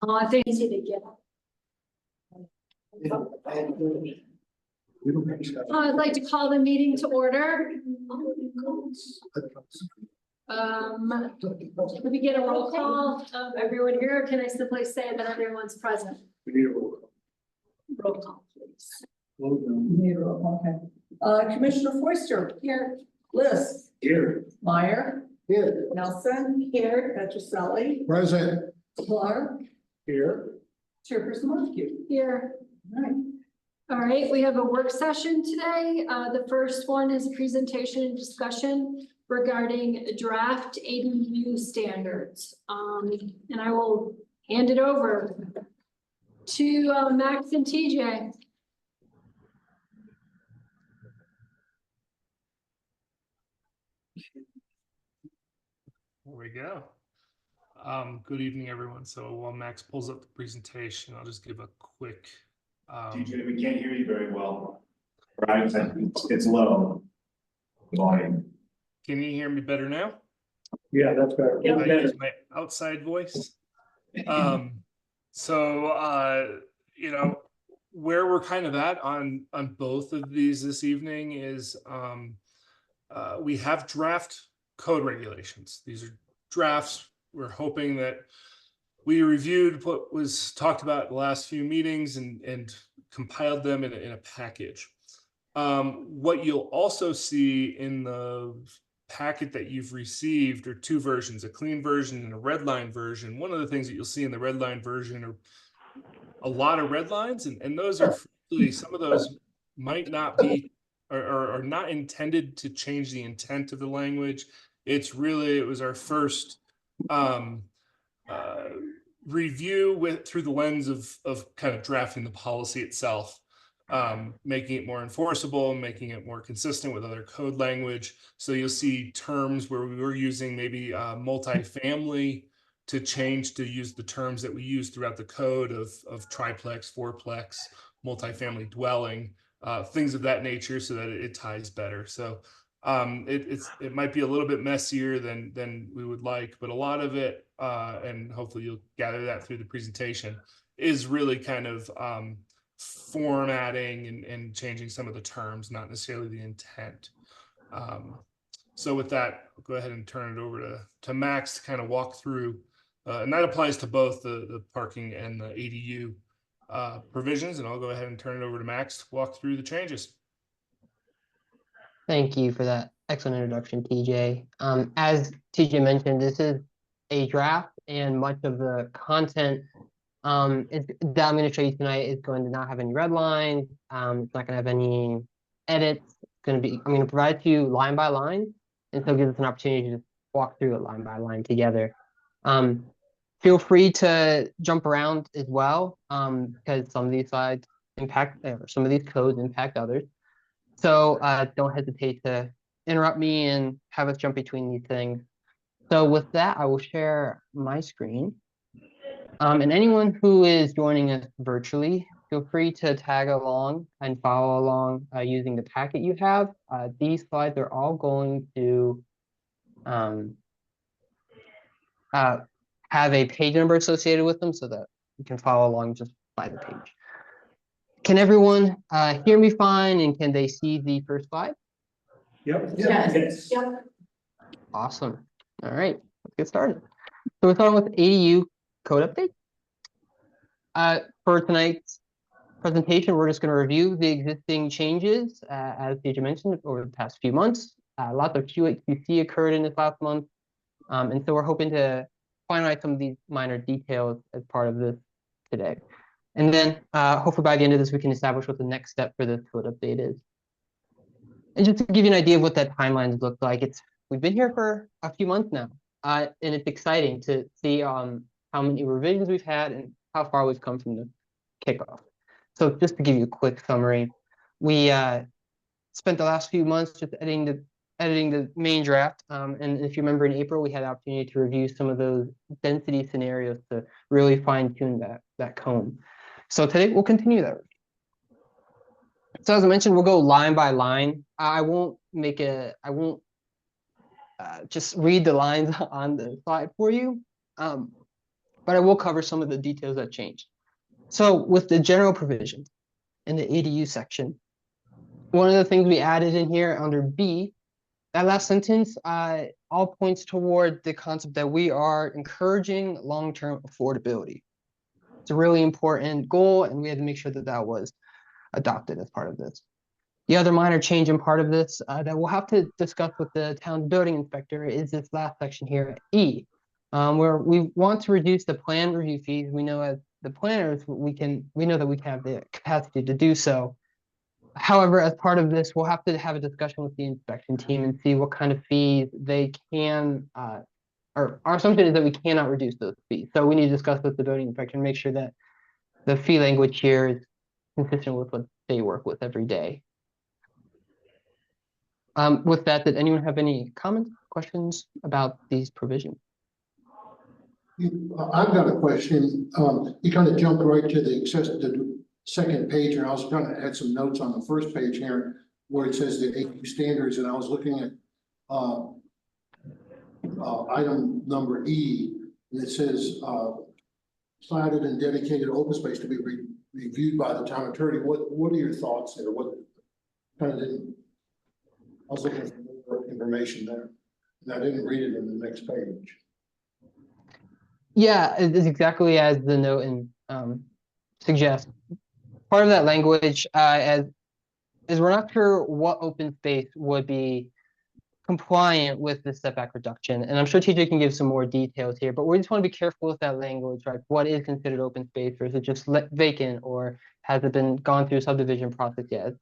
They're easy to get. I'd like to call the meeting to order. Let me get a roll call of everyone here. Can I simply say that everyone's present? We need a roll call. Roll call, please. Okay. Commissioner Foister. Here. Bliss. Here. Meyer. Here. Nelson. Here. Petroselli. Present. Clark. Here. Chairperson Montague. Here. All right. All right, we have a work session today. The first one is a presentation and discussion regarding draft ADU standards. And I will hand it over to Max and TJ. There we go. Good evening, everyone. So while Max pulls up the presentation, I'll just give a quick. TJ, we can't hear you very well. Right, it's low. The volume. Can you hear me better now? Yeah, that's better. I use my outside voice. You know, where we're kind of at on both of these this evening is we have draft code regulations. These are drafts. We're hoping that we reviewed what was talked about in the last few meetings and compiled them in a package. What you'll also see in the packet that you've received are two versions, a clean version and a red line version. One of the things that you'll see in the red line version are a lot of red lines, and those are really, some of those might not be or are not intended to change the intent of the language. It was our first review through the lens of kind of drafting the policy itself, making it more enforceable, making it more consistent with other code language. So you'll see terms where we were using maybe multifamily to change to use the terms that we use throughout the code of triplex, fourplex, multifamily dwelling, things of that nature, so that it ties better. So it might be a little bit messier than we would like, but a lot of it, and hopefully you'll gather that through the presentation, is really kind of formatting and changing some of the terms, not necessarily the intent. So with that, I'll go ahead and turn it over to Max to kind of walk through, and that applies to both the parking and the ADU provisions, and I'll go ahead and turn it over to Max to walk through the changes. Thank you for that excellent introduction, TJ. As TJ mentioned, this is a draft, and much of the content that I'm going to show you tonight is going to not have any red lines. It's not going to have any edits. I'm going to provide to you line by line, and so it gives us an opportunity to walk through it line by line together. Feel free to jump around as well, because some of these slides impact, some of these codes impact others. So don't hesitate to interrupt me and have us jump between these things. So with that, I will share my screen. And anyone who is joining us virtually, feel free to tag along and follow along using the packet you have. These slides are all going to have a page number associated with them so that you can follow along just by the page. Can everyone hear me fine, and can they see the first slide? Yep. Yes. Yep. Awesome. All right, let's get started. So we're starting with ADU code update. For tonight's presentation, we're just going to review the existing changes, as TJ mentioned, over the past few months. Lots of QA/QC occurred in this last month, and so we're hoping to finalize some of these minor details as part of this today. And then hopefully by the end of this, we can establish what the next step for this code update is. And just to give you an idea of what that timelines look like, we've been here for a few months now, and it's exciting to see how many revisions we've had and how far we've come from the kickoff. So just to give you a quick summary, we spent the last few months just editing the main draft. And if you remember, in April, we had the opportunity to review some of those density scenarios to really fine tune that cone. So today we'll continue that. So as I mentioned, we'll go line by line. I won't just read the lines on the slide for you. but I will cover some of the details that changed. So with the general provisions in the ADU section, one of the things we added in here under B, that last sentence, all points toward the concept that we are encouraging long-term affordability. It's a really important goal, and we had to make sure that that was adopted as part of this. The other minor change in part of this that we'll have to discuss with the town building inspector is this last section here, E, where we want to reduce the plan review fees. We know as the planners, we know that we can have the capacity to do so. However, as part of this, we'll have to have a discussion with the inspection team and see what kind of fees they can, or our assumption is that we cannot reduce those fees. So we need to discuss with the building inspector and make sure that the fee language here is consistent with what they work with every day. With that, did anyone have any comments, questions about these provisions? I've got a question. You kind of jumped right to the second page, and I was trying to add some notes on the first page here where it says the ADU standards, and I was looking at item number E, and it says platted and dedicated open space to be reviewed by the town attorney. What are your thoughts there? What kind of didn't? I was looking for more information there, and I didn't read it in the next page. Yeah, it's exactly as the note and suggests. Part of that language, as we're not sure what open space would be compliant with the setback reduction, and I'm sure TJ can give some more details here, but we just want to be careful with that language, right? What is considered open space, or is it just vacant, or has it been gone through subdivision process yet?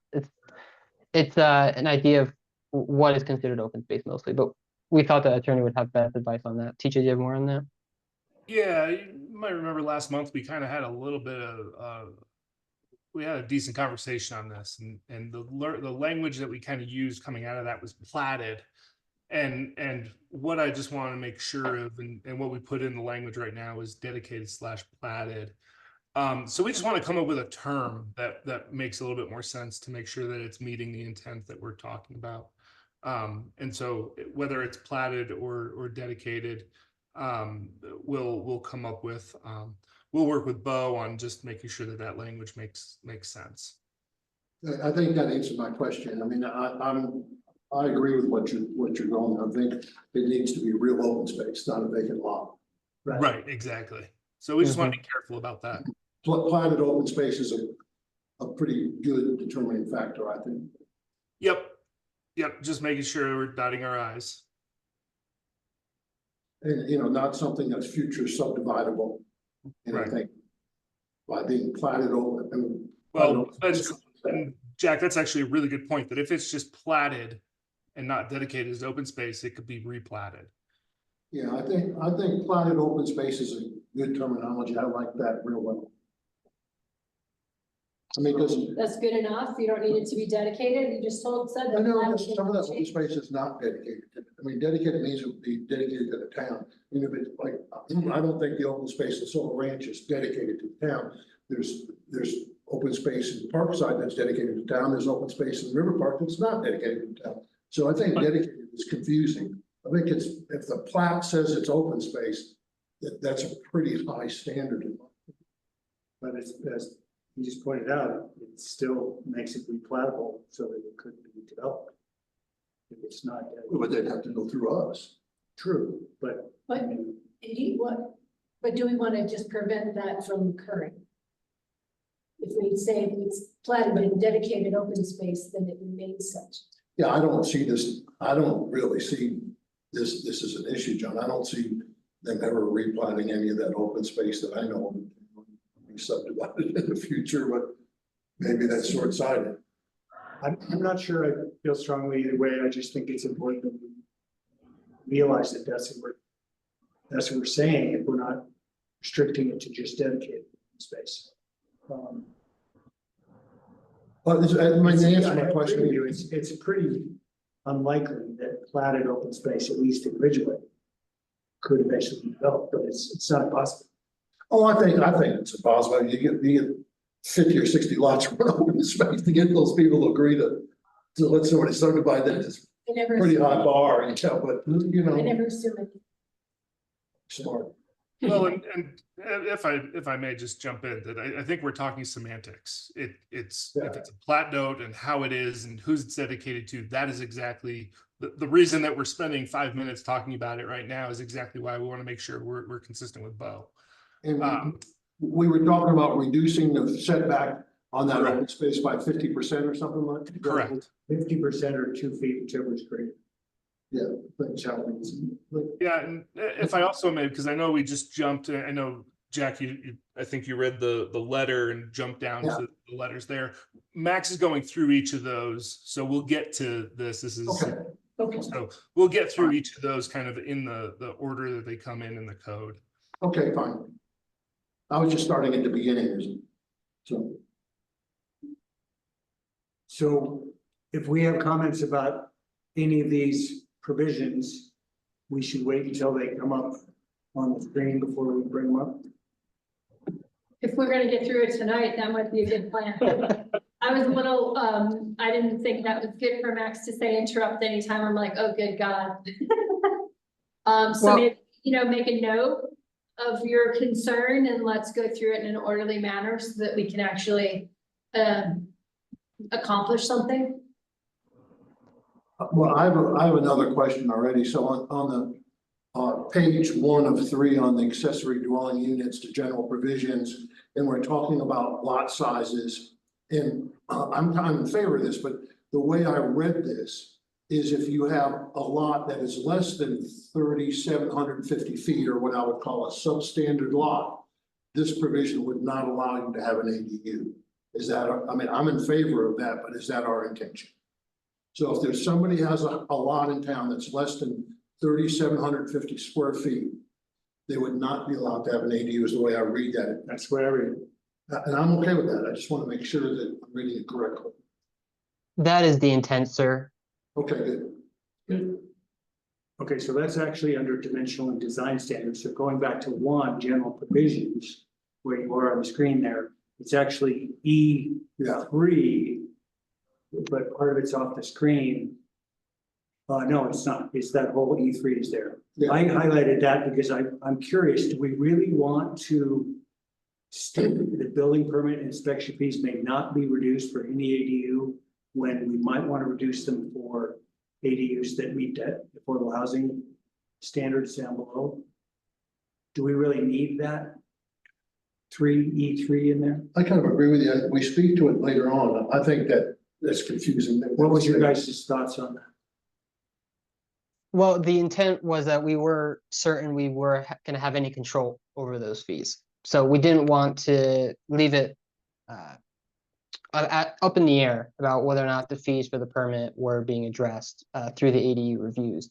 It's an idea of what is considered open space mostly, but we thought the attorney would have best advice on that. TJ, do you have more on that? Yeah, you might remember last month, we kind of had a little bit of, we had a decent conversation on this, and the language that we kind of used coming out of that was platted. And what I just want to make sure of, and what we put in the language right now is dedicated / platted. So we just want to come up with a term that makes a little bit more sense to make sure that it's meeting the intent that we're talking about. And so whether it's platted or dedicated, we'll come up with, we'll work with Bo on just making sure that that language makes sense. I think that answered my question. I mean, I agree with what you're going. I think it needs to be real open space, not a vacant lot. Right, exactly. So we just want to be careful about that. Platted open space is a pretty good determining factor, I think. Yep. Just making sure we're dotting our I's. And, not something that's future subdividable. And Right. I think by being platted open. Well, and Jack, that's actually a really good point, that if it's just platted and not dedicated as open space, it could be replatted. Yeah, I think platted open space is a good terminology. I like that real well. I mean, because That's good enough. You don't need it to be dedicated. You just said that. I know some of that open space is not dedicated. I mean, dedicated means it would be dedicated to the town. I mean, if it's like, I don't think the open space at Soul Ranch is dedicated to the town. There's open space in Parkside that's dedicated to town. There's open space in River Park that's not dedicated to town. So I think dedicated is confusing. I think if the plat says it's open space, that's a pretty high standard. But it's, as you just pointed out, it still makes it replatable so that it could be developed. If it's not. But they'd have to go through us. True, but. But do we want to just prevent that from occurring? If we say it's platted and dedicated open space, then it remains such. Yeah, I don't see this. I don't really see this. This is an issue, John. I don't see them ever replanting any of that open space that I know of be subdivided in the future, but maybe that's short-sighted. I'm not sure I feel strongly either way. I just think it's important that we realize that that's what we're saying if we're not restricting it to just dedicated space. But answer my question. It's pretty unlikely that platted open space, at least in Ridgway, could eventually be developed, but it's not possible. Oh, I think it's possible. You get 50 or 60 lots for open space to get those people to agree to let somebody subdivide that is pretty high bar, but I never assume it. Smart. Well, and if I may just jump in, that I think we're talking semantics. It's Yeah. if it's a plat note and how it is and who's it's dedicated to, that is exactly the reason that we're spending 5 minutes talking about it right now is exactly why we want to make sure we're consistent with Bo. And we were talking about reducing the setback on that Correct. open space by 50% or something like that. Correct. 50% or 2 feet, whichever is greater. Yeah, But challenge. Yeah, and if I also may, because I know we just jumped, I know, Jack, I think you read the letter and jumped down Yeah. to the letters there. Max is going through each of those, so we'll get to this. This is, okay, okay, so we'll get through each of those kind of in the order that they come in the code. okay, fine. I was just starting at the beginning, so. So if we have comments about any of these provisions, we should wait until they come up on the screen before we bring them up. If we're gonna get through it tonight, that might be a good plan. I was a little, I didn't think that was good for Max to say interrupt anytime. I'm like, oh, good God. So Well- maybe, make a note of your concern and let's go through it in an orderly manner so that we can actually accomplish something. Well, I have another question already. So on the page 1 of 3 on the accessory dwelling units to general provisions, and we're talking about lot sizes. And I'm in favor of this, but the way I read this is if you have a lot that is less than 3,750 feet, or what I would call a substandard lot, this provision would not allow you to have an ADU. Is that, I mean, I'm in favor of that, but is that our intention? So if there's somebody has a lot in town that's less than 3,750 square feet, they would not be allowed to have an ADU is the way I read that. That's what I read. And I'm okay with that. I just want to make sure that I'm reading it correctly. That is the intent, sir. Okay, good. Good. Okay, so that's actually under dimensional and design standards. So going back to 1, general provisions, where you are on the screen there, it's actually E3, but part of it's off the screen. No, it's not. It's that whole E3 is there. Yeah. I highlighted that because I'm curious, do we really want to state that building permit inspection fees may not be reduced for any ADU when we might want to reduce them for ADUs that meet that affordable housing standards down below? Do we really need that E3 in there? I kind of agree with you. We speak to it later on. I think that that's confusing. What was your guys' thoughts on that? Well, the intent was that we were certain we were gonna have any control over those fees. So we didn't want to leave it up in the air about whether or not the fees for the permit were being addressed through the ADU reviews.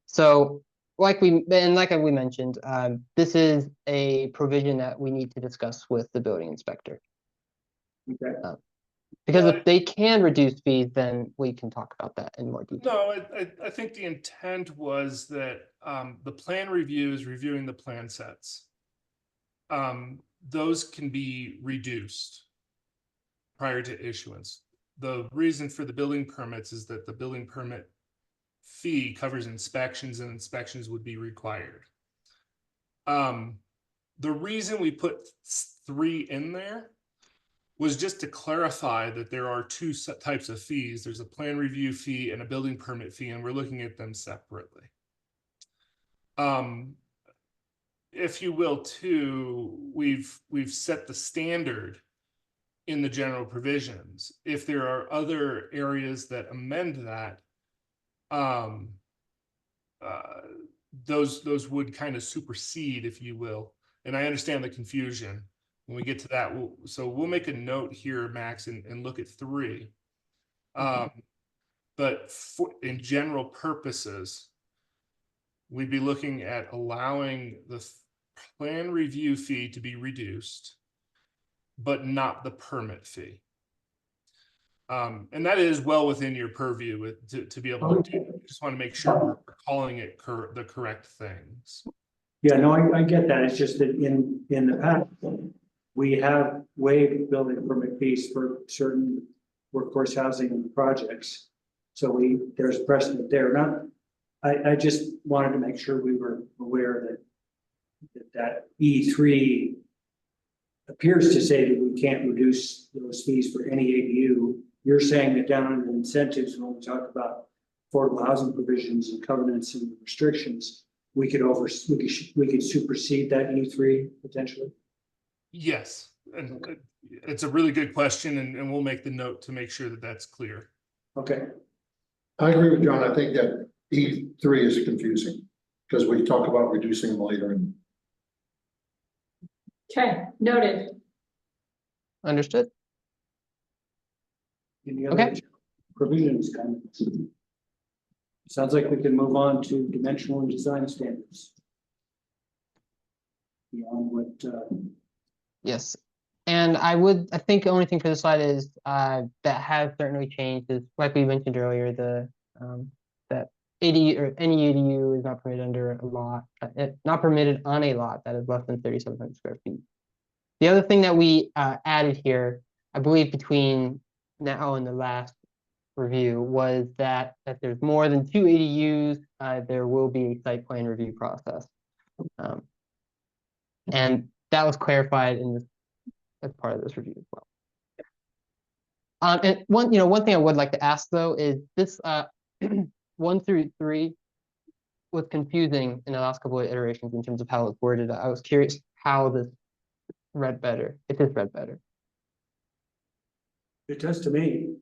So like we mentioned, this is a provision that we need to discuss with the building inspector. Okay. Because Yeah. if they can reduce fees, then we can talk about that in more detail. No, I think the intent was that the plan reviews, reviewing the plan sets, those can be reduced prior to issuance. The reason for the building permits is that the building permit fee covers inspections and inspections would be required. The reason we put 3 in there was just to clarify that there are 2 types of fees. There's a plan review fee and a building permit fee, and we're looking at them separately. If you will, too, we've set the standard in the general provisions. If there are other areas that amend that, those would kind of supersede, if you will. And I understand the confusion when we get to that. We'll make a note here, Max, and look at 3. But in general purposes, we'd be looking at allowing the plan review fee to be reduced, but not the permit fee. And that is well within your purview to be able to do. Just want to make sure we're calling it the correct things. Yeah, no, I get that. It's just that in the past, we have waived building permit fees for certain workforce housing projects. So there's precedent there. I just wanted to make sure we were aware that that E3 appears to say that we can't reduce those fees for any ADU. You're saying that down in the incentives, when we talk about affordable housing provisions and covenants and restrictions, we could supersede that E3 potentially? Yes, and it's a really good question, and we'll make the note to make sure that that's clear. Okay, I agree with John. I think that E3 is confusing because we talk about reducing them later and Okay, noted. Understood. any other Okay. provisions? Sounds like we can move on to dimensional and design standards. Beyond what, Yes. And I think the only thing for this slide is that has certainly changed is like we mentioned earlier, that ADU or any ADU is not permitted under a lot, not permitted on a lot that is less than 3,700 square feet. The other thing that we added here, I believe between now and the last review, was that if there's more than 2 ADUs, there will be a site plan review process. And that was clarified in this as part of this review as well. And one thing I would like to ask though is this 1 through 3 was confusing in the last couple of iterations in terms of how it's worded. I was curious how this read better, if it's read better. it does to me.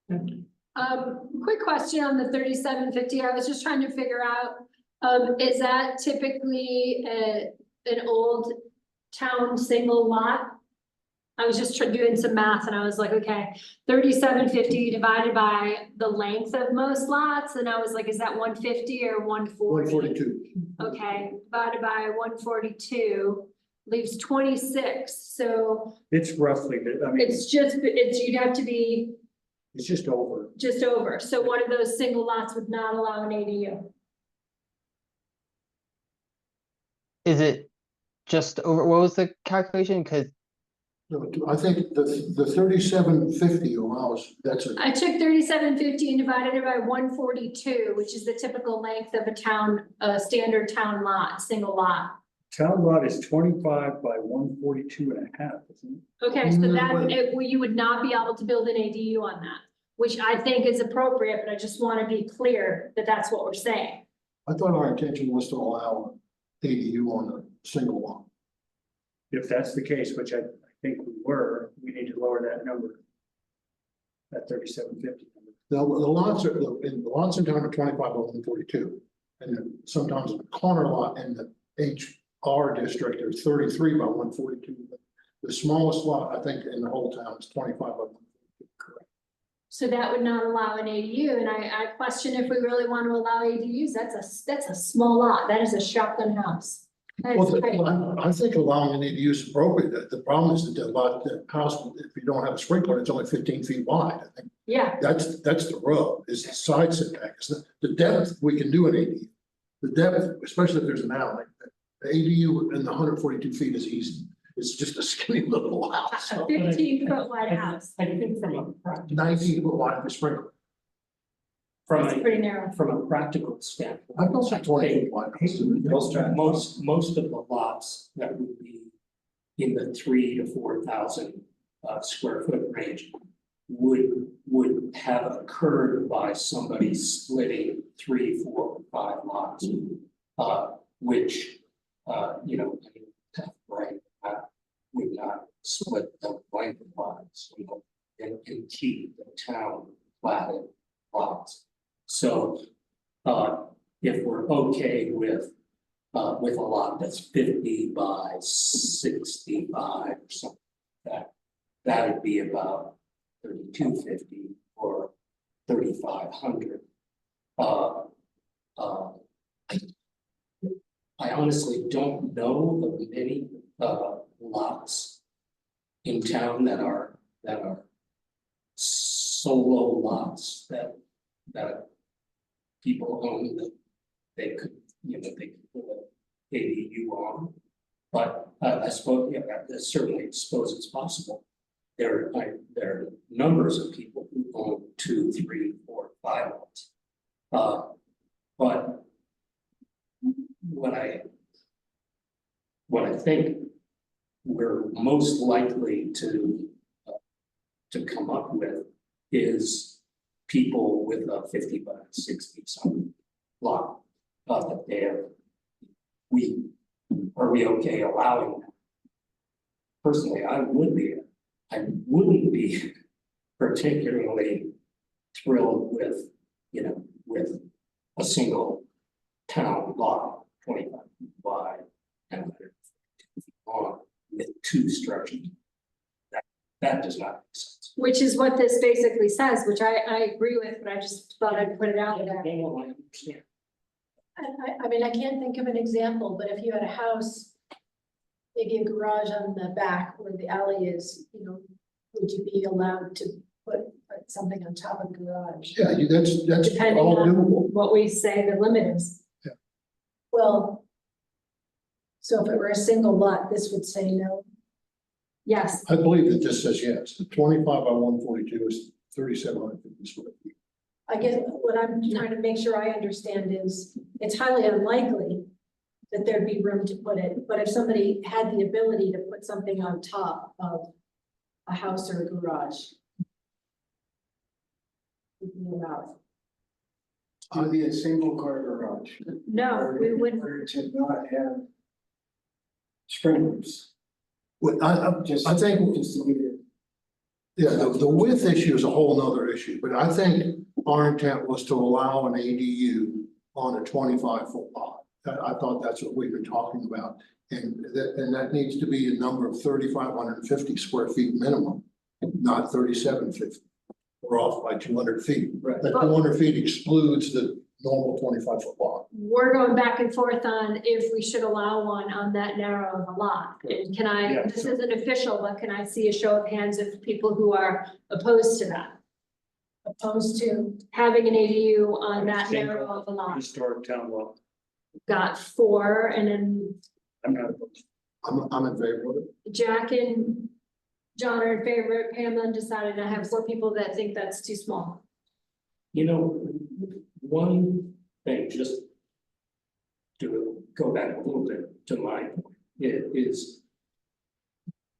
Quick question on the 3750. I was just trying to figure out, is that typically an old town single lot? I was just doing some math and I was like, okay, 3750 divided by the length of most lots. And I was like, is that 150 or 140? 142. Okay, divided by 142 leaves 26. So It's roughly, I mean, you'd have to be it's just over. just over. So one of those single lots would not allow an ADU. Is it just over? What was the calculation? Because No, I think the 3750 allows, that's a, I took 3750 and divided it by 142, which is the typical length of a standard town lot, single lot. Town lot is 25 by 142 and a half, isn't it? Okay, so Mm, you would not be able to build an ADU on that, which I think is appropriate, but I just want to be clear that that's what we're saying. I thought our intention was to allow ADU on a single lot. If that's the case, which I think we need to lower that number. That 3750 number. The lots in town are 25 by 142. And then sometimes the corner lot in the HR district is 33 by 142. The smallest lot, I think, in the whole town is 25 by 142. Correct. So that would not allow an ADU, and I question if we really want to allow ADUs. That's a small lot. That is a shotgun house. That is Well, great. I think allowing an ADU is appropriate. The problem is that the house, if you don't have a sprinkler, it's only 15 feet wide. I think Yeah, that's the rub, is the side setback. The depth, we can do an ADU. The depth, especially if there's an alley, the ADU in the 142 feet is easy. It's just a skinny little house. a 15-foot wide house. I think from a practical, 19 foot wide for sprinkler. It's pretty narrow. from a practical standpoint. I built a 20 foot wide house. Most of the lots that would be in the 3,000 to 4,000 square foot range would have occurred by somebody splitting 3, 4, 5 lots. Which right, would not split the blanket lots, and keep the town platted lots. So, if we're okay with a lot that's 50 by 65 or something like that would be about 3,250 or 3,500. I honestly don't know of many lots in town that are solo lots that people own that they could put an ADU on. But I suppose, certainly suppose it's possible. There are numbers of people who own 2, 3, 4, 5 lots. But what I think we're most likely to come up with is people with a 50 by 60 some lot, that they have. Are we okay allowing that? Personally, I wouldn't be particularly thrilled with, with a single town lot, 25 feet wide and 150 feet long with two structures. That does not make sense. Which is what this basically says, which I agree with, but I just thought I'd put it out there. I understand. I mean, I can't think of an example, but if you had a house, maybe a garage on the back where the alley is, would you be allowed to put something on top of the garage? Yeah, that's Depending all on doable. what we say the limit is. Well, so if it were a single lot, this would say no. Yes, I believe that this says yes, the 25 by 142 is 3,750 square feet. I guess what I'm trying to make sure I understand is, it's highly unlikely that there'd be room to put it, but if somebody had the ability to put something on top of a house or a garage. Would be allowed. Would be a single car garage. no, we wouldn't. To not have sprinklers. Well, I think, Just to give you. yeah, the width issue is a whole nother issue, but I think our intent was to allow an ADU on a 25-foot lot. I thought that's what we've been talking about, and that needs to be a number of 3,550 square feet minimum, not 3,750. We're off by 200 feet. Right. That 200 feet excludes the normal 25-foot lot. We're going back and forth on if we should allow one on that narrow of a lot. And can I, Yeah, this so- isn't official, but can I see a show of hands of people who are opposed to that? Opposed to, Having an ADU on that narrow of a lot? Historic town law. Got 4, and then I'm not opposed. I'm in favor of it. Jack and John are in favor, Pamela undecided, I have 4 people that think that's too small. One thing, just to go back a little bit to my point, is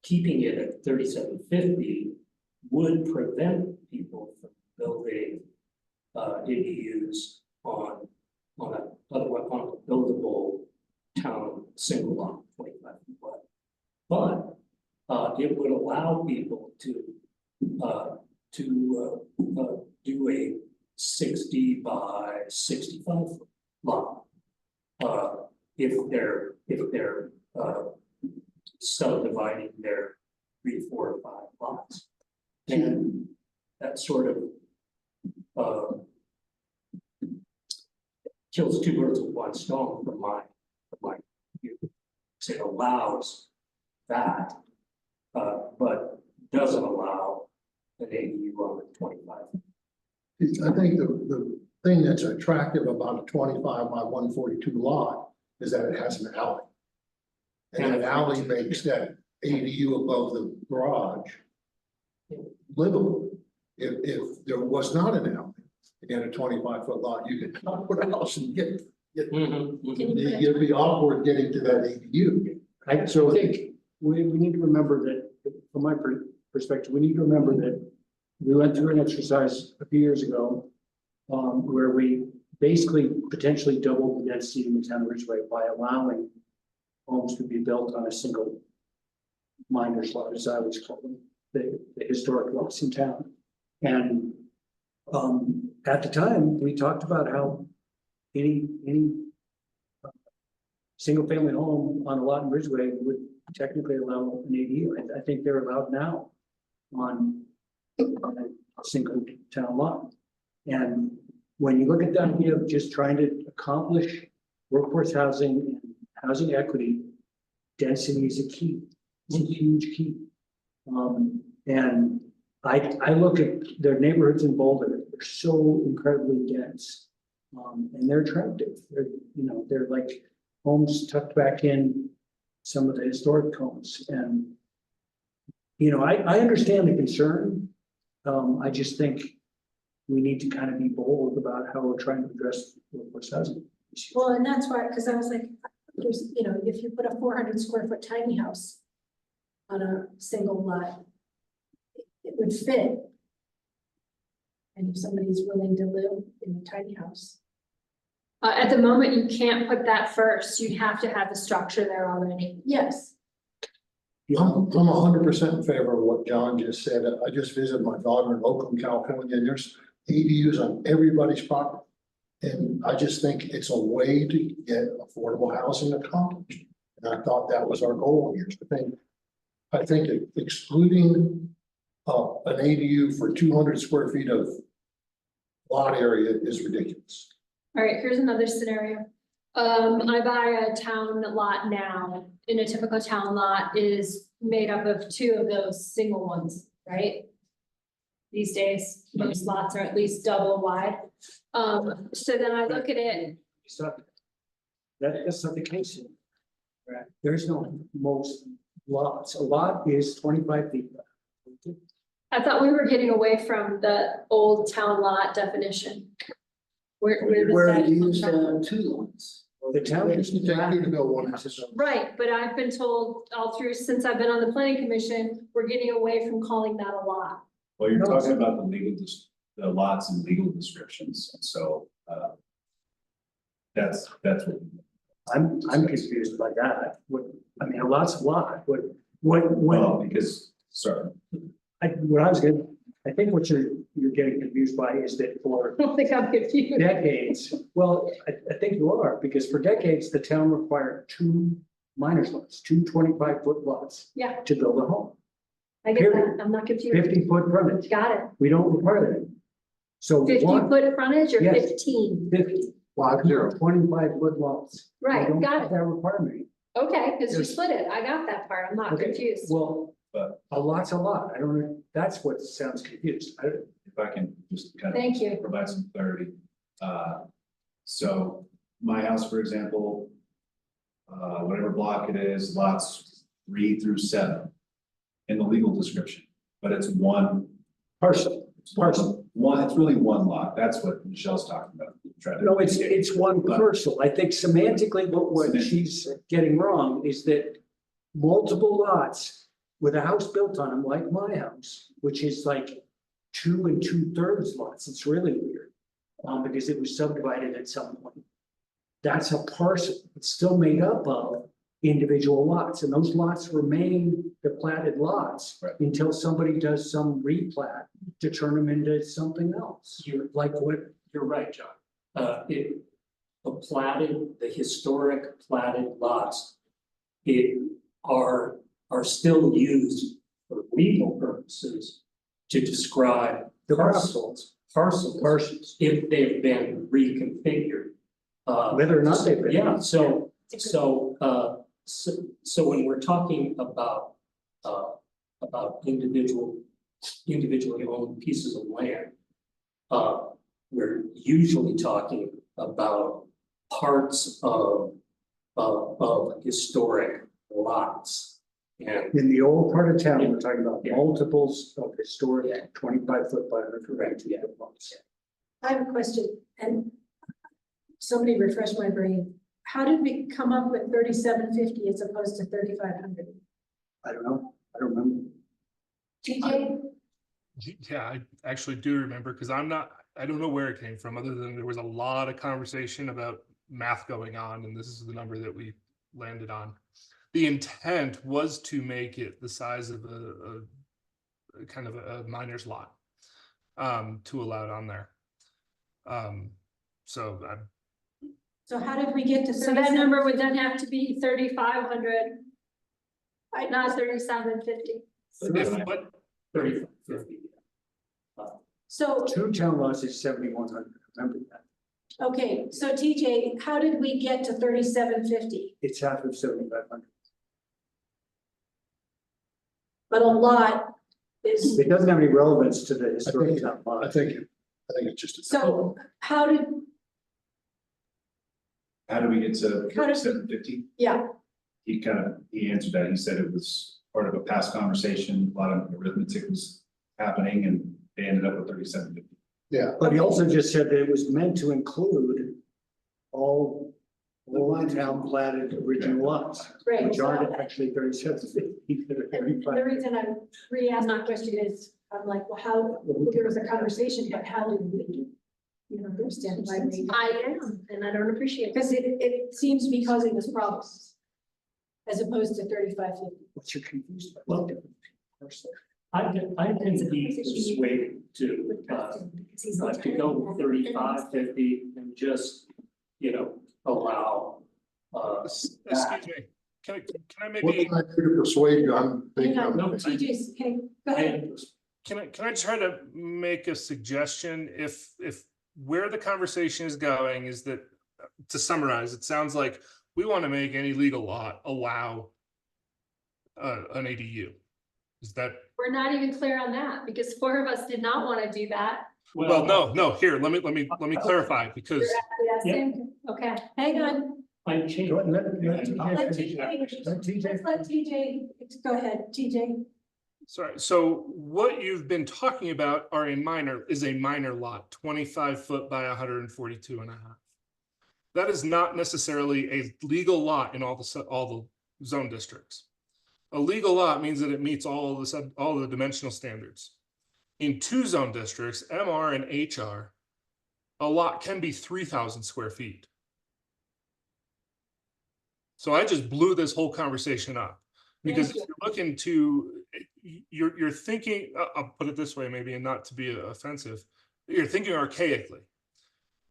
keeping it at 3,750 would prevent people from building ADUs on a buildable town single lot, 25 feet wide. But it would allow people to do a 60 by 65 foot lot. If they're subdividing their 3, 4, or 5 lots. And that sort of kills 2 birds with 1 stone from my view. So it allows that, but doesn't allow an ADU on the 25. I think the thing that's attractive about a 25 by 142 lot is that it has an alley. And an alley makes that ADU above the garage livable. If there was not an alley, again, a 25-foot lot, you could not put a house and get, can you put it? it'd be awkward getting to that ADU. I think we need to remember that, from my perspective, we need to remember that we went through an exercise a few years ago where we basically potentially doubled the density in the town of Ridgway by allowing homes to be built on a single miner's lot, as I always call them, the historic lots in town. And at the time, we talked about how any single family home on a lot in Ridgway would technically allow an ADU. I think they're allowed now on a single town lot. And when you look at the idea of just trying to accomplish workforce housing and housing equity, density is a key. It's a huge key. And I look at their neighborhoods in Boulder, they're so incredibly dense. And they're attractive. They're like homes tucked back in some of the historic homes. And, I understand the concern. I just think we need to kind of be bold about how we're trying to address workforce housing. issues. Well, and that's why, because I was like, there's, you know, if you put a 400 square foot tiny house on a single lot, it would fit. And if somebody's willing to live in a tiny house. At the moment, you can't put that first. You'd have to have the structure there already. Yes, I'm 100% in favor of what John just said. I just visited my daughter in Oakland, California, and there's ADUs on everybody's property. And I just think it's a way to get affordable housing accomplished. And I thought that was our goal. Here's the thing. I think excluding an ADU for 200 square feet of lot area is ridiculous. All right, here's another scenario. I buy a town lot now, and a typical town lot is made up of 2 of those single ones, right? These days, most lots are at least double wide. So then I look at it, It's not, that's not the case. Here. Right. There's no most lots. A lot is 25 feet. I thought we were getting away from the old town lot definition. Where does Where that you come used from? 2 lots. The town used to Take have you to know one house. Right, but I've been told all through, since I've been on the planning commission, we're getting away from calling that a lot. Well, you're No. talking about the legal, the lots and legal descriptions, and so, that's what. I'm confused by that. What, I mean, a lot's a lot. What, Well, because, sorry, what I was gonna, I think what you're getting confused by is that for I don't think I'm confused. decades, well, I think you are, because for decades, the town required 2 minors lots, 2 25-foot lots Yeah, to build a home, I get that. I'm not confused. 50-foot frontage. Got it. We don't require that. So 50-foot frontage or Yes. 15? 50, 25-foot lots. We Right, don't got have it. that requirement. Okay, because you There's- split it. I got that part. I'm not Okay, confused. Well, But- a lot's a lot. I don't know. That's what sounds confused. if I can just kind of. Thank you. Provide some clarity. So my house, for example, whatever block it is, lots 3 through 7 in the legal description, but it's one Parcel. parcel. It's really one lot. That's what Michelle's talking about. Trying to- No, it's one parcel. I think semantically, what she's getting wrong is that multiple lots with a house built on them, like my house, which is like 2 2/3 lots. It's really weird. Because it was subdivided at some point. That's a parcel. It's still made up of individual lots, and those lots remain the platted lots Right. until somebody does some replat to turn them into something else. Like what? You're right, John. The historic platted lots, are still used for legal purposes to describe The parcels, Parcels, if they've been reconfigured. whether or not they've been. Yeah, so when we're talking about individually owned pieces of land, we're usually talking about parts of historic lots. And In the old part of town, we're talking about Yeah. multiples of historic 25-foot by 100-foot lots. I have a question, and somebody refresh my brain. How did we come up with 3750 as opposed to 3500? I don't know. I don't remember. TJ? Yeah, I actually do remember, because I don't know where it came from, other than there was a lot of conversation about math going on, and this is the number that we landed on. The intent was to make it the size of a kind of a minor's lot, to allow it on there. So So how did we get to So that number would then have to be 3,500, not 3,750. but 35, 50. So, 2 town lots is 7,100. Remember that. okay, so TJ, how did we get to 3750? It's half of 7,500. But a lot is, It doesn't have any relevance to the historic town I lot. think it's just. so how did, How do we get to How does- 750? yeah, He answered that. He said it was part of a past conversation, a lot of arithmetic was happening, and they ended up with 3750. Yeah, But he also just said that it was meant to include all town platted original lots, Right, which so- aren't actually 3750, that are And 35. the reason I'm re-asking that question is, I'm like, well, how, there was a conversation, but how do we? You know, understand why we, I am, and I don't appreciate it. because it seems to be causing us problems. As opposed to 3550. What's your confused about? Well, I can be persuaded to go 3550 and just, allow. Excuse me, can I What maybe, can I do to persuade you? I'm Hang thinking. on, No, TJ's, okay, go ahead. can I try to make a suggestion? If where the conversation is going is that, to summarize, it sounds like we want to make any legal lot allow an ADU. Is that, We're not even clear on that because 4 of us did not want to do that. well, no, here, let me clarify, because You're asking, okay, Hang on, I Go changed. ahead, let let TJ finish. TJ, Let TJ let's let TJ, go ahead, TJ. sorry, so what you've been talking about is a minor lot, 25 foot by 142 and a half. That is not necessarily a legal lot in all the zone districts. A legal lot means that it meets all the dimensional standards. In 2 zone districts, MR and HR, a lot can be 3,000 square feet. So I just blew this whole conversation up, because if you're looking to, you're thinking, I'll put it this way maybe, and not to be offensive, you're thinking archaically.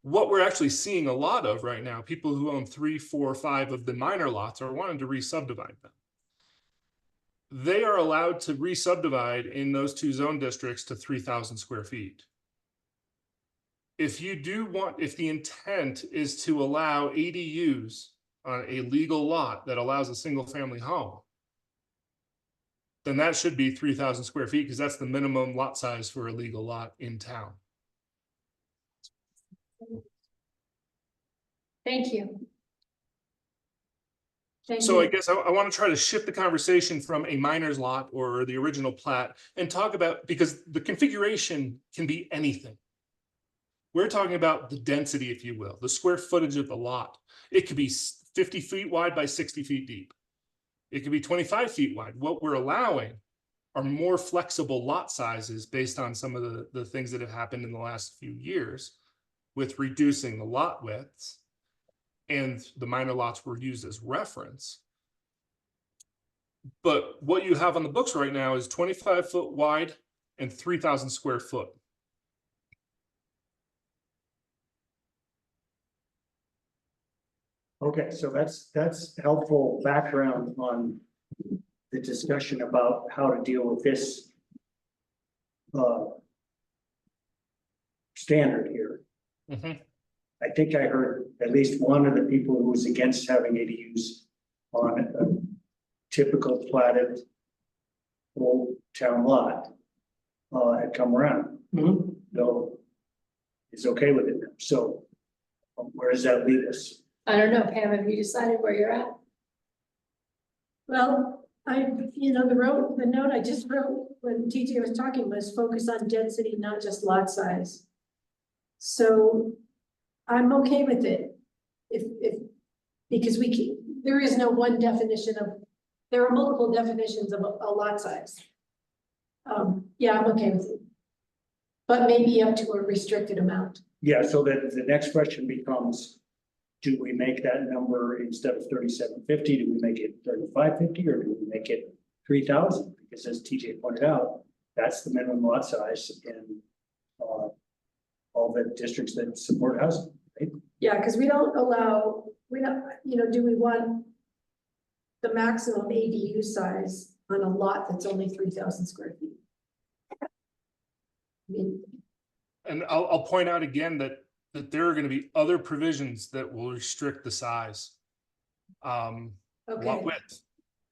What we're actually seeing a lot of right now, people who own 3, 4, 5 of the minor lots are wanting to re-subdivide them. They are allowed to re-subdivide in those 2 zone districts to 3,000 square feet. If the intent is to allow ADUs on a legal lot that allows a single family home, then that should be 3,000 square feet, because that's the minimum lot size for a legal lot in town. thank you. Thank So I you. guess I want to try to shift the conversation from a minor's lot or the original plat and talk about, because the configuration can be anything. We're talking about the density, if you will, the square footage of the lot. It could be 50 feet wide by 60 feet deep. It could be 25 feet wide. What we're allowing are more flexible lot sizes based on some of the things that have happened in the last few years with reducing the lot widths, and the minor lots were used as reference. But what you have on the books right now is 25 foot wide and 3,000 square foot. Okay, so that's helpful background on the discussion about how to deal with this standard here. Mhm. I think I heard at least one of the people who was against having ADUs on a typical platted old town lot had come around. So is okay with it now. So where does that leave us? I don't know, Pam, have you decided where you're at? Well, the note I just wrote when TJ was talking was focus on density, not just lot size. So I'm okay with it. Because there is no one definition there are multiple definitions of a lot size. Yeah, I'm okay with it. But maybe up to a restricted amount. Yeah, so that the next question becomes, do we make that number instead of 3750, do we make it 3550, or do we make it 3,000? Because as TJ pointed out, that's the minimum lot size in all the districts that support housing, right? Yeah, because do we want the maximum ADU size on a lot that's only 3,000 square feet? I mean, And I'll point out again that there are going to be other provisions that will restrict the size. Lot okay, width,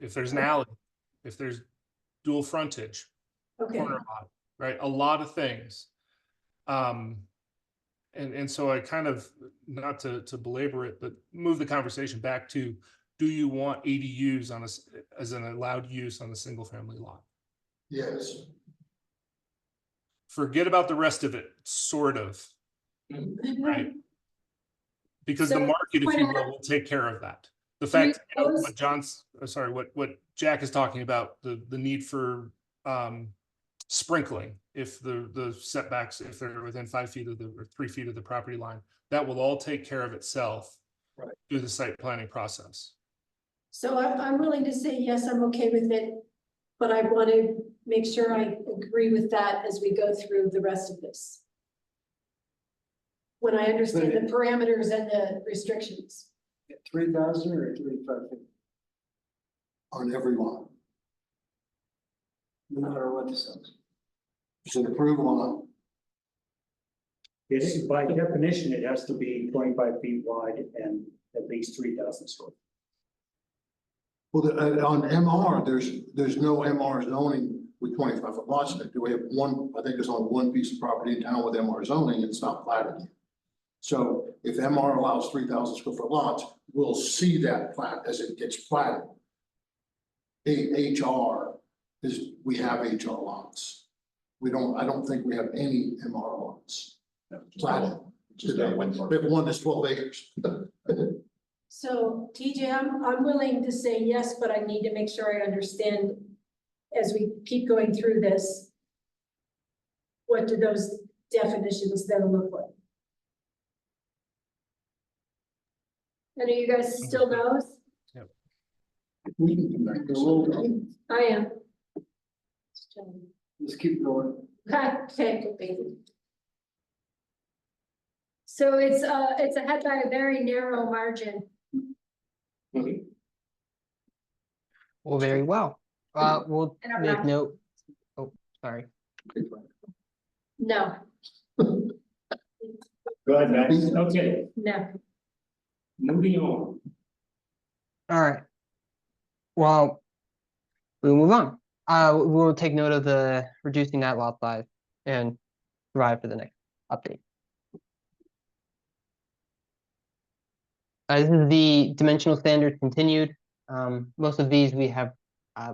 if there's an alley, if there's dual frontage, okay, corner lot, right? A lot of things. And so I kind of, not to belabor it, but move the conversation back to, do you want ADUs as an allowed use on a single family lot? Yes. Forget about the rest of it, sort of, right? Because the So market, if point you out- will take care of that. The fact, you know, those- what John's, sorry, what Jack is talking about, the need for sprinkling, if the setbacks, if they're within 5 feet of or 3 feet of the property line, that will all take care of itself. Right. Through the site planning process. So I'm willing to say, yes, I'm okay with it, but I want to make sure I agree with that as we go through the rest of this. When I understand the parameters and the restrictions. 3,000 or 3,500, On every lot. no matter what the size. It's an approved lot. It is, by definition, it has to be 25 feet wide and at least 3,000 square. Well, on MR, there's no MR zoning with 25-foot lots in it. We have one, I think it's on one piece of property in town with MR zoning, it's not platted yet. So if MR allows 3,000 square foot lots, we'll see that plat as it gets platted. HR is, we have HR lots. I don't think we have any MR lots platted. Just that one. We have one that's 12 acres. So TJ, I'm willing to say yes, but I need to make sure I understand as we keep going through this. What do those definitions then look like? And are you guys still no's? We can come back to a little. I am. Let's keep going. Okay. So it's ahead by a very narrow margin. Well, very well. We'll And I'm make not- note. Oh, sorry. No, Go ahead, Max. Okay. no. Moving on. All right. Well, we'll move on. We'll take note of the reducing that lot size and provide for the next update. This is the dimensional standards continued. Most of these we have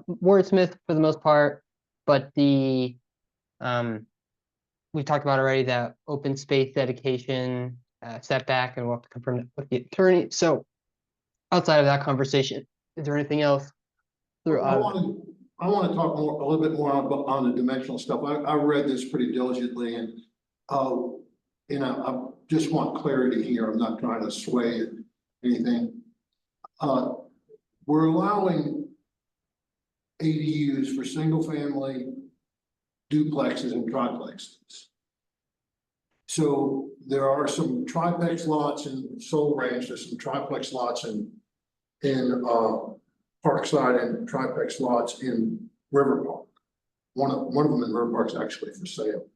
wordsmith for the most part, but the we talked about already that open space dedication, setback, and we'll have to confirm that with the attorney. So outside of that conversation, is there anything else? I want to talk more, a little bit more on the dimensional stuff. I read this pretty diligently and, I just want clarity here. I'm not trying to sway anything. We're allowing ADUs for single family duplexes and triplexes. So there are some triplex lots in Soul Ranch, there's some triplex lots in Parkside and triplex lots in River Park. One of them in River Park is actually for sale.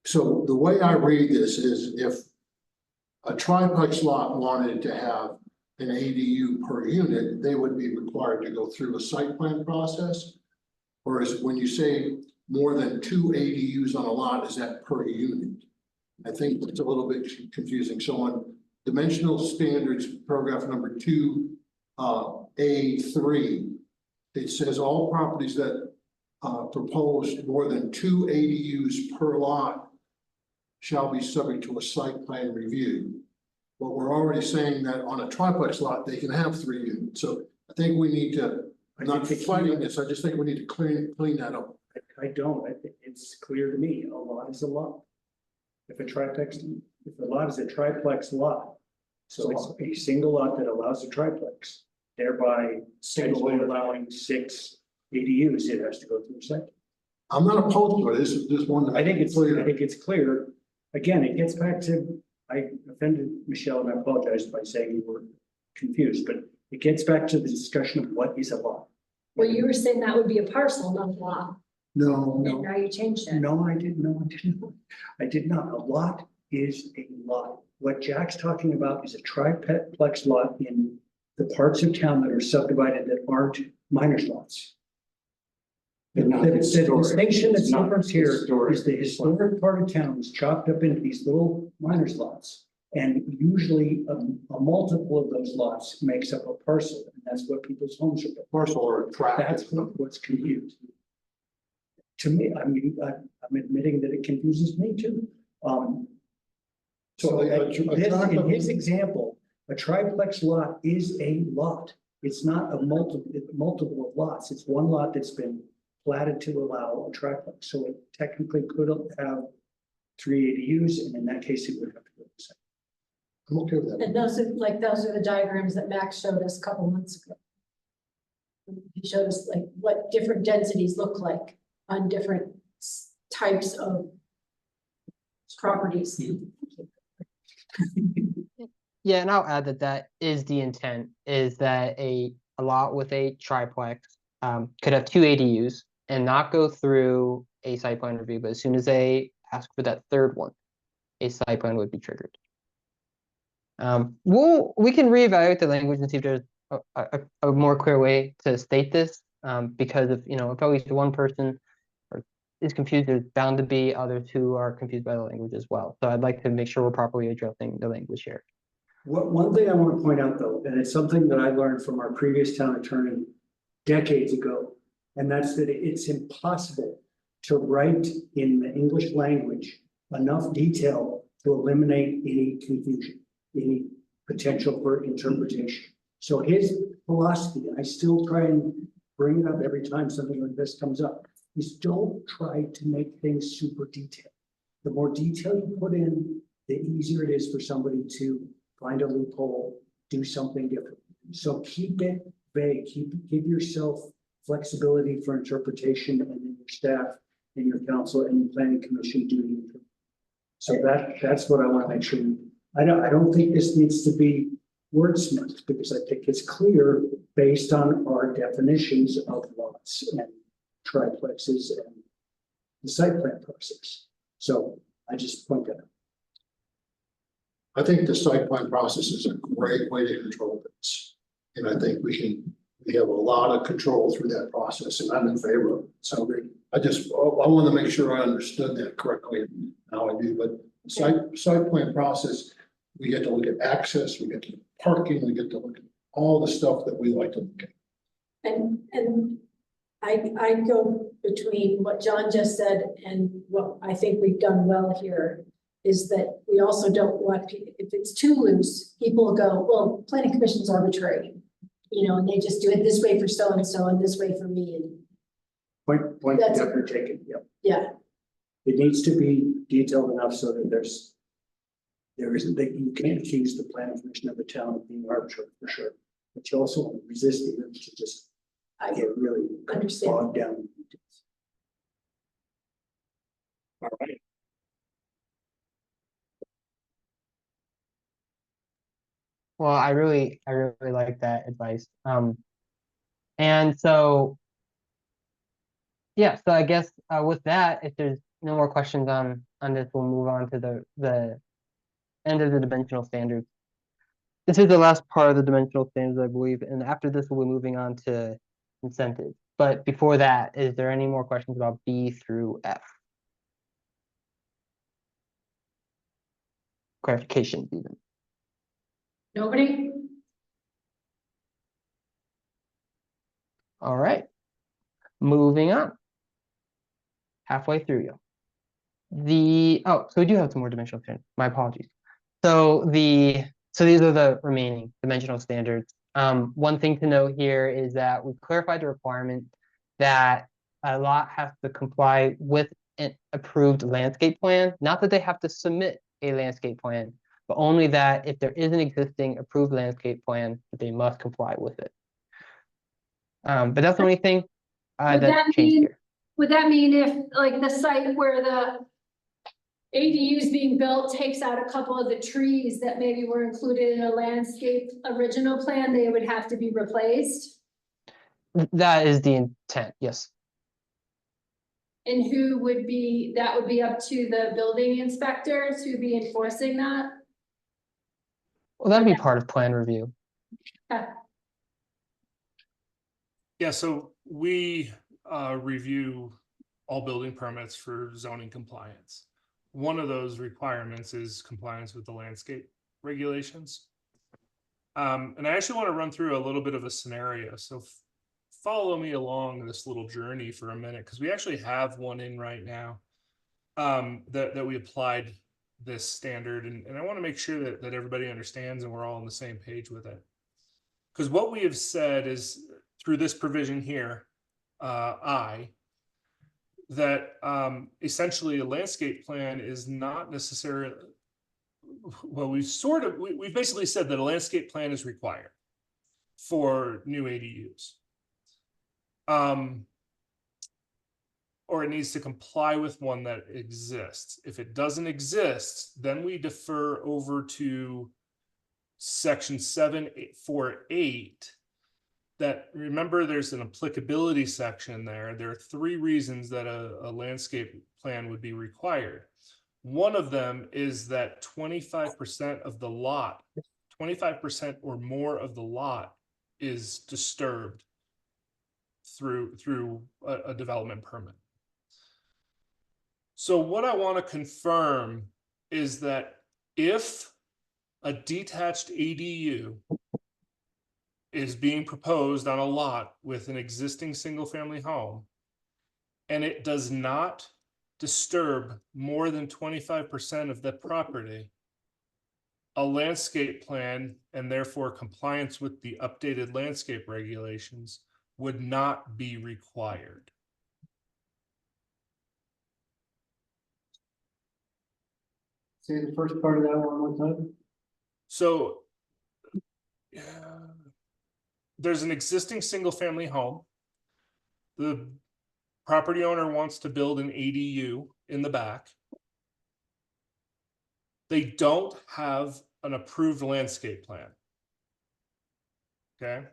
So the way I read this is if a triplex lot wanted to have an ADU per unit, they would be required to go through a site plan process. Whereas when you say more than 2 ADUs on a lot, is that per unit? I think it's a little bit confusing. So on dimensional standards, paragraph number 2, A3, it says all properties that propose more than 2 ADUs per lot shall be subject to a site plan review. But we're already saying that on a triplex lot, they can have 3 units. So I think we need to, I'm not fighting this, I just think we need to clean that up. I don't, I think it's clear to me, a lot is a lot. If a lot is a triplex lot, so it's a single lot that allows a triplex, thereby single allowing 6 ADUs, it has to go through a site. I'm not opposed to it, this is just one that I think it's clear. Again, it gets back to, I offended Michelle and I apologize by saying you were confused, but it gets back to the discussion of what is a lot. Well, you were saying that would be a parcel, not a lot, No, and now you changed it. No, I did not. A lot is a lot. What Jack's talking about is a triplex lot in the parts of town that are subdivided that aren't minors lots. The distinction that's different here is the historic part of town is chopped up into these little minors lots. And usually a multiple of those lots makes up a parcel, and that's what people's homes are. parcel or tract. That's what's confused. To me, I mean, I'm admitting that it confuses me too. So like a In his example, a triplex lot is a lot. It's not a multiple of lots. It's one lot that's been platted to allow a triplex. So it technically could have 3 ADUs, and in that case, it would have to go the same. I'm okay with that. And those are the diagrams that Max showed us a couple months ago. He showed us like what different densities look like on different types of properties. Yeah, and I'll add that that is the intent, is that a lot with a triplex could have 2 ADUs and not go through a site plan review, but as soon as they ask for that third one, a site plan would be triggered. We can reevaluate the language and see if there's a more clear way to state this, because if at least one person is confused, there's bound to be others who are confused by the language as well. So I'd like to make sure we're properly addressing the language here. One thing I want to point out though, and it's something that I learned from our previous town attorney decades ago, and that's that it's impossible to write in the English language enough detail to eliminate any confusion, any potential for interpretation. So his philosophy, and I still try and bring it up every time something like this comes up, is don't try to make things super detailed. The more detail you put in, the easier it is for somebody to find a loophole, do something different. So keep it vague, give yourself flexibility for interpretation, and then your staff and your council and your planning commission do. So that's what I want to make sure. I don't think this needs to be wordsmithed, because I think it's clear based on our definitions of lots and triplexes and the site plan process. So I just point that out. I think the site plan process is a great way to control this. And I think we have a lot of control through that process, and I'm in favor of it. So I want to make sure I understood that correctly, and how I do, but site plan process, we get to look at access, we get to look at parking, we get to look at all the stuff that we like to look at. And I go between what John just said and what I think we've done well here is that we also don't want, if it's too loose, people go, well, planning commission's arbitrary, and they just do it this way for so-and-so and this way for me. And Point That's definitely taken, yep. yeah, It needs to be detailed enough so that there isn't, that you can't accuse the planning commission of the town of being arbitrary, for sure. But you also want to resist the urge to just I get really understand. bogged down in details. All right. Well, I really like that advice. And so, yeah, so I guess with that, if there's no more questions on this, we'll move on to the end of the dimensional standards. This is the last part of the dimensional standards, I believe, and after this, we'll be moving on to incentives. But before that, is there any more questions about B through F? Clarifications even. Nobody? All right, moving on. Halfway through you. So we do have some more dimensional standards. My apologies. So these are the remaining dimensional standards. One thing to note here is that we clarified the requirement that a lot has to comply with an approved landscape plan. Not that they have to submit a landscape plan, but only that if there is an existing approved landscape plan, that they must comply with it. But that's the only thing that's changed here. Would that mean if like the site where the ADUs being built takes out a couple of the trees that maybe were included in a landscape original plan, they would have to be replaced? That is the intent, yes. And who would be, that would be up to the building inspectors who'd be enforcing that? Well, that'd be part of plan review. Yeah, so we review all building permits for zoning compliance. One of those requirements is compliance with the landscape regulations. And I actually want to run through a little bit of a scenario. So follow me along this little journey for a minute, because we actually have one in right now that we applied this standard, and I want to make sure that everybody understands and we're all on the same page with it. Because what we have said is through this provision here, that essentially a landscape plan is not necessarily, well, we've basically said that a landscape plan is required for new ADUs. Or it needs to comply with one that exists. If it doesn't exist, then we defer over to section 748. That, remember, there's an applicability section there. There are 3 reasons that a landscape plan would be required. One of them is that 25% of the lot, 25% or more of the lot is disturbed through a development permit. So what I want to confirm is that if a detached ADU is being proposed on a lot with an existing single-family home, and it does not disturb more than 25% of the property, a landscape plan, and therefore compliance with the updated landscape regulations, would not be required. Say the first part of that one more time. So there's an existing single-family home. The property owner wants to build an ADU in the back. They don't have an approved landscape plan. Okay.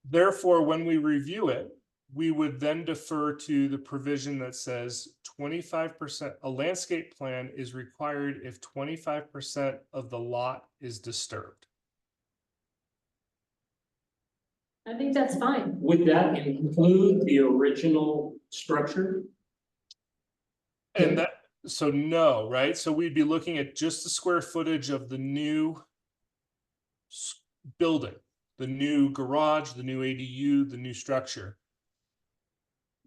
Therefore, when we review it, we would then defer to the provision that says 25%, a landscape plan is required if 25% of the lot is disturbed. I think that's fine. Would that include the original structure? And that, so no, right? So we'd be looking at just the square footage of the new building, the new garage, the new ADU, the new structure.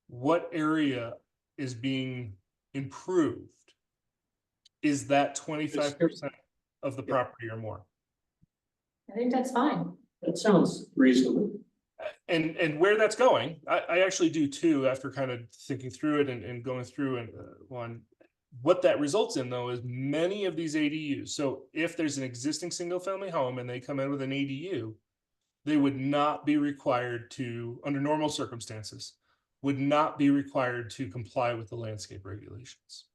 What area is being improved? Is that 25% of the property or more? I think that's fine. That sounds reasonable. And where that's going, I actually do too, after kind of thinking through it and going through and one. What that results in though is many of these ADUs. So if there's an existing single family home and they come in with an ADU, they would not be required to, under normal circumstances, would not be required to comply with the landscape regulations.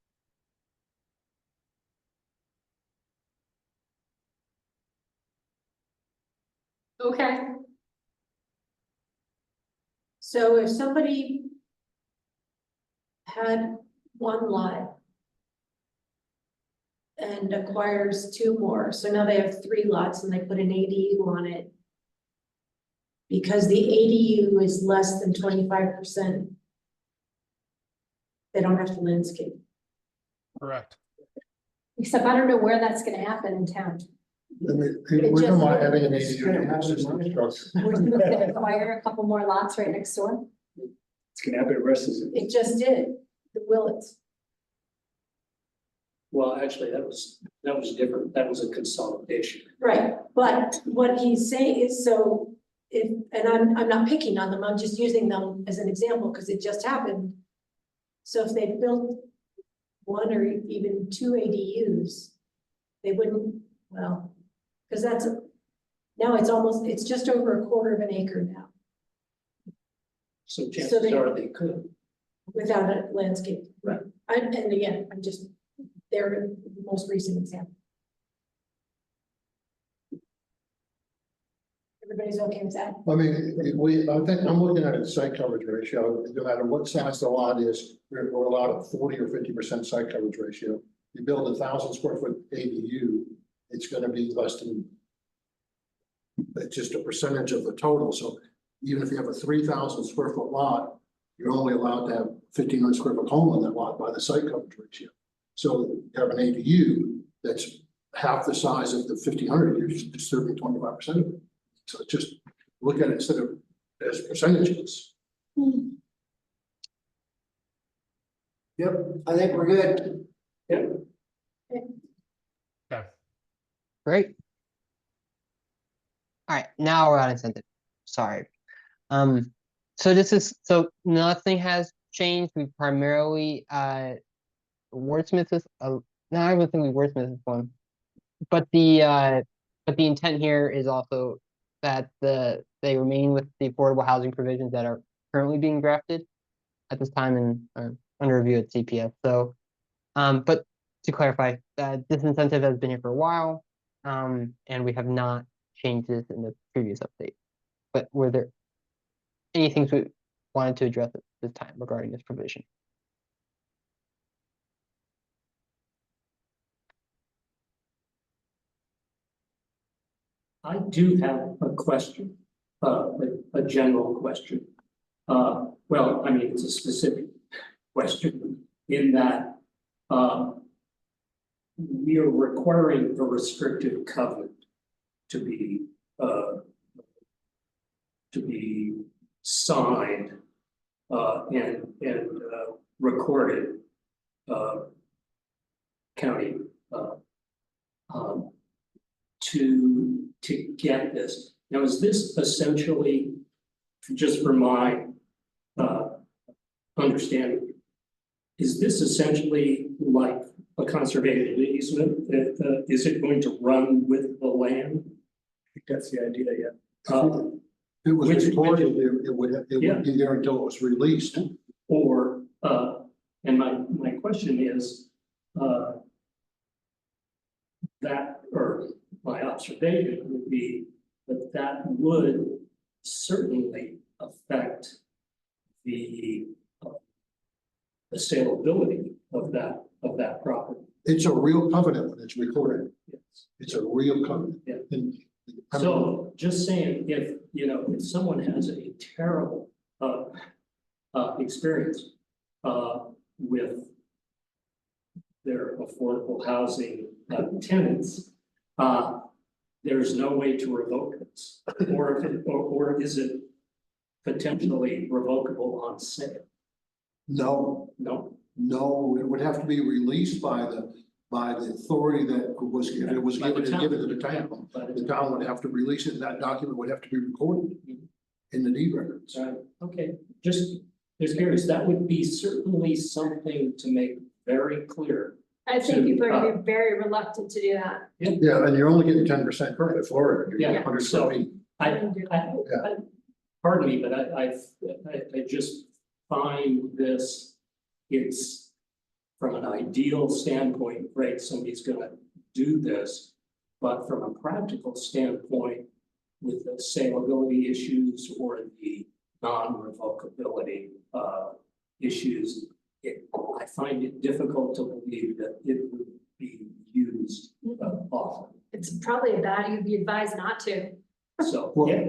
Okay. So if somebody had one lot and acquires 2 more, so now they have 3 lots and they put an ADU on it, because the ADU is less than 25%, they don't have to landscape. Correct. Except I don't know where that's gonna happen in town. I mean, It we're talking just- about adding an ADU to an existing structure. We're gonna acquire a couple more lots right next door. It's gonna happen the rest of it. It just did, the Willits. Well, actually, that was different. That was a consolidation. Right, but what he's saying is, so if, and I'm not picking on them, I'm just using them as an example, because it just happened. So if they built 1 or even 2 ADUs, they wouldn't, well, because that's, now it's just over 1/4 of an acre now, So So chances they- are they could. without a landscape. Right. And again, I'm just, they're the most recent example. Everybody's okay with that? I mean, I think I'm looking at a site coverage ratio, no matter what size the lot is, we're allowed a 40 or 50% site coverage ratio. You build 1,000 square foot ADU, it's gonna be less than, it's just a percentage of the total, so even if you have a 3,000 square foot lot, you're only allowed to have 1,500 square foot home on that lot by the site coverage ratio. So you have an ADU that's half the size of the 1,500, you're disturbing 25% of it. So just look at it instead of as percentages. Yep, I think we're good. Great. All right, now we're on incentive. Sorry. So so nothing has changed. We primarily wordsmith this. No, I don't think we wordsmith this one. But the intent here is also that they remain with the affordable housing provisions that are currently being drafted at this time and under review at CPS. So, but to clarify, this incentive has been here for a while, and we have not changed this in the previous update. But were there any things we wanted to address at this time regarding this provision? I do have a question, a general question. Well, I mean, it's a specific question in that we are requiring a restrictive covenant to be signed and recorded county to get this. Now, is this essentially, just for my understanding, is this essentially like a conservation easement? Is it going to run with the land? I think that's the idea, yeah. It was Which- reported, it would Yeah. be there until it was released. Or, and my question is, that, or my observation would be that would certainly affect the salability of that property. It's a real covenant when it's recorded. Yes. It's a real covenant. Yeah. And I mean, So just saying, if, if someone has a terrible, experience, with their affordable housing tenants, there's no way to revoke this, or is it potentially revocable on sale? no, No, it would have to be released by the authority that was, if it was By the given to the town. town. but The town would have to release it, and that document would have to be recorded in the deed records. okay, just curious, that would be certainly something to make very clear. I think people are gonna be very reluctant to do that. Yeah, and you're only getting 10% credit for it. You're getting Yeah, 100 so- square feet. I, pardon me, but I just find this, it's from an ideal standpoint, great, somebody's gonna do this. But from a practical standpoint, with the saleability issues or the non-revocability issues, I find it difficult to believe that it would be used often. It's probably a bad, you'd be advised not to. So, Well, yeah.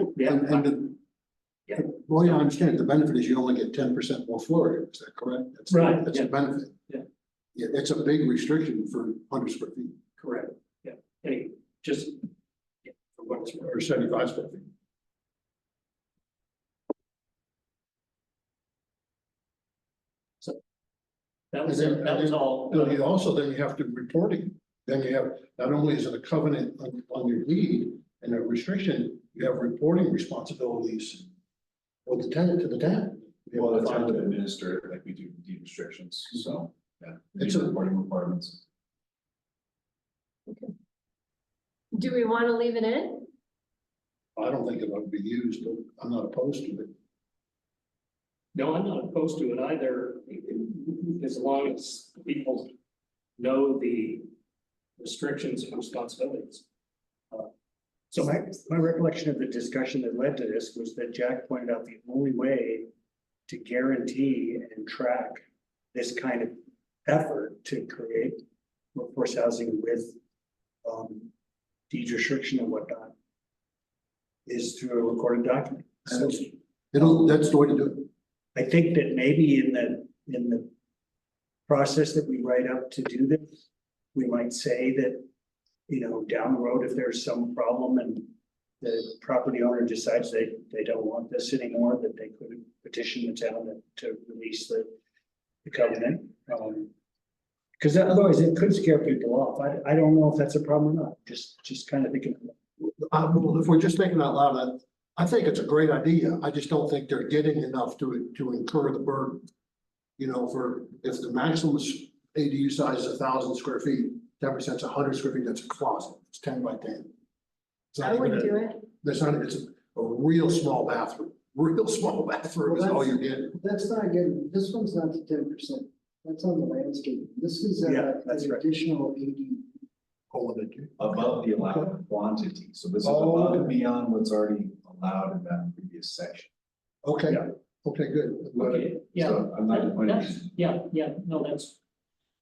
Yeah. Well, yeah, I understand. The benefit is you only get 10% more floor area. Is that correct? Right, That's yeah. a benefit. Yeah. Yeah, it's a big restriction for 100 square feet Correct, yeah, anyway, just. Yeah, for what it's worth. or 75 square feet. That was, And then- that was all. No, you also, then you have to reporting. Then you have, not only is it a covenant on your deed and a restriction, you have reporting responsibilities with the tenant to the town. Well, the town would administer it like we do deed restrictions, so, yeah. It's It's a- reporting requirements. Do we want to leave it in? I don't think it ought to be used, but I'm not opposed to it. No, I'm not opposed to it either, as long as people know the restrictions and responsibilities. So my recollection of the discussion that led to this was that Jack pointed out the only way to guarantee and track this kind of effort to create workforce housing with deed restriction and whatnot is through a recorded document. So That's the way to do it. I think that maybe in the process that we write up to do this, we might say that, down the road, if there's some problem and the property owner decides they don't want this anymore, that they could petition the town to release the covenant. Because otherwise it could scare people off. I don't know if that's a problem or not, just kind of thinking. Well, if we're just thinking out loud, I think it's a great idea. I just don't think they're getting enough to incur the burden. You know, if the maximum ADU size is 1,000 square feet, 10% is 100 square feet, that's a closet. It's 10 by 10. It's not I even wouldn't a- do it. It's a real small bathroom. Real small bathroom is all you're getting. That's not getting, this one's not the 10%. That's on the landscape. This is Yeah, that's an right. additional 80. Above the allowed quantity, so this is Oh, above and okay. beyond what's already allowed in that previous section. Okay, Yeah. okay, good. Okay, yeah, So I'm not pointing. that's, yeah, no, that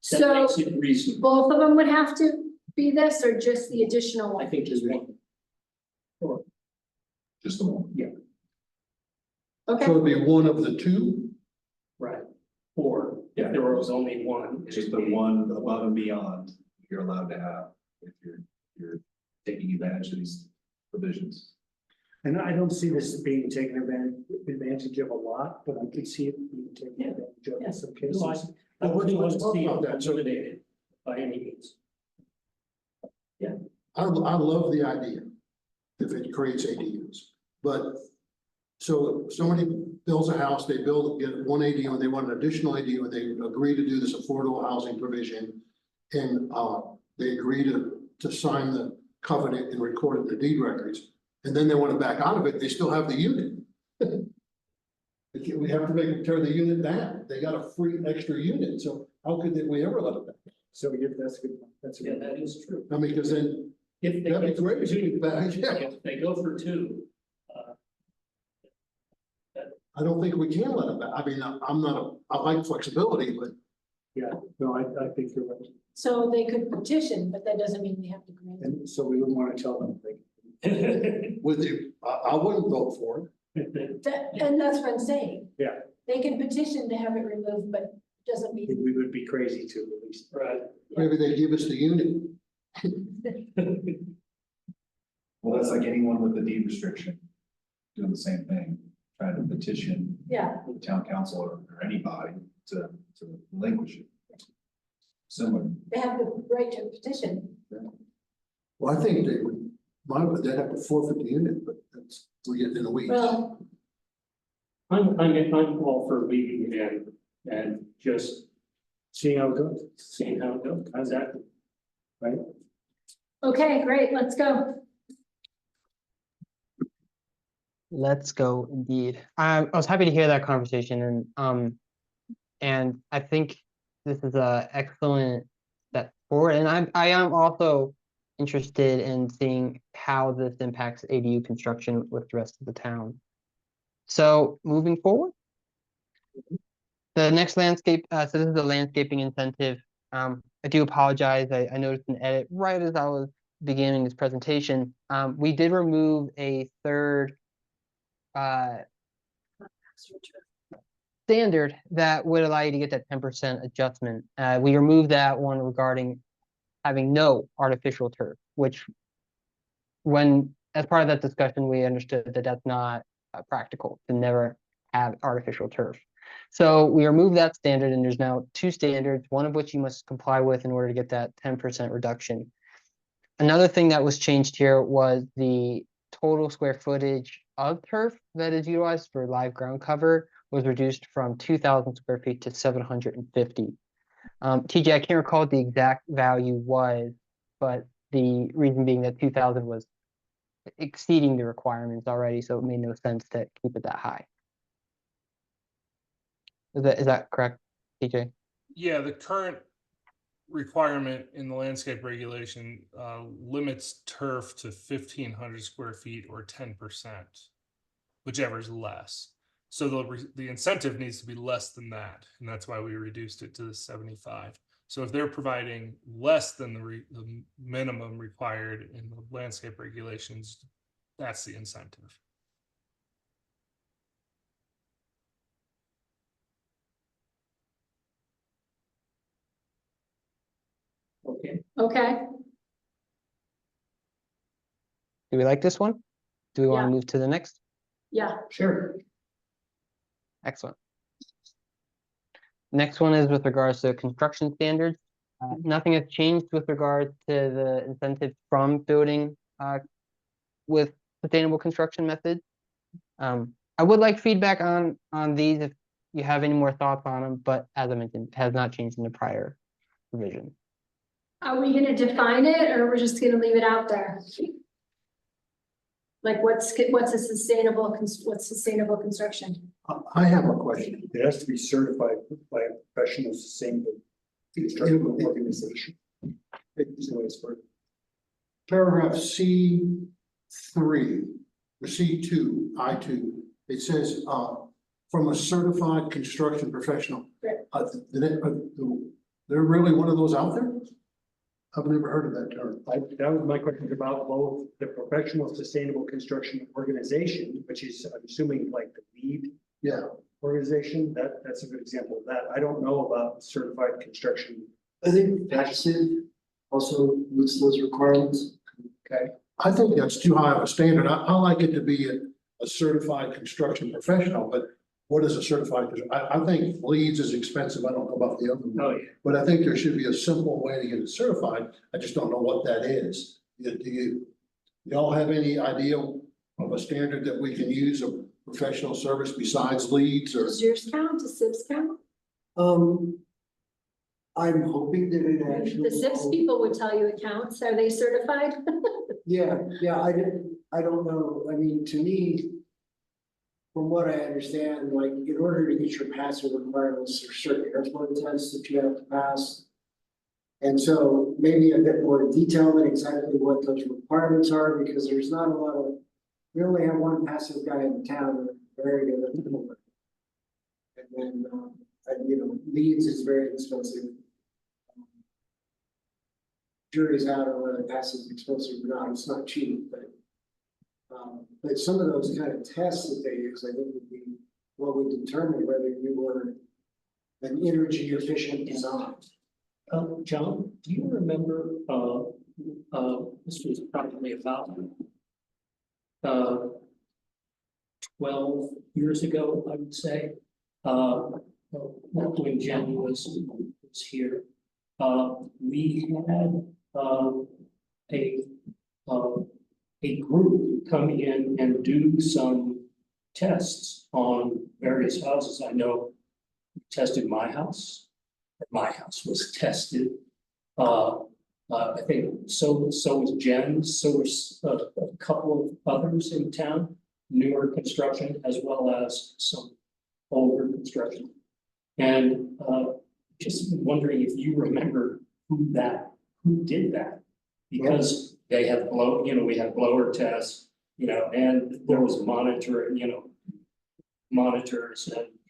So makes it reasonable. both of them would have to be this or just the additional I one? think just one. Just the one. Okay, So it'd be one of the two? Right. Or if there was only one. Just the one above and beyond you're allowed to have if you're taking advantage of these provisions. And I don't see this being taken advantage of a lot, but I could see it being taken advantage of in some cases. I wouldn't want to see Well, it intimidated by any means. I love the idea if it creates ADUs, but so somebody builds a house, they get one ADU and they want an additional ADU and they agree to do this affordable housing provision. And they agree to sign the covenant and record it in the deed records. And then they want to back out of it, they still have the unit. We have to make them tear the unit down. They got a free extra unit, so how could we ever let it back? So yeah, that's a good point. That's a Yeah, good. that is true. I mean, because then If they that'd be go great for if you two, could back, yeah. if they go for two, I don't think we can let them back. I mean, I like flexibility, but Yeah, no, I think you're right. So they could petition, but that doesn't mean they have to grant it. And so we would want to tell them, like, with you, I wouldn't vote for it. And that's what I'm saying. Yeah. They can petition to have it removed, but it doesn't mean, we would be crazy to at least. right. Maybe they give us the unit. Well, that's like anyone with a deed restriction doing the same thing, trying to petition yeah, the town council or anybody to relinquish it. Similar. they have the right to petition. Well, I think they would, they'd have to forfeit the unit, but that's, we get in the weeds. Well, I'm all for leaving it in and just Seeing how it goes. seeing how it goes. Exactly. Right? okay, great, let's go. Let's go indeed. I was happy to hear that conversation and I think this is a excellent step forward. And I am also interested in seeing how this impacts ADU construction with the rest of the town. So moving forward, the next landscape, so this is the landscaping incentive. I do apologize. I noticed an edit right as I was beginning this presentation. We did remove a third standard that would allow you to get that 10% adjustment. We removed that one regarding having no artificial turf, which as part of that discussion, we understood that that's not practical to never have artificial turf. So we removed that standard and there's now two standards, one of which you must comply with in order to get that 10% reduction. Another thing that was changed here was the total square footage of turf that is utilized for live ground cover was reduced from 2,000 square feet to 750. TJ, I can't recall what the exact value was, but the reason being that 2,000 was exceeding the requirements already, so it made no sense to keep it that high. Is that correct, TJ? Yeah, the current requirement in the landscape regulation limits turf to 1,500 square feet or 10%, whichever is less. So the incentive needs to be less than that, and that's why we reduced it to the 75. So if they're providing less than the minimum required in the landscape regulations, that's the incentive. Okay. Okay, Do we like this one? Do we want Yeah. to move to the next? yeah, Sure. Excellent. Next one is with regards to construction standards. Nothing has changed with regard to the incentive from building with sustainable construction methods. I would like feedback on these if you have any more thoughts on them, but as I mentioned, it has not changed in the prior revision. Are we gonna define it or we're just gonna leave it out there? Like what's a sustainable, what's sustainable construction? I have a question. It has to be certified by a professional sustainable construction organization. It's the way it's worded. Paragraph C3, or C2, I2, it says, from a certified construction professional. Right. There really one of those out there? I've never heard of that term. That was my question about both the professional sustainable construction organization, which is, I'm assuming like the lead Yeah, organization. That's a good example of that. I don't know about certified construction. I think passive also meets those requirements. Okay. I think that's too high of a standard. I like it to be a certified construction professional, but what is a certified? I think leads is expensive. I don't know about the other one. Oh, yeah. But I think there should be a simple way to get it certified. I just don't know what that is. Do y'all have any idea of a standard that we can use of professional service besides leads or? Does yours count? Does SIBS count? I'm hoping that it actually. The SIBS people would tell you it counts. Are they certified? Yeah, I don't know. I mean, to me, from what I understand, like in order to get your passive requirements, there's certain airflow tests that you have to pass. And so maybe a bit more detail than exactly what those requirements are, because there's not a lot of, we only have one passive guy in town, very good at the moment. And then, leads is very expensive. Jury's out on whether passive is expensive or not. It's not cheap, but some of those kind of tests that they use, I think would be what would determine whether you were an energy efficient design. John, do you remember, this was probably about 12 years ago, I would say, when Jen was here, we had a group come in and do some tests on various houses. I know we tested my house. My house was tested. I think so was Jen's, so was a couple of others in town, newer construction as well as some older construction. And just wondering if you remember who did that, because they had we had blower tests, and there was monitors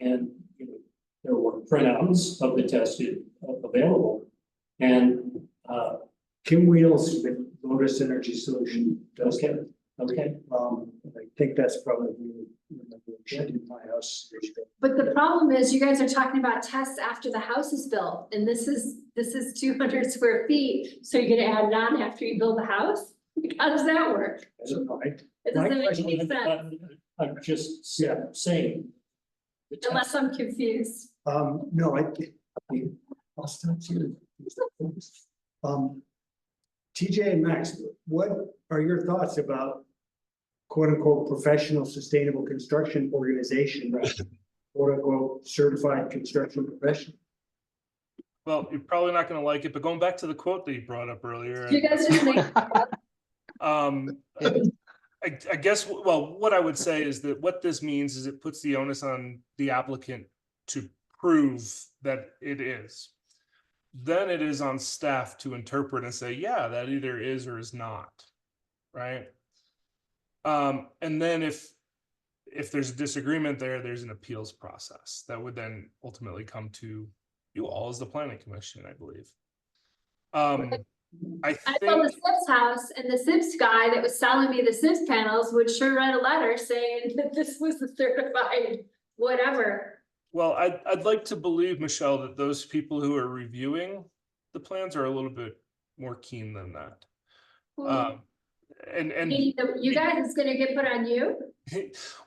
and there were printouts of the tested available. And Kim Wheels with Lotus Energy Solution does that. okay. I think that's probably she did my house years ago. But the problem is you guys are talking about tests after the house is built and this is 200 square feet. So you're gonna add it on after you build the house? How does that work? I don't know. It doesn't make any sense I'm just saying. the test- unless I'm confused. No, I'll stop you. TJ and Max, what are your thoughts about quote unquote professional sustainable construction organization, quote unquote certified construction professional? Well, you're probably not going to like it, but going back to the quote that you brought up earlier. You guys just make. I guess, well, what I would say is that what this means is it puts the onus on the applicant to prove that it is. Then it is on staff to interpret and say, yeah, that either is or is not, right? And then if there's a disagreement there's an appeals process that would then ultimately come to you all as the planning commission, I believe. I I think built the SIBS house and the SIBS guy that was selling me the SIBS panels would sure write a letter saying that this was the certified whatever. well, I'd like to believe, Michelle, that those people who are reviewing the plans are a little bit more keen than that. and You guys, it's gonna get put on you?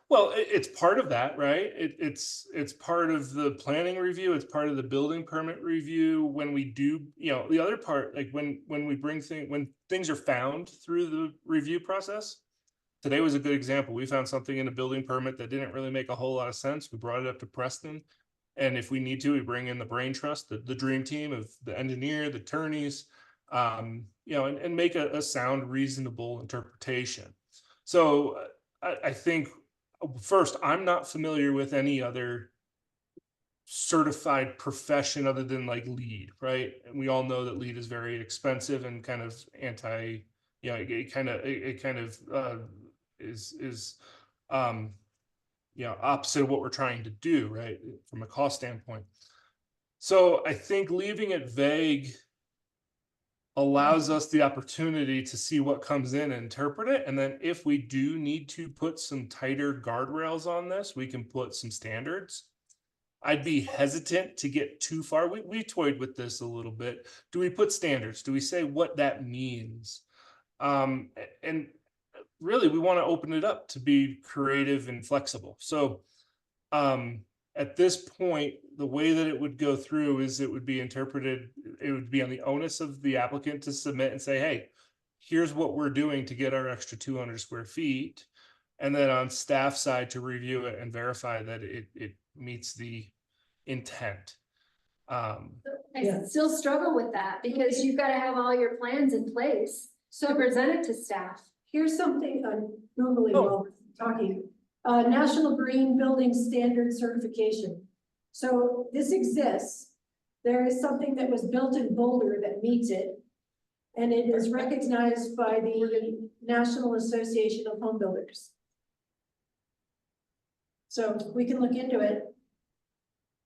well, it's part of that, right? It's part of the planning review, it's part of the building permit review. When we do, the other part, like when we bring when things are found through the review process. Today was a good example. We found something in a building permit that didn't really make a whole lot of sense. We brought it up to Preston. And if we need to, we bring in the brain trust, the dream team of the engineer, the attorneys, and make a sound, reasonable interpretation. So I think first, I'm not familiar with any other certified profession other than like LEED, right? And we all know that LEED is very expensive and kind of it kind of is opposite of what we're trying to do, right, from a cost standpoint. So I think leaving it vague allows us the opportunity to see what comes in and interpret it. And then if we do need to put some tighter guardrails on this, we can put some standards. I'd be hesitant to get too far. We toyed with this a little bit. Do we put standards? Do we say what that means? And really, we want to open it up to be creative and flexible. So at this point, the way that it would go through is it would be interpreted, it would be on the onus of the applicant to submit and say, hey, here's what we're doing to get our extra 200 square feet. And then on staff side to review it and verify that it meets the intent. I still struggle with that because you've got to have all your plans in place to present it to staff. Here's something normally Oh. while we're talking, National Green Building Standard Certification. So this exists. There is something that was built in Boulder that meets it. And it is recognized by the National Association of Home Builders. So we can look into it.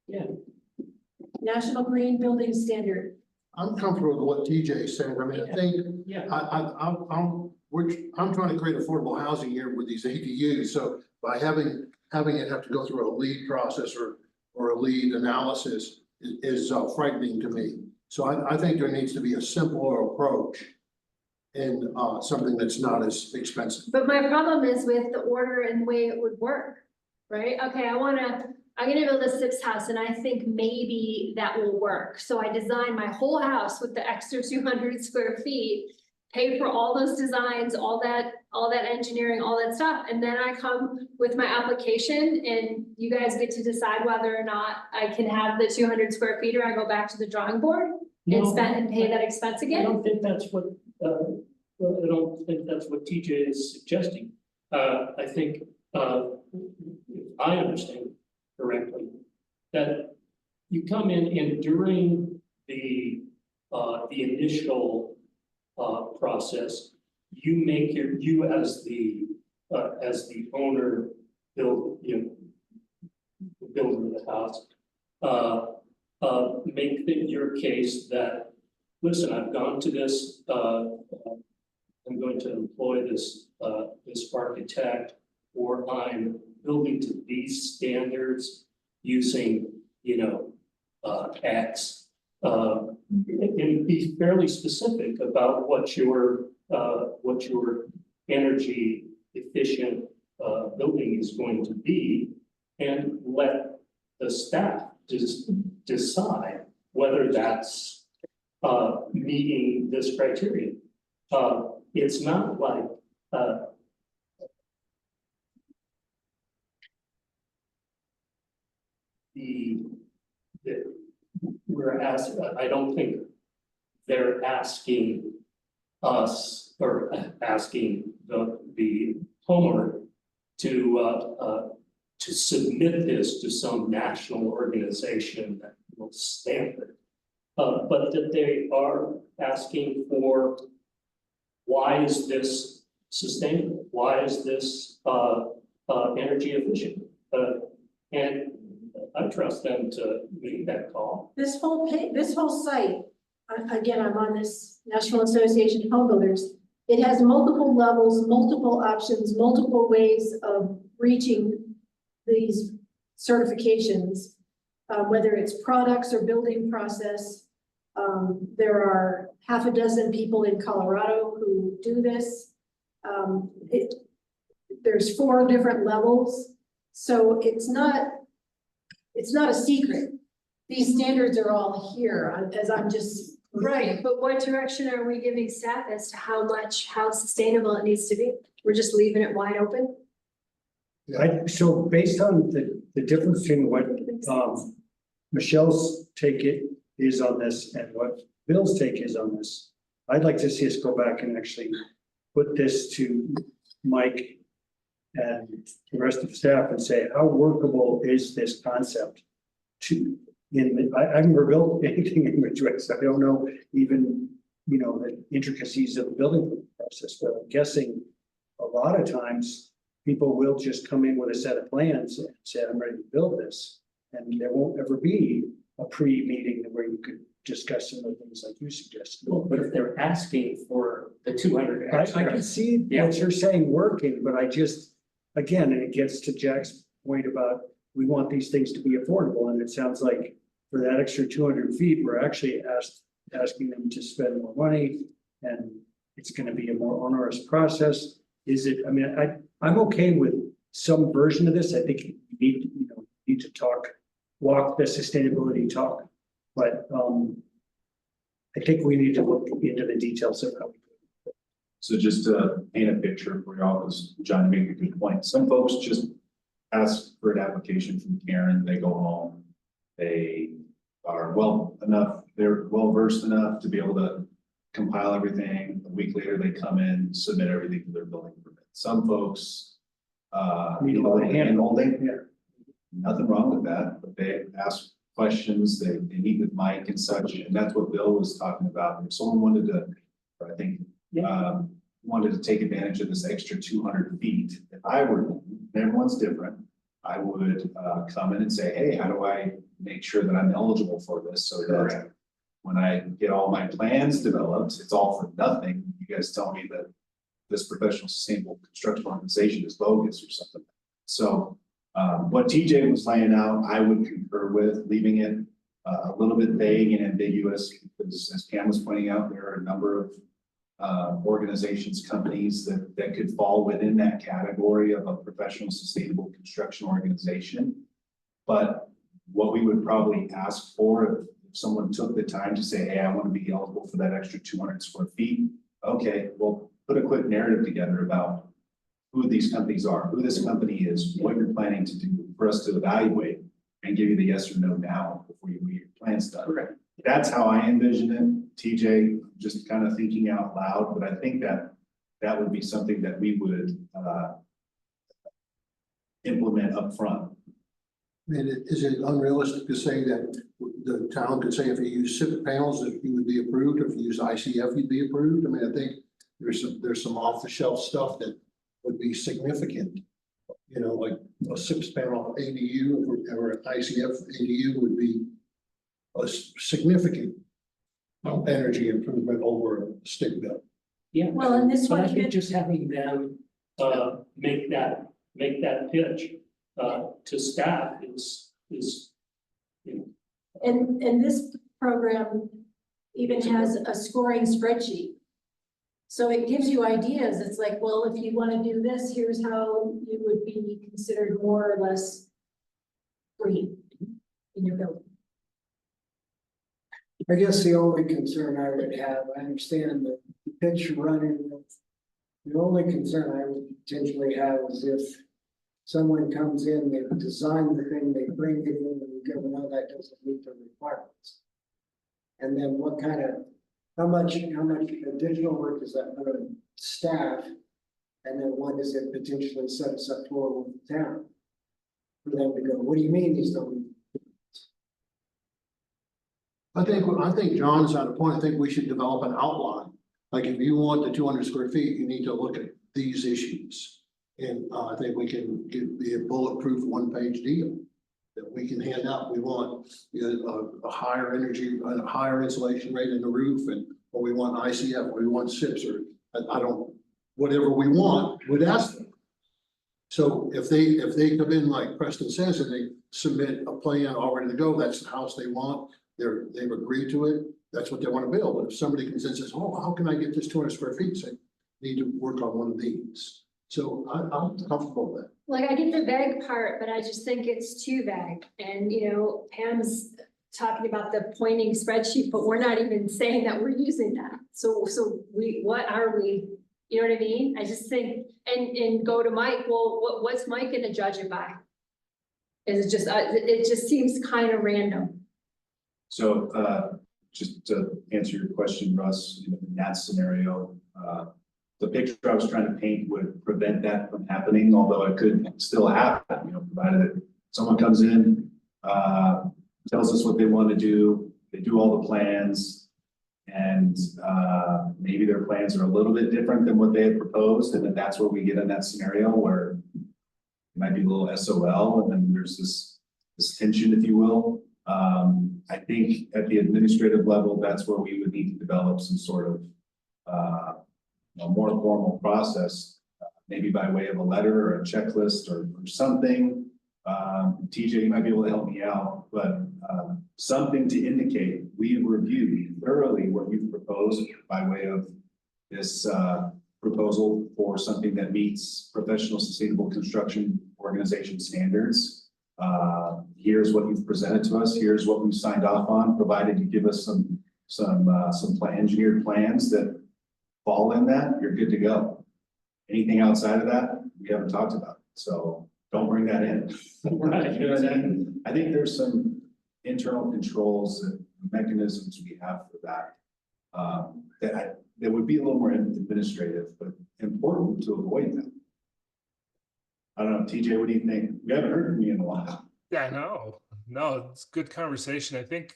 Yeah. National Green Building Standard. I'm comfortable with what TJ said. I mean, I think, Yeah. I'm trying to create affordable housing here with these ADUs, so by having it have to go through a lead process or a lead analysis is frightening to me. So I think there needs to be a simpler approach and something that's not as expensive. But my problem is with the order and the way it would work, right? Okay, I'm gonna build a 6 house and I think maybe that will work. So I design my whole house with the extra 200 square feet, pay for all those designs, all that engineering, all that stuff. And then I come with my application and you guys get to decide whether or not I can have the 200 square feet or I go back to the drawing board and spend and pay that expense I again. don't think that's what, I don't think that's what TJ is suggesting. I think, if I understand correctly, that you come in and during the initial process, you make you as the owner builder of the house, make your case that, listen, I've gone to this, I'm going to employ this architect, or I'm building to these standards using, X. And be fairly specific about what your energy efficient building is going to be, and let the staff just decide whether that's meeting this criteria. It's not like we're asking, I don't think they're asking us or asking the homeowner to submit this to some national organization that will stamp it. But that they are asking for, why is this sustainable? Why is this energy efficient? And I trust them to make that call. This whole site, again, I'm on this National Association of Home Builders. It has multiple levels, multiple options, multiple ways of reaching these certifications, whether it's products or building process. There are half a dozen people in Colorado who do this. there's 4 different levels, so it's not a secret. These standards are all here, as I'm just. Right, but what direction are we giving staff as to how sustainable it needs to be? We're just leaving it wide open? So based on the difference between what, Michelle's take is on this and what Bill's take is on this, I'd like to see us go back and actually put this to Mike and the rest of the staff and say, how workable is this concept to, I've never built anything in Ridgway, so I don't know even, the intricacies of the building process, but I'm guessing a lot of times people will just come in with a set of plans and say, I'm ready to build this. And there won't ever be a pre-meeting where you could discuss some of the things like you suggested. Well, but if they're asking for the 200 I extra. can see Yeah. what you're saying working, but I just, again, and it gets to Jack's point about, we want these things to be affordable, and it sounds like for that extra 200 feet, we're actually asking them to spend more money, and it's gonna be a more onerous process. Is it, I mean, I'm okay with some version of this. I think you need to walk the sustainability talk. But I think we need to look into the details of how we do it. So just to paint a picture for y'all, because John, you make a good point. Some folks just ask for an application from Karen, they go home. They are they're well versed enough to be able to compile everything. A week later, they come in, submit everything to their building permit. Some folks need a little hand holding. Yeah. Nothing wrong with that, but they ask questions, they meet with Mike and such, and that's what Bill was talking about. If someone wanted to, or I think, wanted to take advantage of this extra 200 feet, if I were, and everyone's different, I would come in and say, hey, how do I make sure that I'm eligible for this so that when I get all my plans developed, it's all for nothing. You guys tell me that this professional sustainable construction organization is bogus or something. So what TJ was laying out, I would concur with, leaving it a little bit vague and ambiguous, because as Pam was pointing out, there are a number of organizations, companies that could fall within that category of a professional sustainable construction organization. But what we would probably ask for if someone took the time to say, hey, I want to be eligible for that extra 200 square feet. Okay, well, put a quick narrative together about who these companies are, who this company is, what you're planning to do for us to evaluate and give you the yes or no now before you get your plans done. Correct. That's how I envision it. TJ, just kind of thinking out loud, but I think that would be something that we would implement up front. I mean, is it unrealistic to say that the town could say if you use SIP panels, that you would be approved, if you use ICF, you'd be approved? I mean, I think there's some off-the-shelf stuff that would be significant. Like a SIP panel ADU or an ICF ADU would be a significant energy improvement over a stick built. Yeah. Well, and this But I one think could- just having them make that pitch to staff is And this program even has a scoring spreadsheet. So it gives you ideas. It's like, well, if you want to do this, here's how you would be considered more or less green in your building. I guess the only concern I would have, I understand the pitch you're running with. The only concern I would potentially have is if someone comes in, they've designed the thing, they bring it in, and we go, no, that doesn't meet the requirements. And then what kind of, how much additional work does that put on staff? And then what does it potentially set us up for with the town? For them to go, what do you mean these don't meet? I think John's on a point. I think we should develop an outline. Like if you want the 200 square feet, you need to look at these issues. And I think we can be a bulletproof one-page deal that we can hand out. We want a higher energy, a higher insulation rate in the roof, or we want ICF, or we want SIPs, or whatever we want, we'd ask them. So if they come in like Preston says, and they submit a plan all ready to go, that's the house they want. They've agreed to it. That's what they want to build. But if somebody comes in and says, oh, how can I get this 200 square feet? Say, need to work on one of these. So I'm comfortable with that. Like, I get the vague part, but I just think it's too vague. And, you know, Pam's talking about the pointing spreadsheet, but we're not even saying that we're using that. So what are we, you know what I mean? I just think, and go to Mike, well, what's Mike gonna judge it by? Is it just, it just seems kind of random. So, just to answer your question, Russ, in that scenario, the picture I was trying to paint would prevent that from happening, although it could still happen, provided that someone comes in, tells us what they want to do, they do all the plans, and maybe their plans are a little bit different than what they had proposed, and then that's where we get in that scenario where it might be a little SOL, and then there's this tension, if you will. I think at the administrative level, that's where we would need to develop some sort of more formal process, maybe by way of a letter or a checklist or something. TJ, you might be able to help me out, but something to indicate we've reviewed thoroughly what you've proposed by way of this proposal for something that meets professional sustainable construction organization standards. Here's what you've presented to us. Here's what we've signed off on, provided you give us some engineered plans that fall in that, you're good to go. Anything outside of that, we haven't talked about. So don't bring that in. Right. You know what I mean? I think there's some internal controls and mechanisms we have for that. That would be a little more administrative, but important to avoid them. I don't know, TJ, what do you think? We haven't heard from you in a while. Yeah, no, it's good conversation. I think,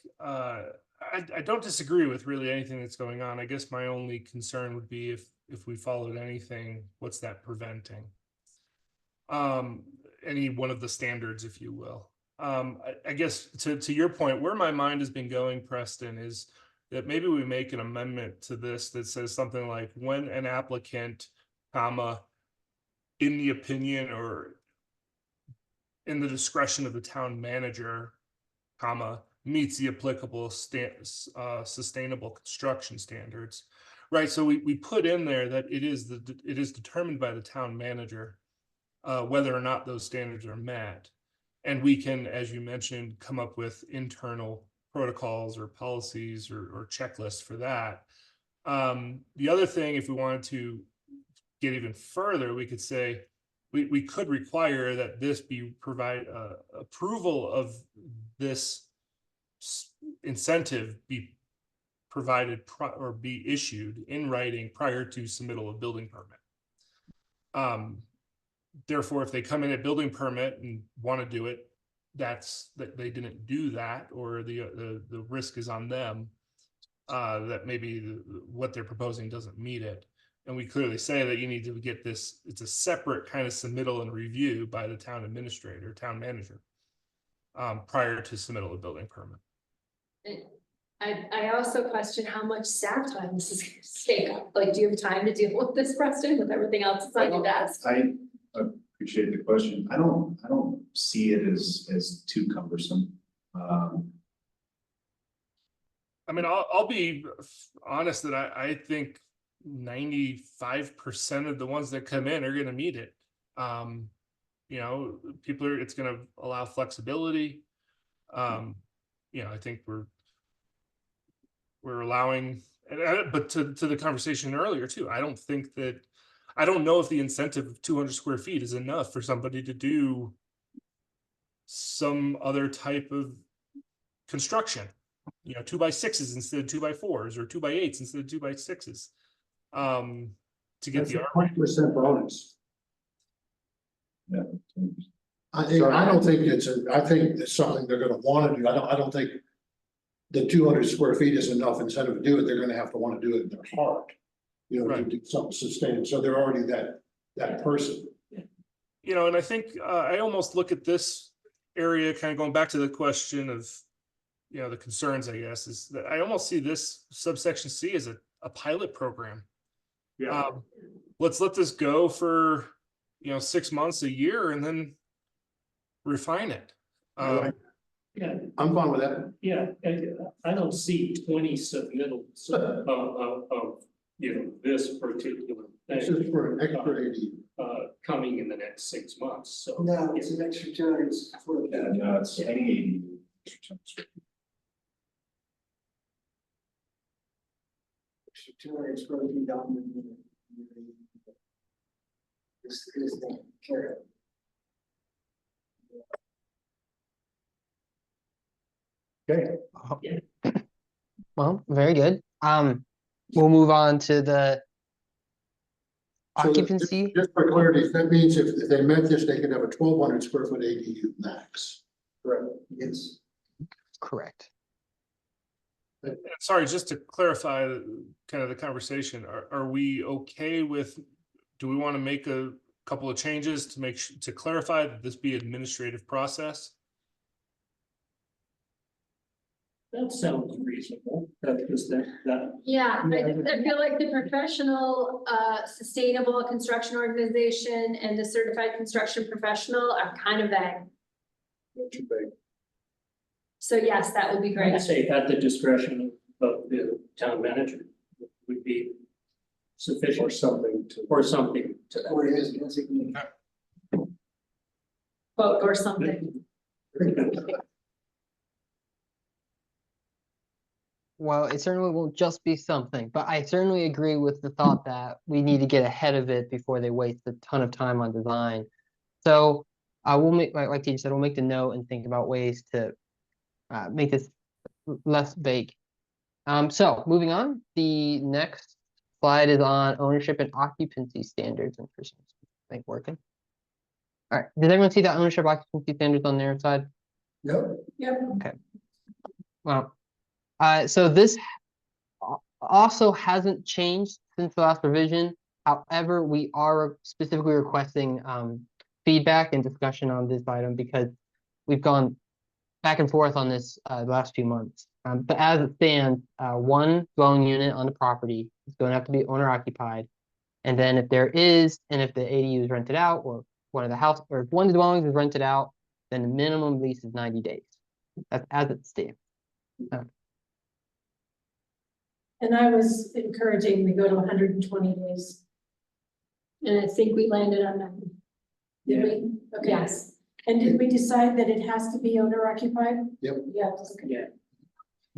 I don't disagree with really anything that's going on. I guess my only concern would be if we followed anything, what's that preventing? Any one of the standards, if you will. I guess to your point, where my mind has been going, Preston, is that maybe we make an amendment to this that says something like, when an applicant, comma, in the opinion or in the discretion of the town manager, comma, meets the applicable sustainable construction standards, right? So we put in there that it is determined by the town manager whether or not those standards are met, and we can, as you mentioned, come up with internal protocols or policies or checklists for that. The other thing, if we wanted to get even further, we could say we could require that this be approval of this incentive be provided or be issued in writing prior to submittal of building permit. Therefore, if they come in at building permit and want to do it, that's that they didn't do that, or the risk is on them that maybe what they're proposing doesn't meet it. And we clearly say that you need to get this, it's a separate kind of submittal and review by the town administrator, town manager, prior to submittal of building permit. I also question how much staff time this is going to take up. Like, do you have time to deal with this, Preston, with everything else that's on your desk? I appreciate the question. I don't see it as too cumbersome. I mean, I'll be honest that I think 95% of the ones that come in are going to meet it. You know, it's going to allow flexibility. I think we're allowing, but to the conversation earlier too, I don't know if the incentive of 200 square feet is enough for somebody to do some other type of construction, 2x6s instead of 2x4s, or 2x8s instead of 2x6s, to get the 20% bonus. Yeah. I don't think I think it's something they're gonna wanna do. I don't think the 200 square feet is enough incentive to do it. They're gonna have to wanna do it in their heart. To Right. do something sustainable. So they're already that person. And I think I almost look at this area kind of going back to the question of, the concerns, I guess, is that I almost see this subsection C as a pilot program. Yeah. let's let this go for, 6 months, a year, and then refine it. Yeah, I'm fine with that. Yeah, I don't see 20 submittals of this particular thing. This is for an extra ADU. Coming in the next 6 months, so. No, it's an extra 200 square feet. Yeah, no, it's any Extra 200 square feet on the. This is the carrot. Okay, Well, very good. We'll move on to the So occupancy. Just for clarity, that means if they met this, they could have a 1,200 square foot ADU max. correct. Yes. Correct. Sorry, just to clarify kind of the conversation, are we okay with, do we want to make a couple of changes to to clarify that this be administrative process? That sounds reasonable, that. Yeah, I feel like the professional, sustainable construction organization and the certified construction professional are kind of vague. Not too big. So yes, that would be great. I'd say at the discretion of the town manager would be sufficient. Or something to. Or something to that. Or his designation. Quote or something. Well, it certainly won't just be something, but I certainly agree with the thought that we need to get ahead of it before they waste a ton of time on design. So we'll make, like Teacher said, we'll make the note and think about ways to make this less vague. So moving on, the next slide is on ownership and occupancy standards. And for some reason, I think working. All right, did everyone see that ownership occupancy standards on their side? Yep. Yep. Well, so this also hasn't changed since the last revision. However, we are specifically requesting feedback and discussion on this item because we've gone back and forth on this the last few months. But as it stands, one dwelling unit on the property is going to have to be owner occupied. And then if there is, and if the ADU is rented out, or one of the house, or if one of the dwellings is rented out, then the minimum lease is 90 days. That's as it stands. And I was encouraging we go to 120 days. And I think we landed on that. Did we? Okay. Yes. And did we decide that it has to be owner occupied? Yep. Yes. Yeah.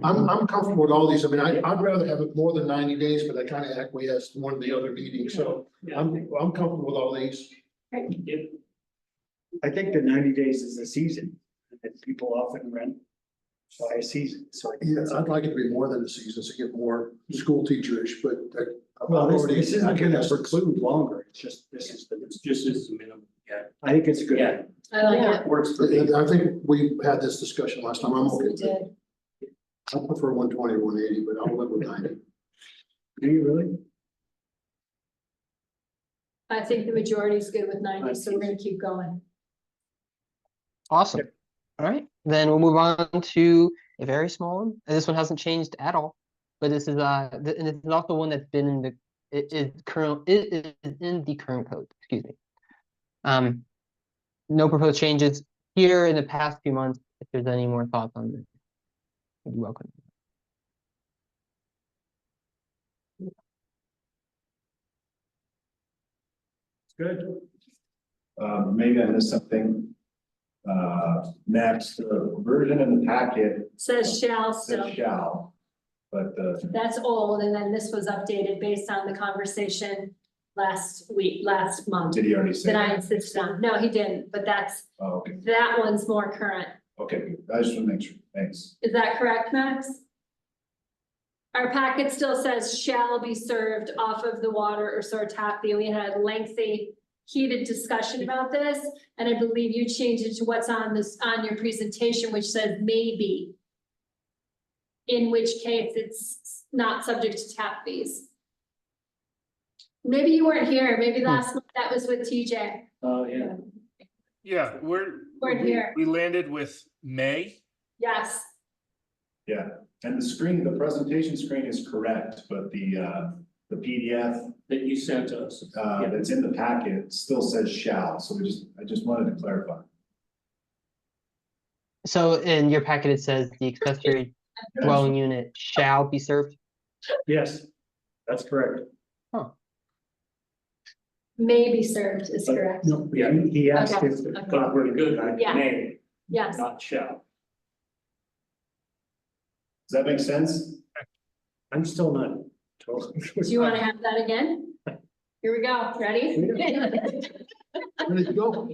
I'm comfortable with all these. I mean, I'd rather have it more than 90 days, but I kind of acquiesced in one of the other meetings, so I'm comfortable with all these. I think the 90 days is a season, and people often rent by a season, so. I think Yeah, that's- I'd like it to be more than a season to get more school teacherish, but. Well, I've already- this isn't gonna preclude longer, it's just, this is It's just as a minimum, yeah. I think it's a good. Yeah. I like Yeah. it. Works for me. I think we had this discussion last time. I'm okay We with it. did. I prefer 120 or 180, but I'll live with 90. Do you really? I think the majority is good with 90, so we're gonna keep going. Awesome. All right, then we'll move on to a very small one. And this one hasn't changed at all, but this is and this is also one that's been in the it is in the current code. Excuse me. No proposed changes here in the past few months. If there's any more thoughts on this, you're welcome. Good. Maybe I missed something. Next, the version in the packet Says shall still. says shall, but That's old, and then this was updated based on the conversation last month. did he already say? That I that? insisted on. No, he didn't, but Oh, okay, that one's more current. okay, good. I just want to make sure, thanks. Is that correct, Max? Our packet still says shall be served off of the water or sewer tap fee. We had a lengthy heated discussion about this, and I believe you changed it to what's on your presentation, which says maybe. In which case it's not subject to tap fees. Maybe you weren't here, maybe last month that was with TJ. Oh, yeah. Yeah, We're here. we landed with May. Yes, Yeah, and the screen, the presentation screen is correct, but the PDF That you sent us. that's in the packet still says shall, so I just wanted to clarify. So in your packet, it says the accessory dwelling unit shall be served. Yes, that's correct. May be served is correct. No, he asked Okay, if. okay. But we're good on Yeah. may, Yes, not shall. Does that make sense? I'm still not totally. do you want to have that again? Here we go, ready? Ready to go?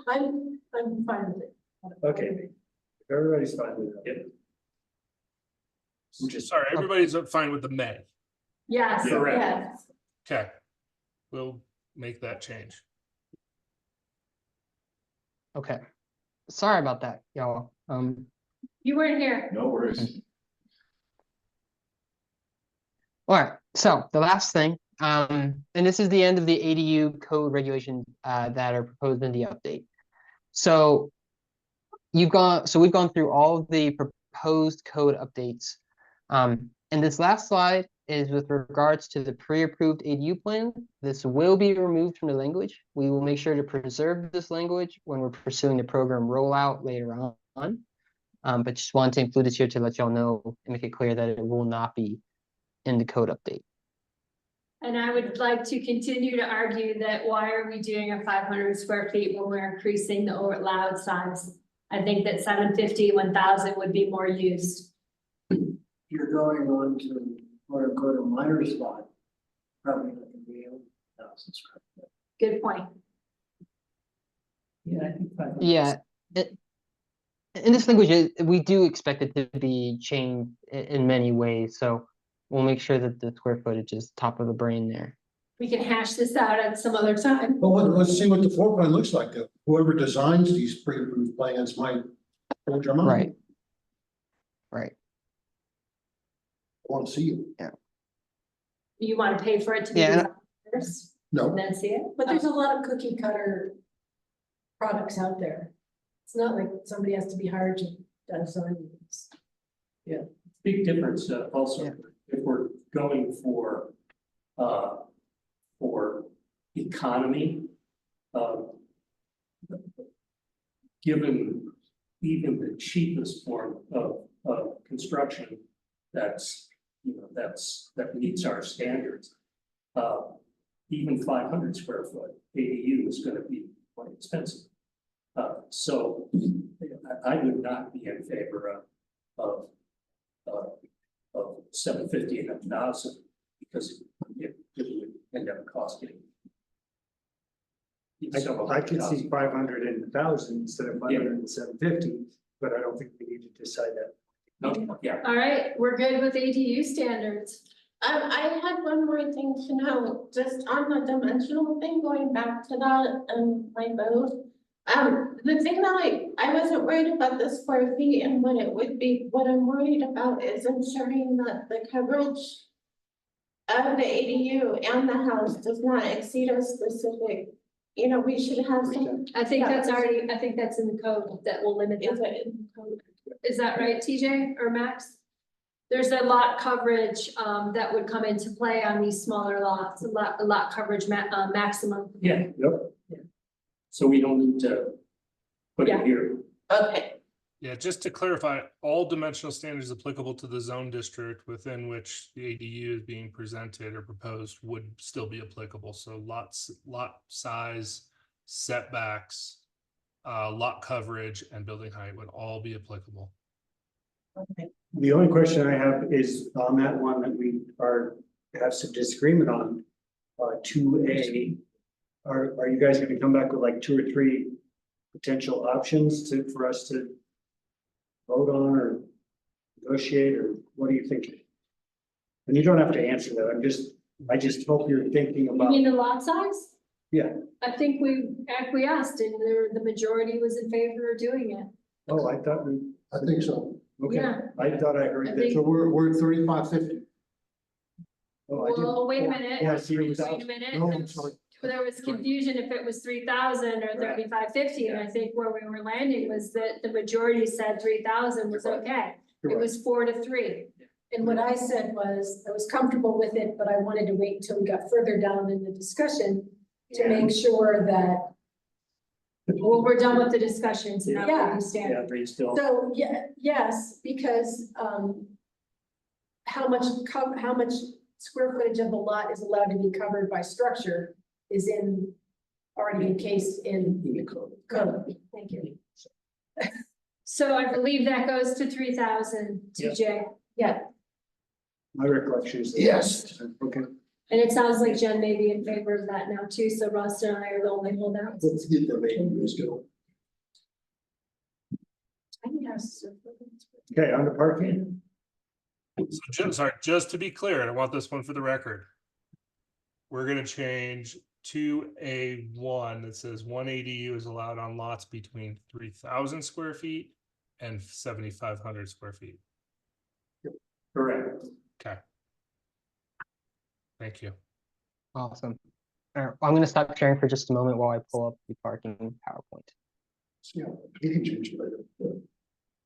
I'm fine with it. Okay. Everybody's fine with that. Yep. I'm just, Sorry, everybody's fine with the May. Yes, Correct. yes. Okay. We'll make that change. Okay. Sorry about that, y'all. You weren't here. No worries. All right, so the last thing, and this is the end of the ADU code regulations that are proposed in the update. So we've gone through all of the proposed code updates. And this last slide is with regards to the pre-approved ADU plan. This will be removed from the language. We will make sure to preserve this language when we're pursuing the program rollout later on. But just wanted to include this here to let y'all know and make it clear that it will not be in the code update. And I would like to continue to argue that why are we doing a 500 square feet when we're increasing the allowed size? I think that 750, 1,000 would be more used. You're going on to quote unquote a minor spot. Probably not gonna be able to 1,000 square foot. Good point. Yeah, I think. Yeah, in this language, we do expect it to be changed in many ways, so we'll make sure that the square footage is top of the brain there. We can hash this out at some other time. Well, let's see what the floor plan looks like. Whoever designs these pre-approved plans might hold your mind. Right. Right. I want to see it. You want to pay for it to be Yeah, designed first No, and then see it? But there's a lot of cookie cutter products out there. It's not like somebody has to be hired to design these. Big difference also, Yeah. if we're going for economy. Given even the cheapest form of construction, that's, that meets our standards. Even 500 square foot ADU is gonna be quite expensive. So I would not be in favor of 750 and 1,000 because it would end up costing. I could see 500 and 1,000 instead of 500 and 750, but I don't think we need to decide that. No, yeah, All right, we're good with ADU standards. I had one more thing to know, just on the dimensional thing, going back to that and my vote. The thing that I wasn't worried about the square feet and what it would be, what I'm worried about is ensuring that the coverage of the ADU and the house does not exceed a specific, we should have some. I think that's already, I think that's in the code that will limit Is that. it in the code? Is that right, TJ or Max? There's a lot coverage that would come into play on these smaller lots, a lot coverage maximum. yeah, Yep. so we don't need to put Yeah. it here. Okay, Yeah, just to clarify, all dimensional standards applicable to the zone district within which the ADU is being presented or proposed would still be applicable. So lot size, setbacks, lot coverage, and building height would all be applicable. okay. The only question I have is on that one that we have some disagreement on, 2A. Are you guys gonna come back with like 2 or 3 potential options for us to vote on or negotiate, or what are you thinking? And you don't have to answer that. I just hope you're thinking You about, mean the lot size? yeah. I think we acquiesced and the majority was in favor of doing it. Oh, I thought I think so. okay, Yeah. I thought I heard I that. think- So we're at 3550. Oh, I didn't. Well, wait a oh, minute. Yeah, Wait a 3,000. minute. No, I'm sorry. There was confusion if it was 3,000 or 3,550, and I think where we were landing was that the majority said 3,000 was okay. It was 4 to 3. And what I said was, I was comfortable with it, but I wanted to wait until we got further down in the discussion to make sure that. Well, we're done with the discussion, so now Yeah. we stand. Yeah, they still. So, yes, because, how much square footage of the lot is allowed to be covered by structure is already encased in the code. Thank you. So I believe that goes to 3,000 TJ. Yeah, My recollection is. Yes. Okay, And it sounds like Jen may be in favor of that now too, so Russ and I are the only holdouts. Let's get the main going. I think I was. okay, on to parking. So sorry, just to be clear, and I want this one for the record. We're gonna change to A1 that says 1 ADU is allowed on lots between 3,000 square feet and 7,500 square feet. Correct. Okay. Thank you. Awesome. All right, I'm gonna stop sharing for just a moment while I pull up the parking PowerPoint. Yeah, you can change it later.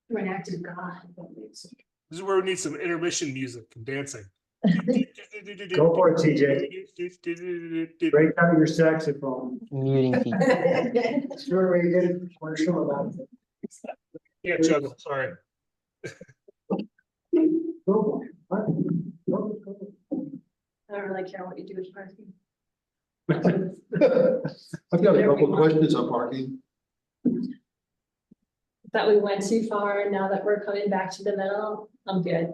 You're an active God. This is where we need some intermission music and dancing. Go for it, TJ. Break out your saxophone. Muting people. That's where we get a commercial about it. Yeah, juggle, sorry. Go for it. Go. I don't really care what you do with parking. I've got a couple of questions on parking. That we went too far and now that we're coming back to the middle, I'm good.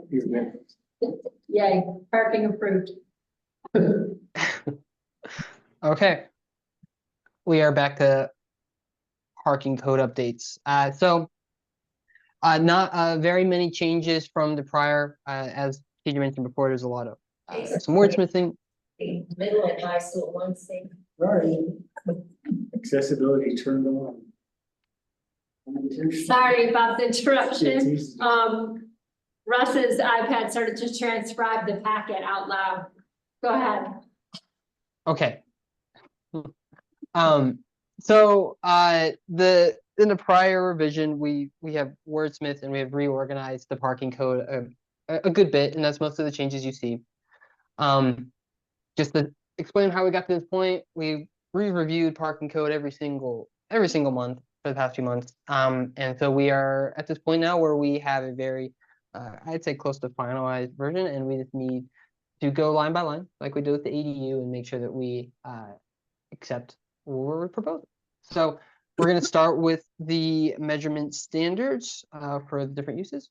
Yay, parking approved. Okay. We are back to parking code updates. Not very many changes from the prior, as TJ mentioned before, there's a lot of some wordsmithing. Middle of high school, one thing. Right. Accessibility turned on. Sorry about the interruption. It's easy. Russ's iPad started to transcribe the packet out loud. Go ahead. Okay. In the prior revision, we have wordsmith and we have reorganized the parking code a good bit, and that's most of the changes you see. Just to explain how we got to this point, we reviewed parking code every single month for the past few months. And so we are at this point now where we have a very, I'd say close to finalized version, and we just need to go line by line, like we do with the ADU, and make sure that we accept what we're proposing. So we're going to start with the measurement standards for the different uses.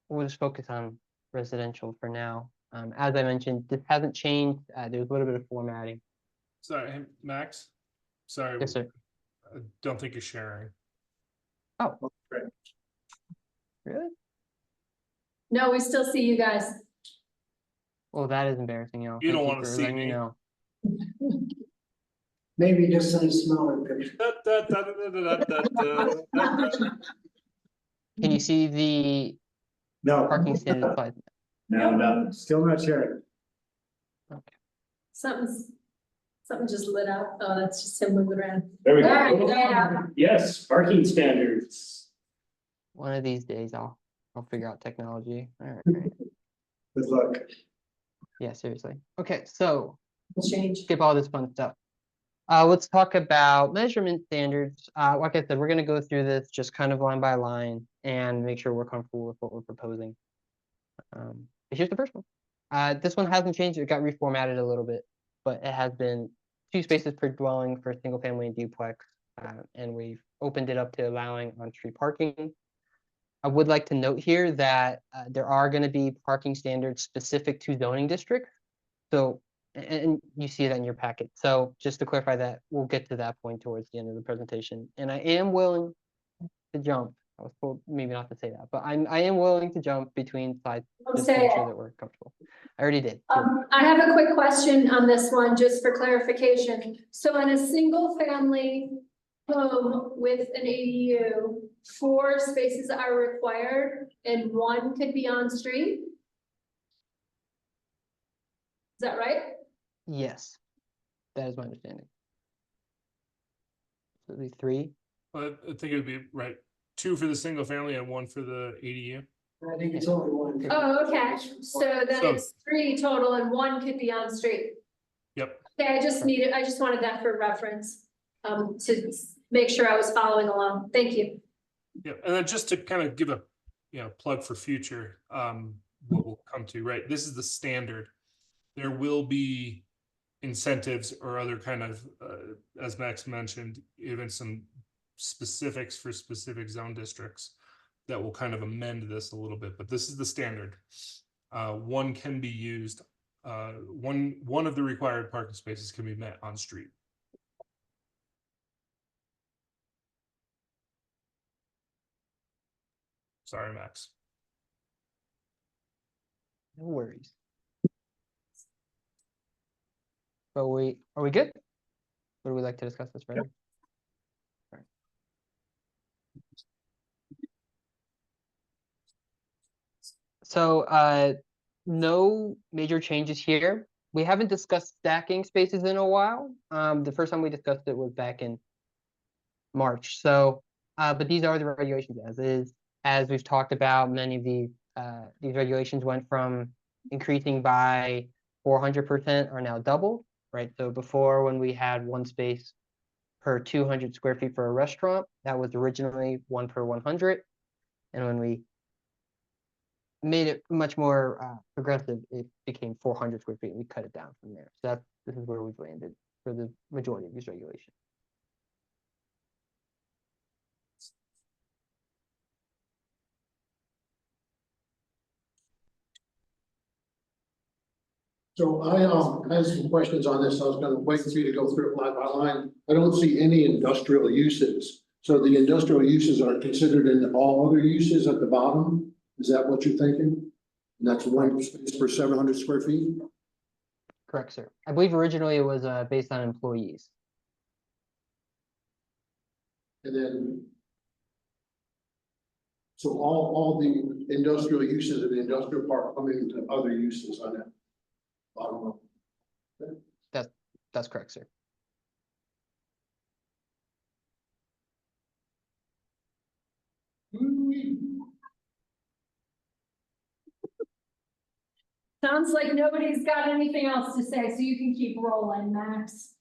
We'll just focus on residential for now. As I mentioned, this hasn't changed. There's a little bit of formatting. Sorry, hey, Max. Sorry. Yes, sir. I don't think you're sharing. Oh, really? No, we still see you guys. Well, that is embarrassing. You know, You don't thank wanna for see letting me. know. Maybe just send a smaller picture. Can you see the No. parking standard slide? No, still not sharing. Something just lit up. Oh, that's just him moving around. There we All right, go. yeah. Yes, parking standards. One of these days, I'll figure out technology. All right. Good luck. Yeah, seriously. Okay, so Change. skip all this fun stuff. Let's talk about measurement standards. Like I said, we're going to go through this just kind of line by line and make sure we're comfortable with what we're proposing. But here's the first one. This one hasn't changed. It got reformatted a little bit, but it has been 2 spaces per dwelling for single family and duplex. And we've opened it up to allowing on-street parking. I would like to note here that there are going to be parking standards specific to zoning districts. So, and you see that in your packet. So just to clarify that, we'll get to that point towards the end of the presentation. And I am willing to jump. I was told maybe not to say that, but I am willing to jump between slides just to say make it. sure that we're comfortable. I already did. I have a quick question on this one, just for clarification. So in a single family home with an ADU, 4 spaces are required and 1 could be on street? Is that right? Yes, that is my understanding. So it'd be 3. But I think it would be right. 2 for the single family and 1 for the ADU. I think it's only one. Oh, okay. So then So- it's 3 total and 1 could be on street. Yep. Okay, I just wanted that for reference, to make sure I was following along. Thank you. Yeah, and then just to kind of give a plug for future, what we'll come to, right? This is the standard. There will be incentives or other kind of, as Max mentioned, even some specifics for specific zone districts that will kind of amend this a little bit, but this is the standard. One can be used, one of the required parking spaces can be met on street. Sorry, Max. No worries. But are we good? Would we like to discuss this further? All right. So no major changes here. We haven't discussed stacking spaces in a while. The first time we discussed it was back in March. So, but these are the regulations as is. As we've talked about, many of these regulations went from increasing by 400% are now doubled, right? So before, when we had one space per 200 square feet for a restaurant, that was originally 1 per 100. And when we made it much more progressive, it became 400 square feet. We cut it down from there. So this is where we've landed for the majority of these regulations. So I had some questions on this. I was gonna wait for you to go through it line by line. I don't see any industrial uses. So the industrial uses are considered in all other uses at the bottom? Is that what you're thinking? And that's one space per 700 square feet? Correct, sir. I believe originally it was based on employees. And then. So all the industrial uses of the industrial park come into other uses on that bottom row. That's correct, sir. Sounds like nobody's got anything else to say, so you can keep rolling, Max.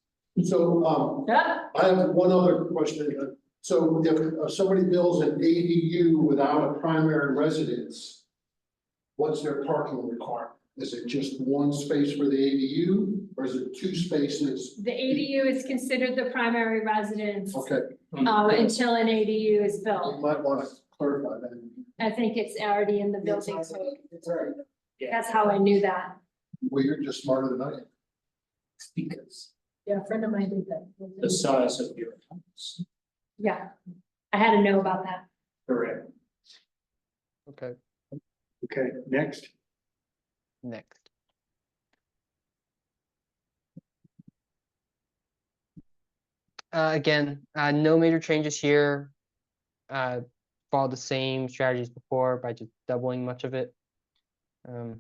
So, Yeah. I have one other question. So if somebody builds an ADU without a primary residence, what's their parking requirement? Is it just one space for the ADU or is it two spaces? The ADU is considered the primary residence, Okay, until an ADU is you built. might want to clarify that. I think it's already in the building code. It's already. That's how I knew that. Well, you're just smarter than I am. Because Yeah, a friend of mine did that. the size of your house. Yeah, I had to know about that. Correct. Okay, Okay, next. next. Again, no major changes here. Follow the same strategies before by just doubling much of it. So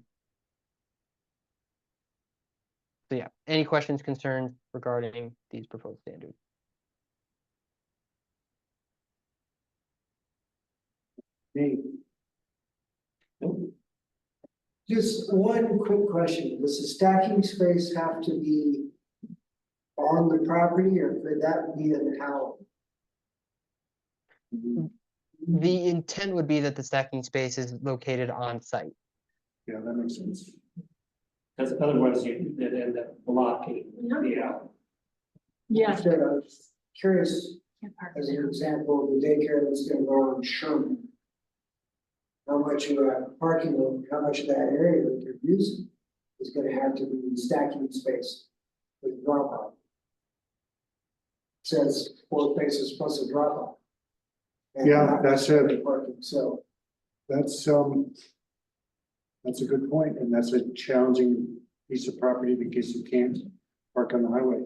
yeah, any questions, concerns regarding these proposed standards? Me. Just one quick question. Does the stacking space have to be on the property or could that be an alley? The intent would be that the stacking space is located on site. Yeah, that makes sense. Because otherwise you did end up blocking the alley. Yeah. So I was curious, as an example, the daycare that's gonna go on Sherman. How much of a parking lot, how much of that area that they're using is gonna have to be stacking space with drop off. Says 4 spaces plus a drop off. Yeah, that's it. Parking, so. That's a good point, and that's a challenging piece of property because you can't park on the highway.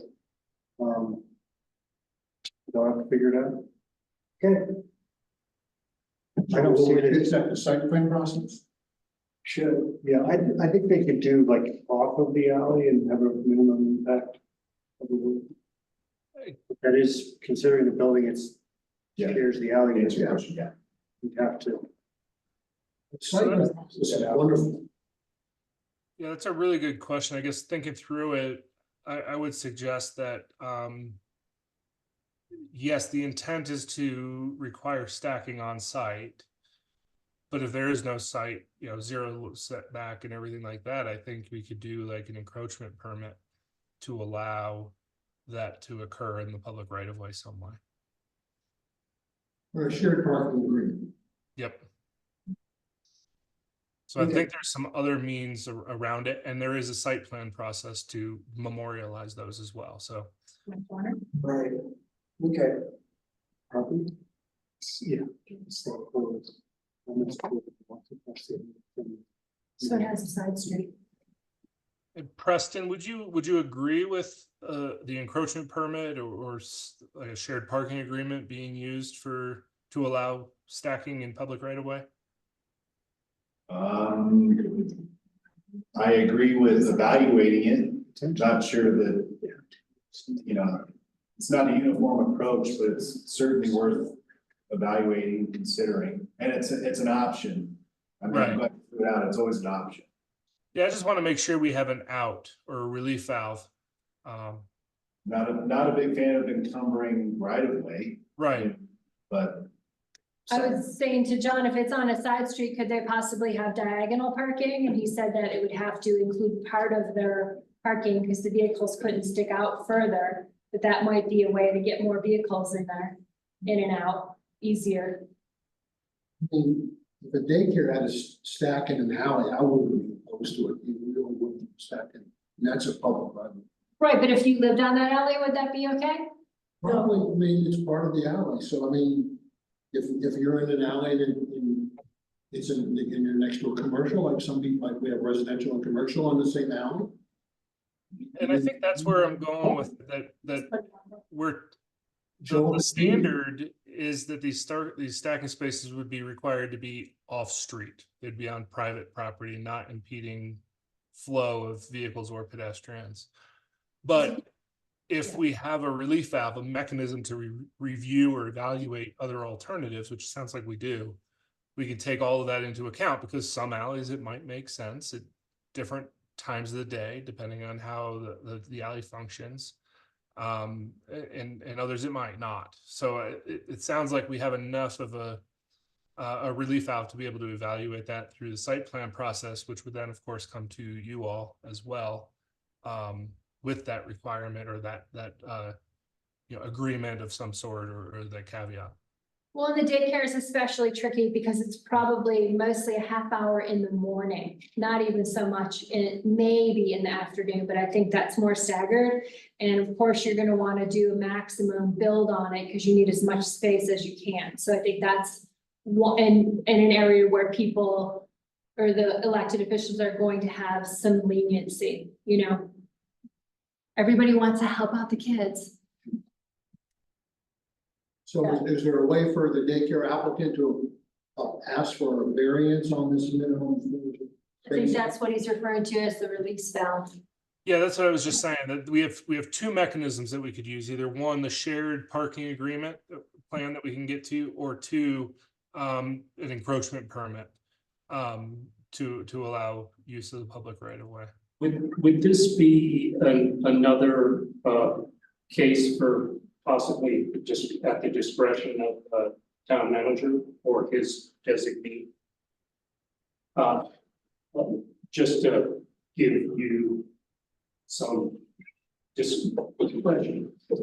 They'll have to figure it out. Okay, I don't see it. Is that the site plan process? sure. Yeah, I think they could do like off of the alley and have a minimum impact. That is considering the building, it's shares the alley. Yeah. You'd have to. Site plan process is wonderful. Yeah, that's a really good question. I guess thinking through it, I would suggest that, yes, the intent is to require stacking on site. But if there is no site, zero setback and everything like that, I think we could do like an encroachment permit to allow that to occur in the public right of way some way. Or a shared parking agreement. Yep. So I Okay. think there's some other means around it, and there is a site plan process to memorialize those as well. So Right, okay. Copy? Yeah. So it has a side street. and Preston, would you agree with the encroachment permit or like a shared parking agreement being used to allow stacking in public right of way? I agree with evaluating it. I'm not sure that, you know, it's not a uniform approach, but it's certainly worth evaluating, considering, and it's an option. I mean, I'm glad you threw it out. It's always an option. Yeah, I just want to make sure we have an out or a relief valve. Not a big fan of encumbering right of way. Right. But. I was saying to John, if it's on a side street, could they possibly have diagonal parking? And he said that it would have to include part of their parking because the vehicles couldn't stick out further. But that might be a way to get more vehicles in there, in and out, easier. I mean, if a daycare had a stack in an alley, I wouldn't be opposed to it. You really wouldn't stack in. And that's a public road. Right, but if you lived on that alley, would that be okay? Probably, I mean, it's part of the alley, so I mean, if you're in an alley and it's and you're next to a commercial, like some people, like we have residential and commercial on the same alley. And I think that's where I'm going with that the standard is that these stacking spaces would be required to be off street. They'd be on private property, not impeding flow of vehicles or pedestrians. But if we have a relief valve, a mechanism to review or evaluate other alternatives, which sounds like we do, we can take all of that into account because some alleys it might make sense at different times of the day, depending on how the alley functions. And others it might not. So it sounds like we have enough of a relief valve to be able to evaluate that through the site plan process, which would then of course come to you all as well. With that requirement or that agreement of some sort or the caveat. Well, the daycare is especially tricky because it's probably mostly a half hour in the morning, not even so much maybe in the afternoon, but I think that's more staggered. And of course, you're gonna wanna do a maximum build on it because you need as much space as you can. So I think that's in an area where people or the elected officials are going to have some leniency, Everybody wants to help out the kids. So is there a way for the daycare applicant to ask for a variance on this minimum? I think that's what he's referring to as the release valve. Yeah, that's what I was just saying, that we have two mechanisms that we could use, either one, the shared parking agreement plan that we can get to, or two, an encroachment permit to allow use of the public right of way. Would this be another case for possibly just at the discretion of town manager or his designee? Just to give you some discretion. I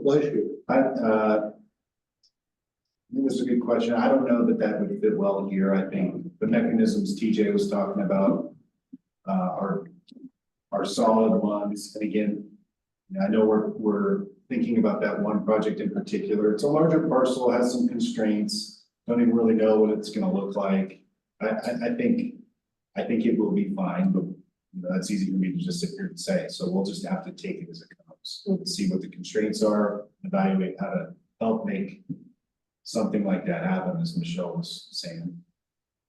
think this is a good question. I don't know that would fit well here. I think the mechanisms TJ was talking about are solid ones. And again, I know we're thinking about that one project in particular. It's a larger parcel, has some constraints. Don't even really know what it's going to look like. I think it will be fine, but that's easy for me to just sit here and say. So we'll just have to take it as it comes. See what the constraints are, evaluate how to help make something like that happen, as Michelle was saying,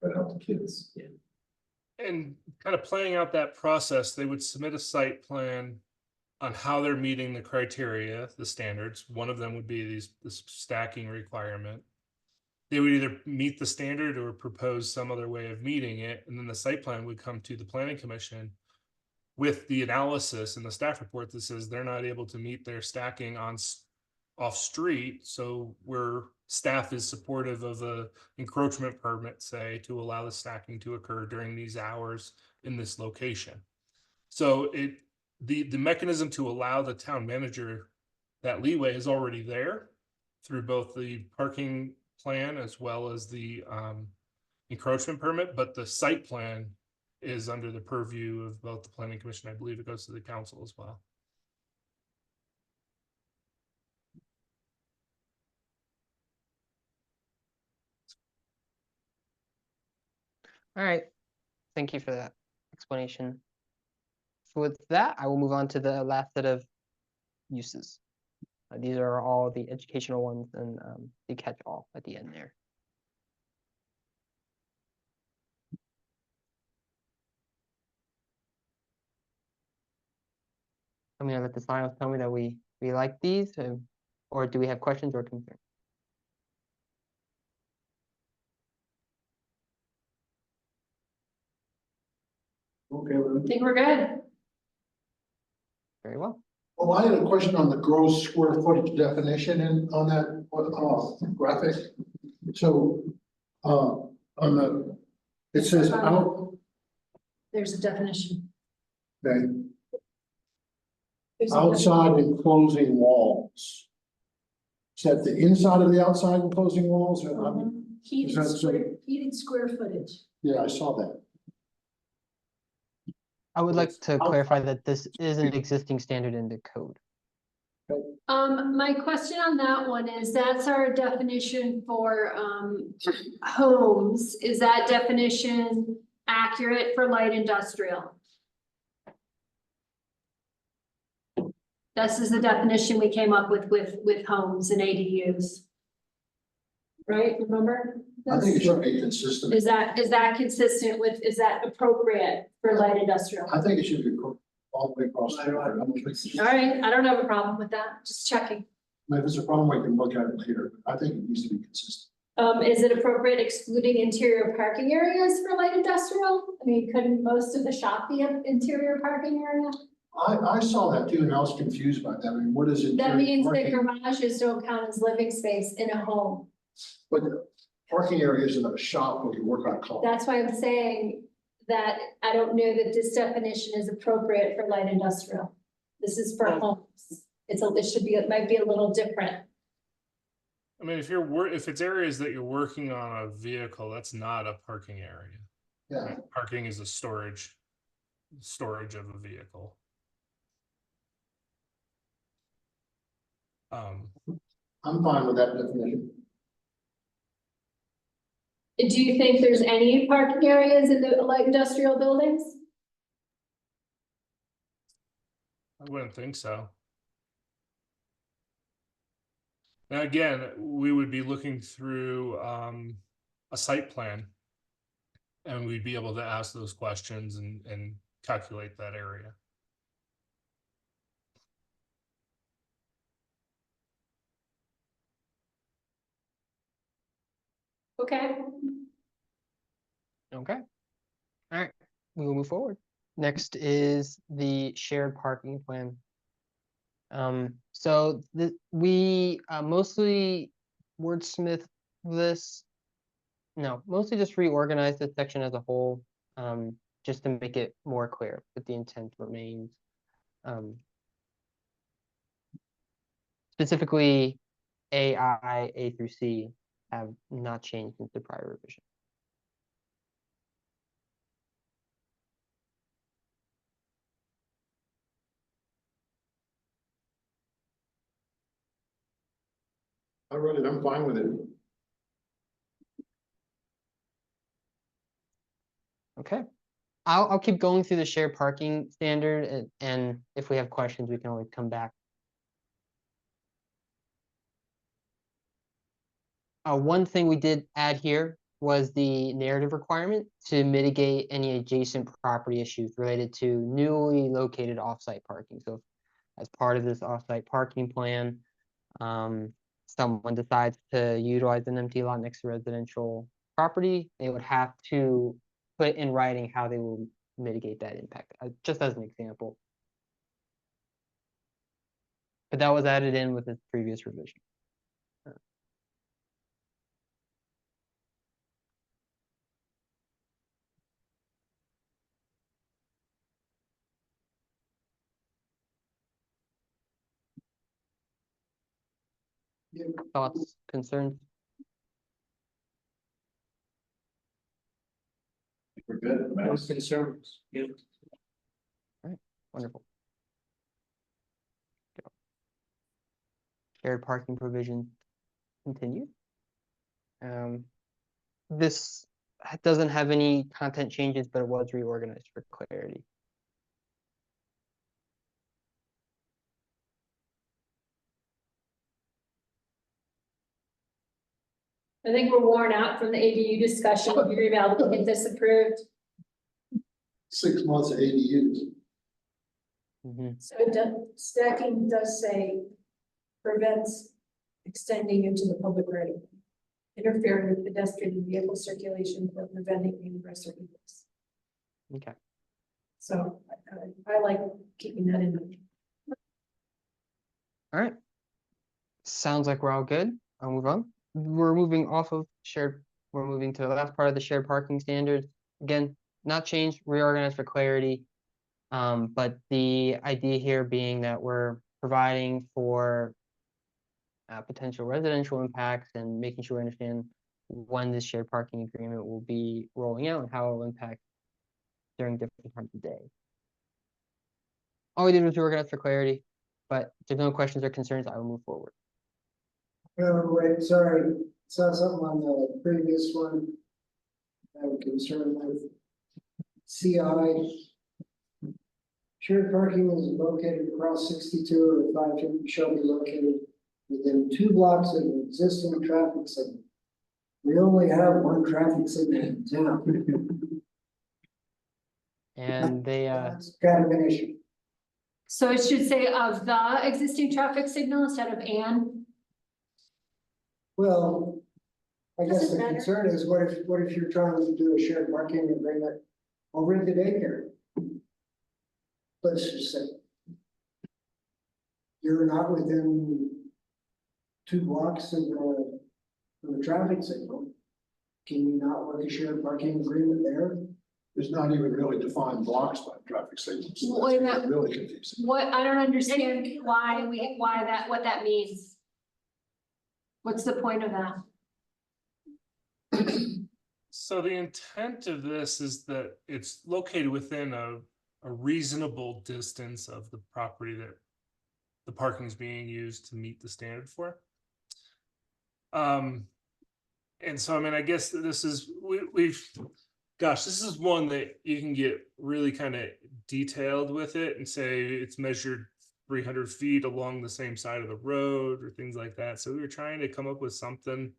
but help the kids. Yeah. And kind of playing out that process, they would submit a site plan on how they're meeting the criteria, the standards. One of them would be this stacking requirement. They would either meet the standard or propose some other way of meeting it. And then the site plan would come to the planning commission with the analysis and the staff report that says they're not able to meet their stacking off street. So staff is supportive of the encroachment permit, say, to allow the stacking to occur during these hours in this location. So the mechanism to allow the town manager that leeway is already there through both the parking plan as well as the encroachment permit, but the site plan is under the purview of both the planning commission. I believe it goes to the council as well. All right, thank you for that explanation. So with that, I will move on to the last set of uses. These are all the educational ones and the catch-all at the end there. I'm gonna let the silence tell me that we like these, or do we have questions or concerns? Okay, well, I think we're good. Very well. well, I had a question on the gross square footage definition and on that, graphic. So, on the, it says out, There's a definition. okay, There's a outside enclosing walls. Is that the inside of the outside enclosing walls? Or, I mean, Heated Is that so? heated square footage. yeah, I saw that. I would like to I'll- clarify that this is an existing standard in the code. My question on that one is, that's our definition for, homes. Is that definition accurate for light industrial? This is the definition we came up with homes and ADUs. Right, remember? I think it should be consistent. Is that consistent with, is that appropriate for light industrial? I think it should be all the way across. the board. I don't think it's- All right, I don't have a problem with that, just checking. If it's a problem, we can look at it later. I think it needs to be consistent. Is it appropriate excluding interior parking areas for light industrial? I mean, couldn't most of the shop be an interior parking area? I saw that too, and I was confused by that. I mean, what is it? That means that garages don't count as living space in a home. But parking areas in a shop where you work on call. That's why I'm saying that I don't know that this definition is appropriate for light industrial. This is for homes. It should be, it might be a little different. I mean, if if it's areas that you're working on a vehicle, that's not a parking area. Yeah, Right? Parking is a storage of a vehicle. I'm fine with that definition. Do you think there's any parking areas in the light industrial buildings? I wouldn't think so. Now, again, we would be looking through a site plan. And we'd be able to ask those questions and calculate that area. Okay, Okay. All right, we will move forward. Next is the shared parking plan. So we mostly wordsmith this. No, mostly just reorganize this section as a whole, just to make it more clear, but the intent remains. Specifically, A through C have not changed since the prior revision. I read it, I'm fine with it. Okay, I'll keep going through the shared parking standard, and if we have questions, we can always come back. One thing we did add here was the narrative requirement to mitigate any adjacent property issues related to newly located offsite parking. So as part of this offsite parking plan, someone decides to utilize an empty lot next to residential property, they would have to put in writing how they will mitigate that impact, just as an example. But that was added in with this previous revision. thoughts, concerns? We're good. No Max. concerns, yeah. Wonderful. Shared parking provision continued. This doesn't have any content changes, but it was reorganized for clarity. I think we're worn out from the ADU discussion. You're gonna be able to get this approved. 6 months of ADUs. Mhm. So it does, stacking does say prevents extending into the public right of way, interfering with pedestrian and vehicle circulation or preventing ingress or egress. Okay. So I like keeping that in mind. All right. Sounds like we're all good. I'll move on. We're moving off of shared, we're moving to the last part of the shared parking standards. Again, not changed, reorganized for clarity. But the idea here being that we're providing for potential residential impacts and making sure we understand when this shared parking agreement will be rolling out and how it will impact during different times of day. All we did was reorganize for clarity, but if there's no questions or concerns, I will move forward. Wait, sorry, saw something on the previous one. I'm concerned with CI. Shared parking is located across 62 or 5 shall be located within 2 blocks of an existing traffic signal. We only have 1 traffic signal in town. And they, That's kind of an issue. So it should say of the existing traffic signal instead of and. Well, I guess Doesn't the matter. concern is what if you're trying to do a shared parking agreement over at the daycare? Let's just say. You're not within 2 blocks of the traffic signal. Can you not work a shared parking agreement there? There's not even really defined blocks by traffic signals. So Wait a that's minute. really confusing. What, I don't understand what that means. What's the point of that? So the intent of this is that it's located within a reasonable distance of the property that the parking is being used to meet the standard for. And so, I mean, I guess that this is, gosh, this is one that you can get really kind of detailed with it and say it's measured 300 feet along the same side of the road or things like that. So we were trying to come up with something.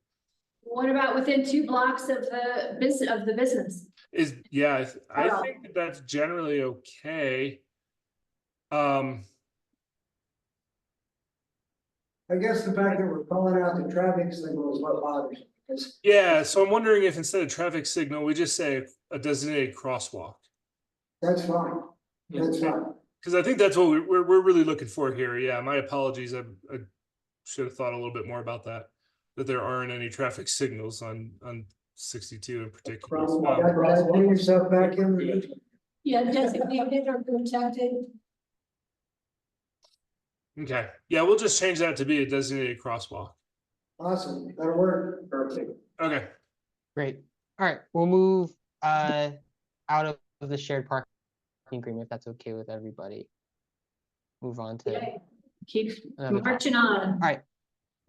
What about within 2 blocks of the business? Yeah, I think that that's generally okay. I guess the fact that we're calling out the traffic signal is what bothers me. Because Yeah, so I'm wondering if instead of traffic signal, we just say a designated crosswalk. that's fine. That's fine. Because I think that's what we're really looking for here. Yeah, my apologies. I should have thought a little bit more about that. That there aren't any traffic signals on 62 in particular. Bring yourself back in. Yeah, designated or protected. Okay, yeah, we'll just change that to be a designated crosswalk. Awesome, that'll work. Perfect. Okay. great. All right, we'll move out of the shared parking agreement if that's okay with everybody. Move on to Keep another topic. marching on. All right,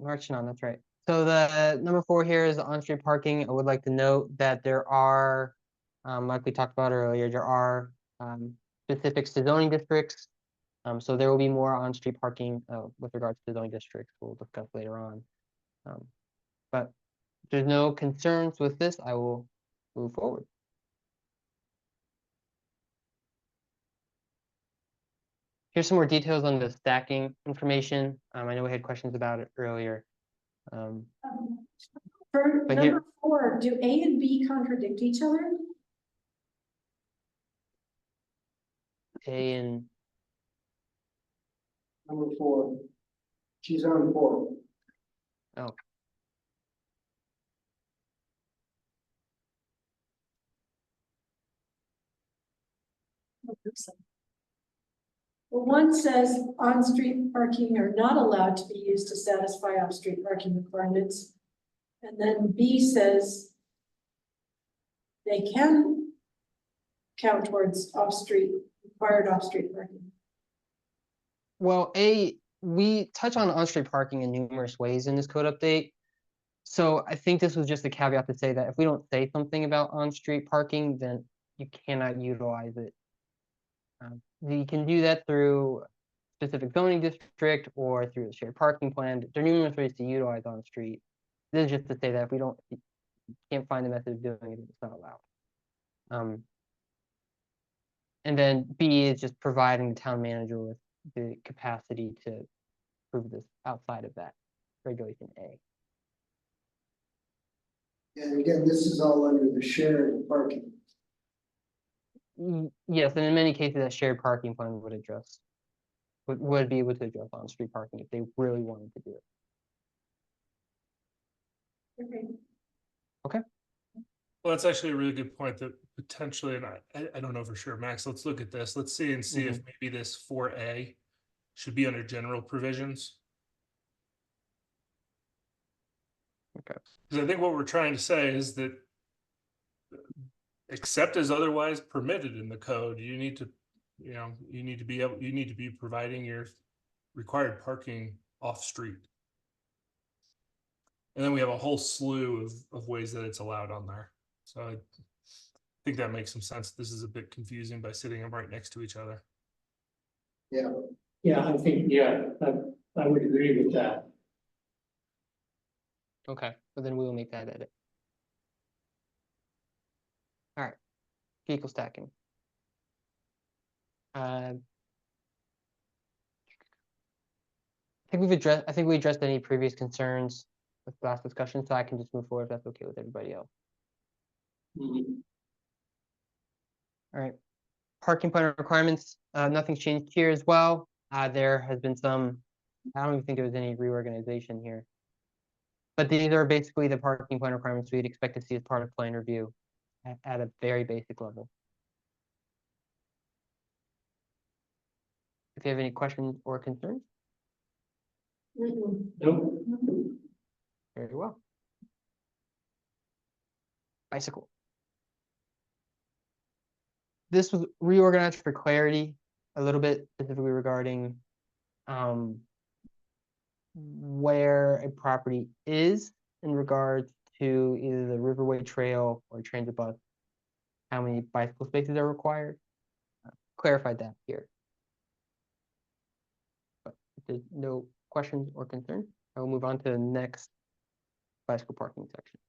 marching on, that's right. So the number 4 here is on-street parking. I would like to note that there are, like we talked about earlier, there are specifics to zoning districts. So there will be more on-street parking with regards to zoning districts. We'll discuss later on. But if there's no concerns with this, I will move forward. Here's some more details on the stacking information. I know we had questions about it earlier. For But here- number 4, do A and B contradict each other? A and Number 4. She's on 4. oh, Well, one says on-street parking are not allowed to be used to satisfy off-street parking requirements. And then B says they can count towards required off-street parking. Well, we touch on on-street parking in numerous ways in this code update. So I think this was just a caveat to say that if we don't say something about on-street parking, then you cannot utilize it. You can do that through specific zoning district or through the shared parking plan. There are numerous ways to utilize on-street. This is just to say that if you can't find the method of doing it, it's not allowed. And then B is just providing the town manager with the capacity to prove this outside of that regulation A. And again, this is all under the shared parking. Yes, and in many cases, that shared parking plan would be able to address on-street parking if they really wanted to do it. Okay. Well, that's actually a really good point that potentially, and I don't know for sure, Max, let's look at this. Let's see if maybe this 4A should be under general provisions. Okay. Because I think what we're trying to say is that except as otherwise permitted in the code, you need to be providing your required parking off street. And then we have a whole slew of ways that it's allowed on there. So I think that makes some sense. This is a bit confusing by sitting them right next to each other. Yeah, Yeah, I think, I would agree with that. Okay, but then we will make that edit. All right, vehicle stacking. I think we addressed any previous concerns with last discussion, so I can just move forward if that's okay with everybody else. Mhm. All right, parking plan requirements, nothing's changed here as well. There has been some, I don't even think there was any reorganization here. But these are basically the parking plan requirements we'd expect to see as part of plan review at a very basic level. If you have any questions or concerns, Nope. very well. Bicycle. This was reorganized for clarity a little bit, specifically regarding where a property is in regards to either the Riverway Trail or transit bus, how many bicycle spaces are required. Clarified that here. But if there's no questions or concerns, I will move on to the next bicycle parking section.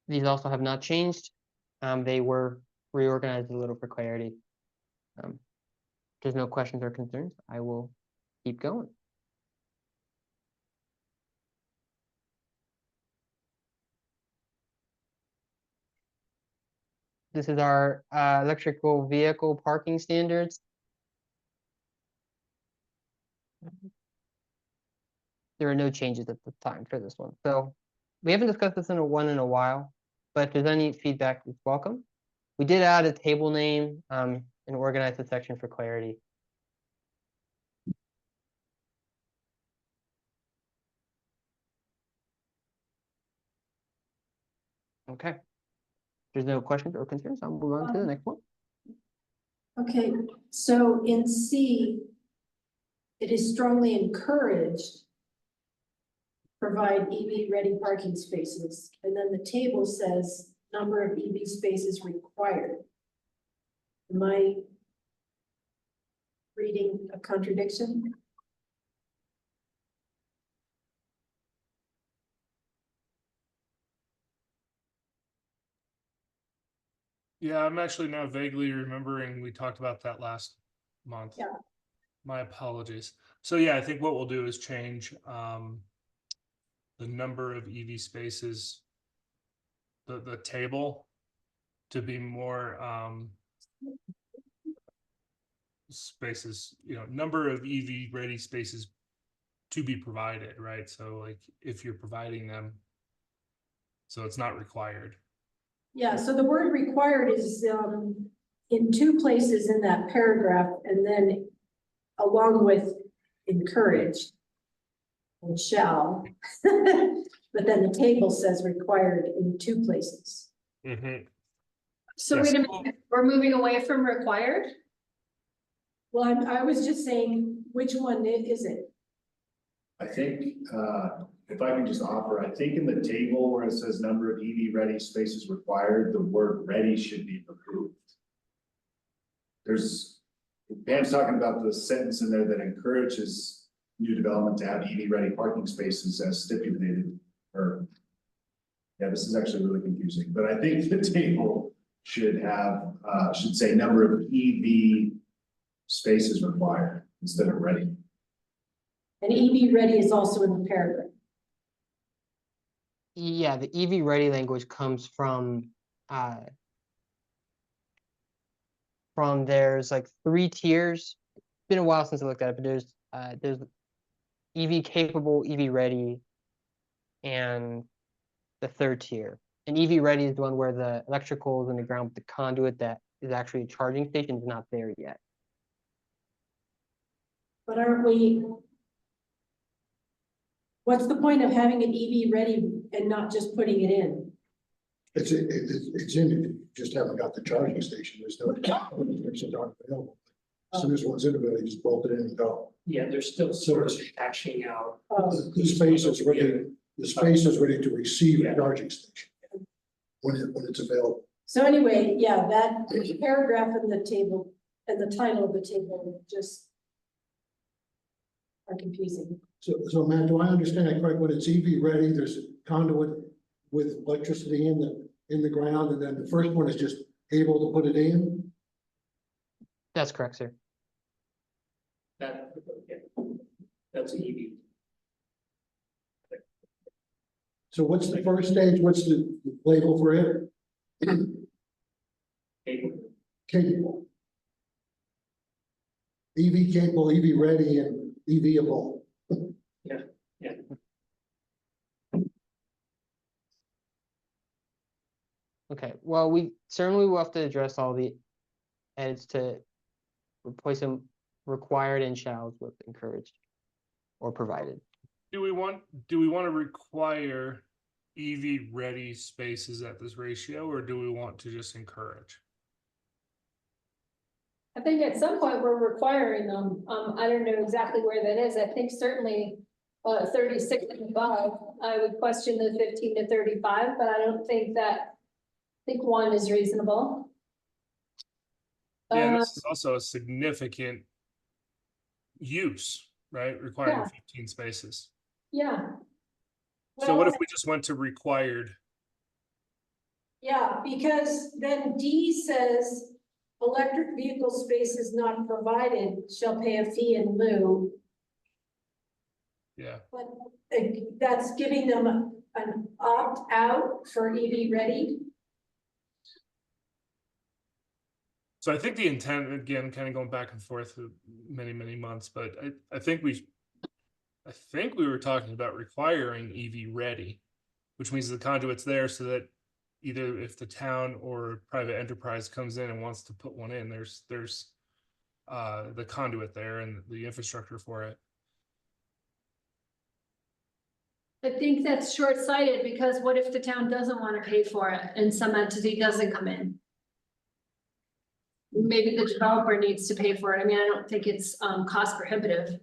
These also have not changed. They were reorganized a little for clarity. If there's no questions or concerns, I will keep going. This is our electrical vehicle parking standards. There are no changes at this time for this one. So we haven't discussed this in a while, but if there's any feedback, it's welcome. We did add a table name and organize the section for clarity. Okay. If there's no questions or concerns, I'll move on to the next one. Okay, so in C, it is strongly encouraged provide EV-ready parking spaces, and then the table says number of EV spaces required. Am I reading a contradiction? Yeah, I'm actually now vaguely remembering we talked about that last month. Yeah. My apologies. So yeah, I think what we'll do is change the number of EV spaces, the table, to be more spaces, number of EV ready spaces to be provided, right? So like if you're providing them, So it's not required. Yeah, so the word required is, in two places in that paragraph, and then along with encouraged and shall. But then the table says required in two places. Mhm. So Yes. wait a minute, we're moving away from required? Well, I was just saying, which one is it? I think, if I can just offer, I think in the table where it says number of EV ready spaces required, the word ready should be removed. There's, Pam's talking about the sentence in there that encourages new development to have EV ready parking spaces as stipulated, or. Yeah, this is actually really confusing, but I think the table should have, should say number of EV spaces required instead of ready. And EV ready is also in the paragraph. Yeah, the EV ready language comes from there's like 3 tiers. It's been a while since I looked at it, but there's EV capable, EV ready, and the 3rd tier. And EV ready is the one where the electrical is in the ground, but the conduit that is actually a charging station is not there yet. But aren't we? What's the point of having an EV ready and not just putting it in? It's in it, you just haven't got the charging station, there's no stations aren't available. As soon as one's in it, you just bolt it in and go. Yeah, they're still sort of hatching out. The space is ready, the space is ready to receive a Yeah. charging station. When it's available. So anyway, yeah, that paragraph in the table and the title of the table just are confusing. So Matt, do I understand it correct? When it's EV ready, there's a conduit with electricity in the ground, and then the first one is just able to put it in? That's correct, sir. That, yeah, that's EV. So what's the first stage? What's the label for it? Capable. Capable. EV capable, EV ready, and EVable. Okay, well, we certainly will have to address all the edits to replace them required and shalls with encouraged or provided. Do we want to require EV ready spaces at this ratio, or do we want to just encourage? I think at some point we're requiring them. I don't know exactly where that is. I think certainly 36 and above. I would question the 15 to 35, but I don't think that, I think 1 is reasonable. Yeah, this is also a significant use, right? Requiring Yeah. 15 spaces. Yeah. So what Well, if we just went to required? Yeah, because then D says electric vehicle spaces not provided shall pay a fee in lieu. Yeah, But that's giving them an opt-out for EV ready. so I think the intent, again, kind of going back and forth for many, many months, but I think we were talking about requiring EV ready, which means the conduit's there so that either if the town or private enterprise comes in and wants to put one in, there's the conduit there and the infrastructure for it. I think that's short-sighted because what if the town doesn't want to pay for it and some entity doesn't come in? Maybe the developer needs to pay for it. I mean, I don't think it's cost prohibitive.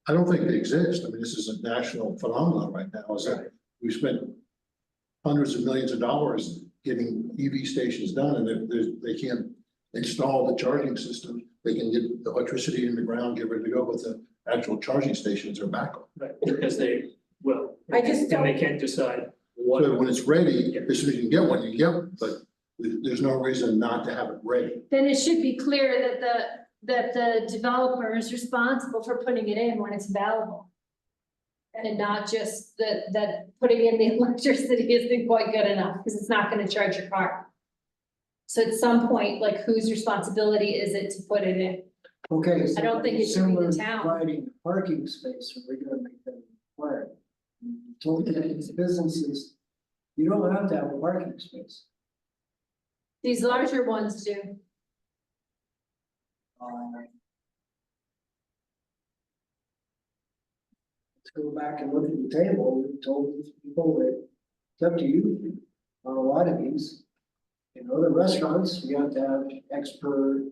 I don't think they exist. I mean, this is a national phenomenon right now, is that we spent hundreds of millions of dollars getting EV stations done, and if they can't install the charging system, they can get the electricity in the ground, get ready to go, but the actual charging stations are back on. Right, because they will. I just And they don't- can't decide what. So when it's ready, as soon as you can get one, you get one, but there's no reason not to have it ready. Then it should be clear that the developer is responsible for putting it in when it's available. And not just that putting in the electricity isn't quite good enough, because it's not gonna charge your car. So at some point, like, whose responsibility is it to put it in? Okay. I don't think it should be the Someone town. providing a parking space, are we gonna make them required? Told that these businesses You don't have to have a parking space. These larger ones do. Let's go back and look at the table, we told these people that it's up to you on a lot of these. You know, the restaurants, you have to have X per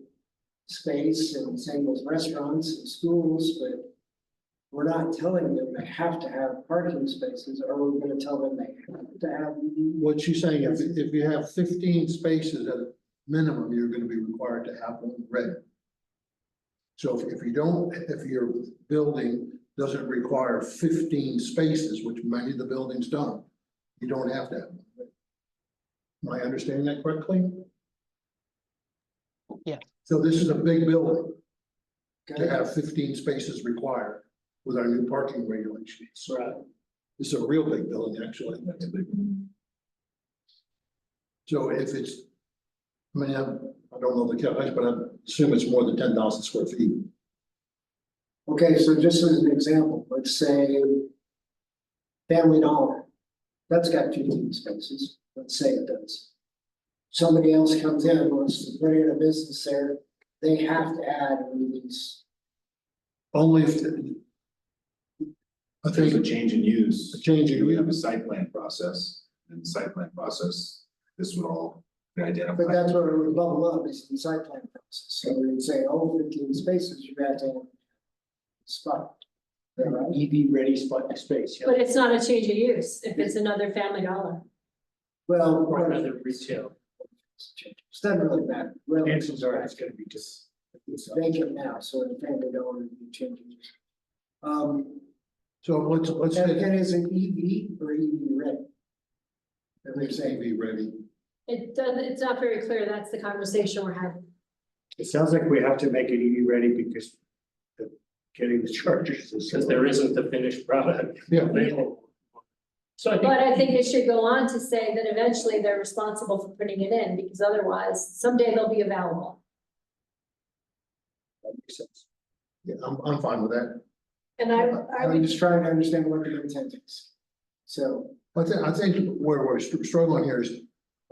space, and same with restaurants and schools, but we're not telling them they have to have parking spaces, or we're gonna tell them they have to have. What she's saying, if you have 15 spaces at a minimum, you're gonna be required to have one ready. So if you don't, if your building doesn't require 15 spaces, which many of the buildings don't, you don't have to have one ready. Am I understanding that correctly? Yeah. So this is a big building to Okay, have 15 spaces required with our new parking regulations. right. This is a real big building, actually. So if it's, I mean, I don't know the calculation, but I assume it's more than 10,000 square feet. Okay, so just as an example, let's say Family Dollar, that's got 15 spaces, let's say it does. Somebody else comes in, wants to put in a business there, they have to add one of these. Only if, I If there's a think, change in use. a change in We have a use. site plan process, and the site plan process, this would all be But identified. that's where it would bubble up, is the site plan process, so we'd say, oh, 15 spaces, you got to have a spot. Is that right? EV ready spot space, yeah. But it's not a change of use if it's another Family Dollar. Well, Or another retail. it doesn't really matter. Well, Chances are it's gonna be just. it's vacant now, so the Family Dollar would be changing. So let's And say is it EV or EV ready? And they're saying, be ready. It does, it's not very clear. That's the conversation we're having. It sounds like we have to make it EV ready because getting the chargers is. Because there isn't the finished product Yeah. available. So I think. But I think it should go on to say that eventually they're responsible for putting it in, because otherwise someday they'll be available. That makes sense. Yeah, I'm fine with that. And I I'm would, just trying to understand what the intent is. So, I think where we're struggling here is,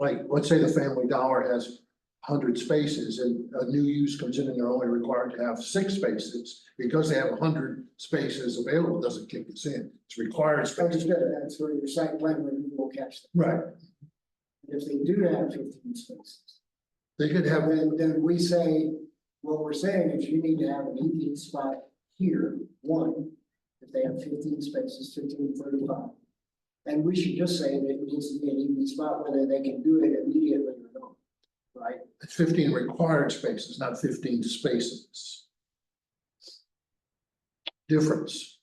like, let's say the Family Dollar has 100 spaces and a new use comes in and they're only required to have 6 spaces. Because they have 100 spaces available, it doesn't kick us in. It's required spaces. understood, that's where your site plan review will catch them. Right. If they do have 15 spaces, They could have, then we say, what we're saying is you need to have an EV spot here, one, if they have 15 spaces, 15, 35. And we should just say that it needs to be an EV spot, whether they can do it immediately or not, right? it's 15 required spaces, not 15 spaces. Difference.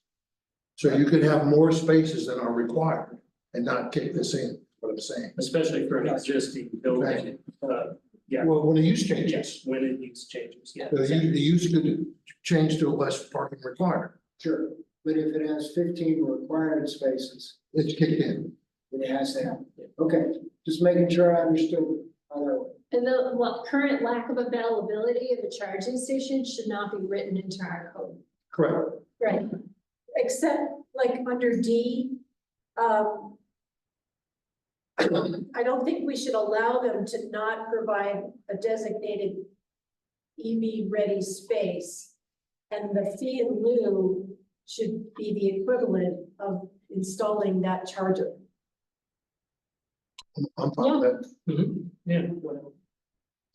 So you could have more spaces than are required and not kick this in, what I'm saying. Especially for an existing building, yeah, Well, when the use yes, changes, when it use changes, yeah. the use could change to less parking required. Sure, but if it has 15 required spaces, It's kicked in. then it has to have, okay, just making sure I understood. and the current lack of availability of a charging station should not be written into our code. Correct. Right. Except like under D, I don't think we should allow them to not provide a designated EV ready space. And the fee in lieu should be the equivalent of installing that charger. I'm fine with that. Yeah.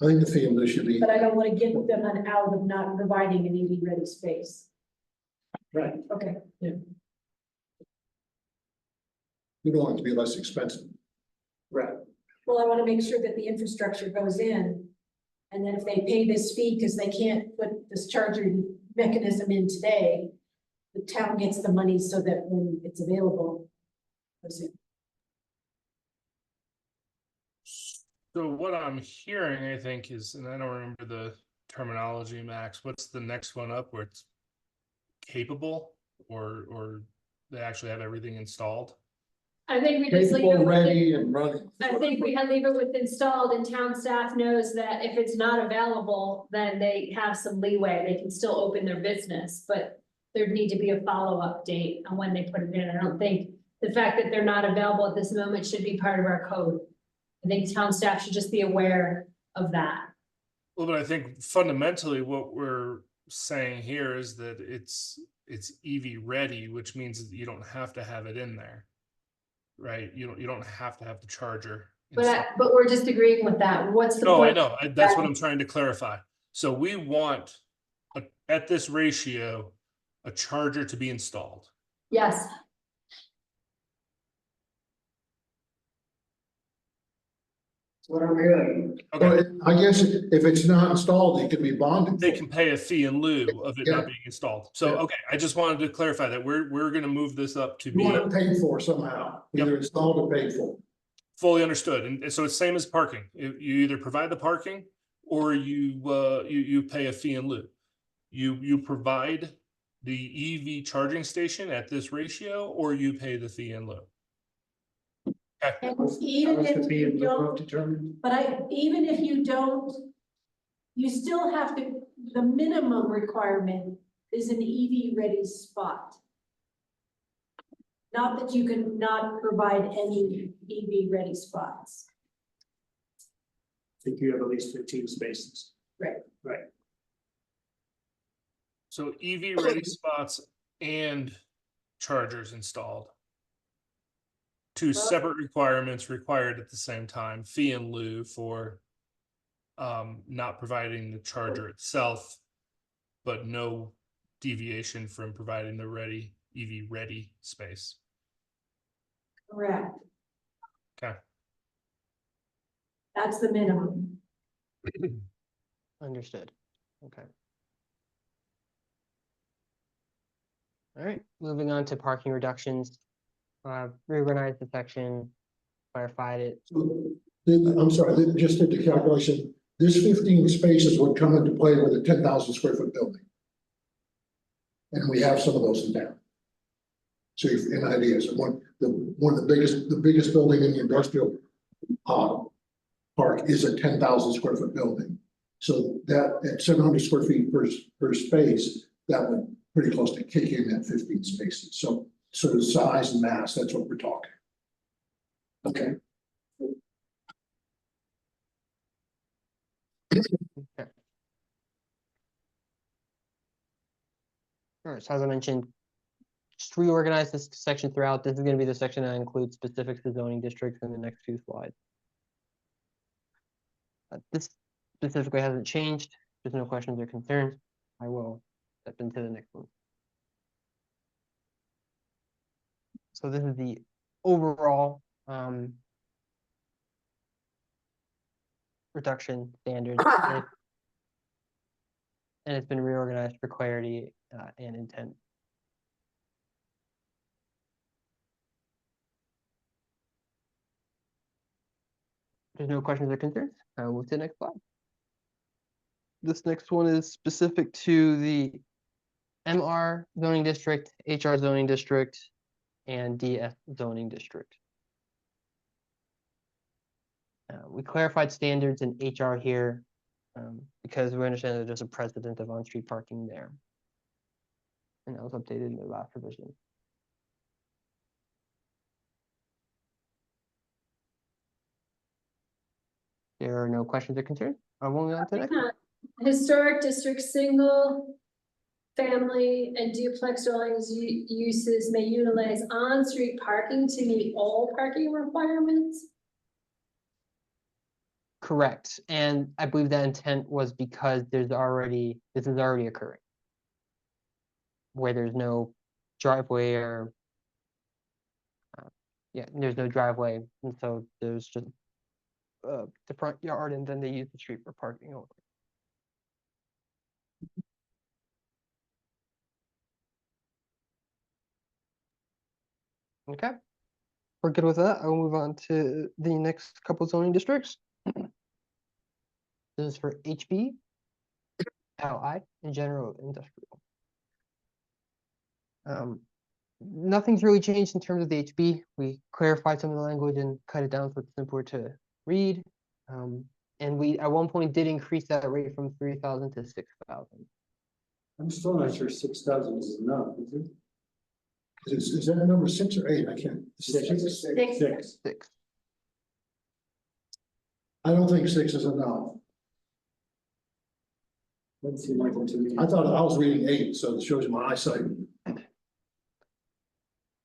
I think the fee in lieu should be, But I don't want to get them an out of not providing an EV ready space. Right. Okay. we don't want it to be less expensive. Right. Well, I want to make sure that the infrastructure goes in. And then if they pay this fee because they can't put this charging mechanism in today, the town gets the money so that when it's available. That's it. So what I'm hearing, I think, is, and I don't remember the terminology, Max, what's the next one up where it's capable or they actually have everything installed? I think we just leave it Capable, with, ready and running. I think we can leave it with installed, and town staff knows that if it's not available, then they have some leeway. They can still open their business, but there'd need to be a follow-up date on when they put it in. I don't think the fact that they're not available at this moment should be part of our code. I think town staff should just be aware of that. Well, but I think fundamentally what we're saying here is that it's EV ready, which means that you don't have to have it in there. Right? You don't have to have the charger. But we're just agreeing with that. What's the No, I point? know. That's what I'm trying to clarify. So we want at this ratio, a charger to be installed. Yes, That's what I'm hearing. Okay, But I guess if it's not installed, it can be bonded. they for. can pay a fee in lieu of it Yeah. not being installed. So, Yeah. okay, I just wanted to clarify that we're gonna move this up to You want be it paid for somehow, either installed or paid for. fully understood. And so it's same as parking. You either provide the parking or you pay a fee in lieu. You provide the EV charging station at this ratio, or you pay the fee in lieu. Okay. And How even is the if fee you and lieu don't, determined? but even if you don't, you still have to, the minimum requirement is an EV ready spot. Not that you can not provide any EV ready spots. I think you have at least 15 spaces. So EV ready spots and chargers installed. Two separate requirements required at the same time, fee in lieu for not providing the charger itself, but no deviation from providing the EV ready space. Correct. Okay. That's the minimum. Understood. Okay. All right, moving on to parking reductions. Reorganized the section, clarified it. I'm sorry, just did the calculation. This 15 spaces would come into play with a 10,000 square foot building. And we have some of those in town. So if an idea is one of the biggest building in the industrial park is a 10,000 square foot building. So that at 700 square feet per space, that would pretty close to kick in that 15 spaces. So sort of size and mass, that's what we're talking. Okay. Okay. All right, so as I mentioned, just reorganize this section throughout. This is going to be the section that includes specifics to zoning districts in the next few slides. This specifically hasn't changed. There's no questions or concerns. I will step into the next one. So this is the overall reduction standard. And it's been reorganized for clarity and intent. There's no questions or concerns. I will move to the next slide. This next one is specific to the MR zoning district, HR zoning district, and DF zoning district. We clarified standards in HR here because we understand that there's a precedent of on-street parking there. And that was updated in the last revision. There are no questions or concerns. I'm moving on to the next one. historic district, single family and duplex dwellings uses may utilize on-street parking to meet all parking requirements. Correct. And I believe that intent was because this is already occurring. Where there's no driveway or there's no driveway, and so there's just the front yard, and then they use the street for parking only. Okay, we're good with that. I will move on to the next couple zoning districts. This is for HB, LI, and general industrial. Nothing's really changed in terms of the HB. We clarified some of the language and cut it down so it's simpler to read. And we at one point did increase that rate from 3,000 to 6,000. I'm still not sure 6,000 is enough, is it? Is that number 6 or 8? I can't. Six. Six. 6. I don't think 6 is enough. Let's see, Michael, to me. I thought I was reading 8, so it shows you my eyesight.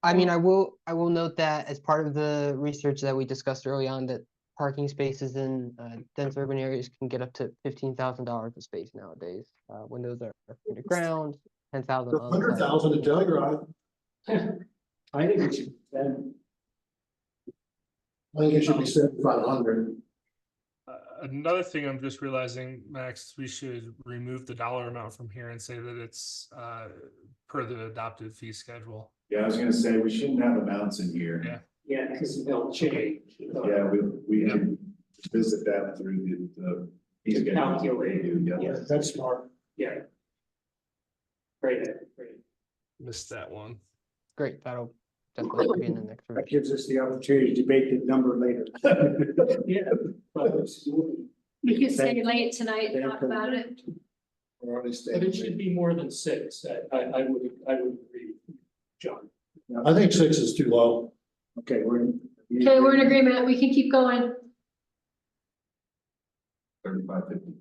I mean, I will note that as part of the research that we discussed early on, that parking spaces in dense urban areas can get up to $15,000 a space nowadays. When those are underground, 10,000 on site. 100,000 at Telegraph. I think we should, I think it should be 7,500. Another thing I'm just realizing, Max, we should remove the dollar amount from here and say that it's per the adopted fee schedule. Yeah, I was gonna say, we shouldn't have amounts in here. Yeah. Yeah, because they'll change. Yeah, we can visit that through the. fee schedule. Calculate. They do, yeah. Yeah. That's smart. Yeah. Great, great. Missed that one. Great, that'll definitely be in the next that revision. gives us the opportunity to debate the number later. Yeah. But it's- We could stay late tonight and talk about it. We're already but staying. it should be more than 6. I would agree, with John. I think 6 is too low. Okay, we're in. Okay, we're in agreement. We can keep going. 35.50.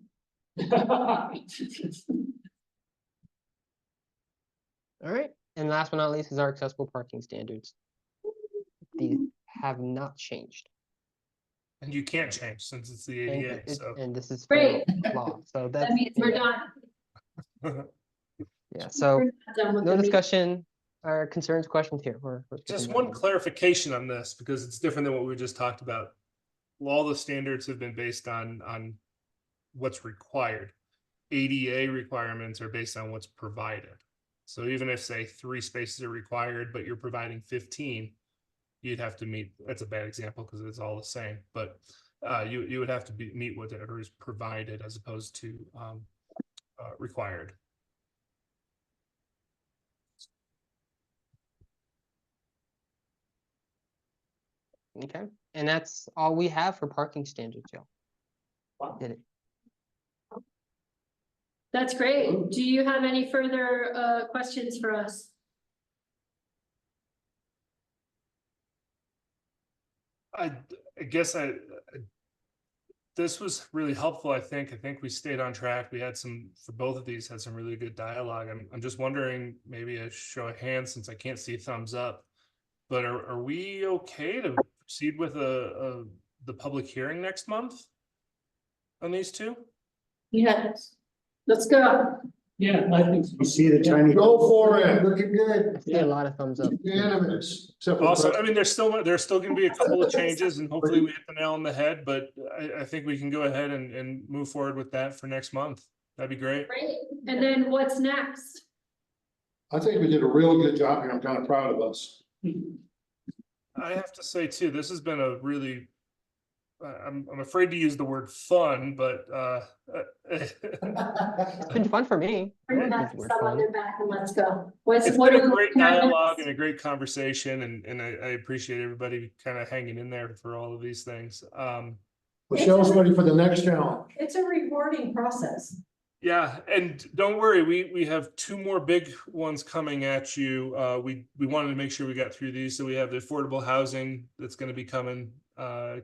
All right, and last but not least is our accessible parking standards. These have not changed. And you can't change since it's the And ADA, so. and this is Great. federal law, so that's. That means we're done. Yeah, so We're not done with no the meeting. discussion or concerns, questions here. We're Just skipping one right on. clarification on this, because it's different than what we just talked about. All the standards have been based on what's required. ADA requirements are based on what's provided. So even if, say, 3 spaces are required, but you're providing 15, you'd have to meet, that's a bad example because it's all the same, but you would have to meet whatever is provided as opposed to required. Okay, and that's all we have for parking standards, y'all. Wow. Did it. That's great. Do you have any further questions for us? I guess this was really helpful. I think we stayed on track. We had for both of these had some really good dialogue. I'm just wondering, maybe a show of hands since I can't see thumbs up, but are we okay to proceed with the public hearing next month on these two? Yes. Let's go. Yeah, I think so. You see the tiny. Go for it. Looking good. I see a lot of thumbs up. Unanimous. Except for the Also, I president. mean, there's still going to be a couple of changes, and hopefully we hit the nail on the head. But I think we can go ahead and move forward with that for next month. That'd be great. Great. And then what's next? I think we did a real good job here. I'm kind of proud of us. I have to say too, this has been a really. I'm afraid to use the word fun, but It's been fun for me. Bring I back think we're some fun. other back and let's go. it's What been are a we great looking at dialogue next? and a great conversation, and I appreciate everybody kind of hanging in there for all of these things. Michelle's ready for the next challenge. It's a rewarding process. Yeah, and don't worry, we have 2 more big ones coming at you. We wanted to make sure we got through these, so we have the affordable housing that's going to be coming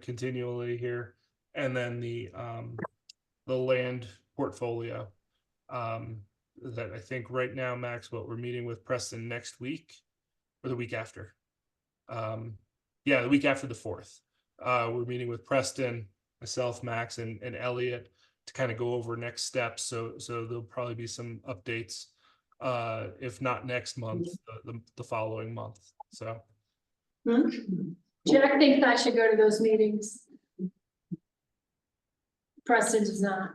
continually here, and then the land portfolio. That I think right now, Max, what we're meeting with Preston next week or the week after. Yeah, the week after the 4th. We're meeting with Preston, myself, Max, and Elliot to kind of go over next steps. So there'll probably be some updates, if not next month, the following month. So Jack thinks I should go to those meetings. Preston does not.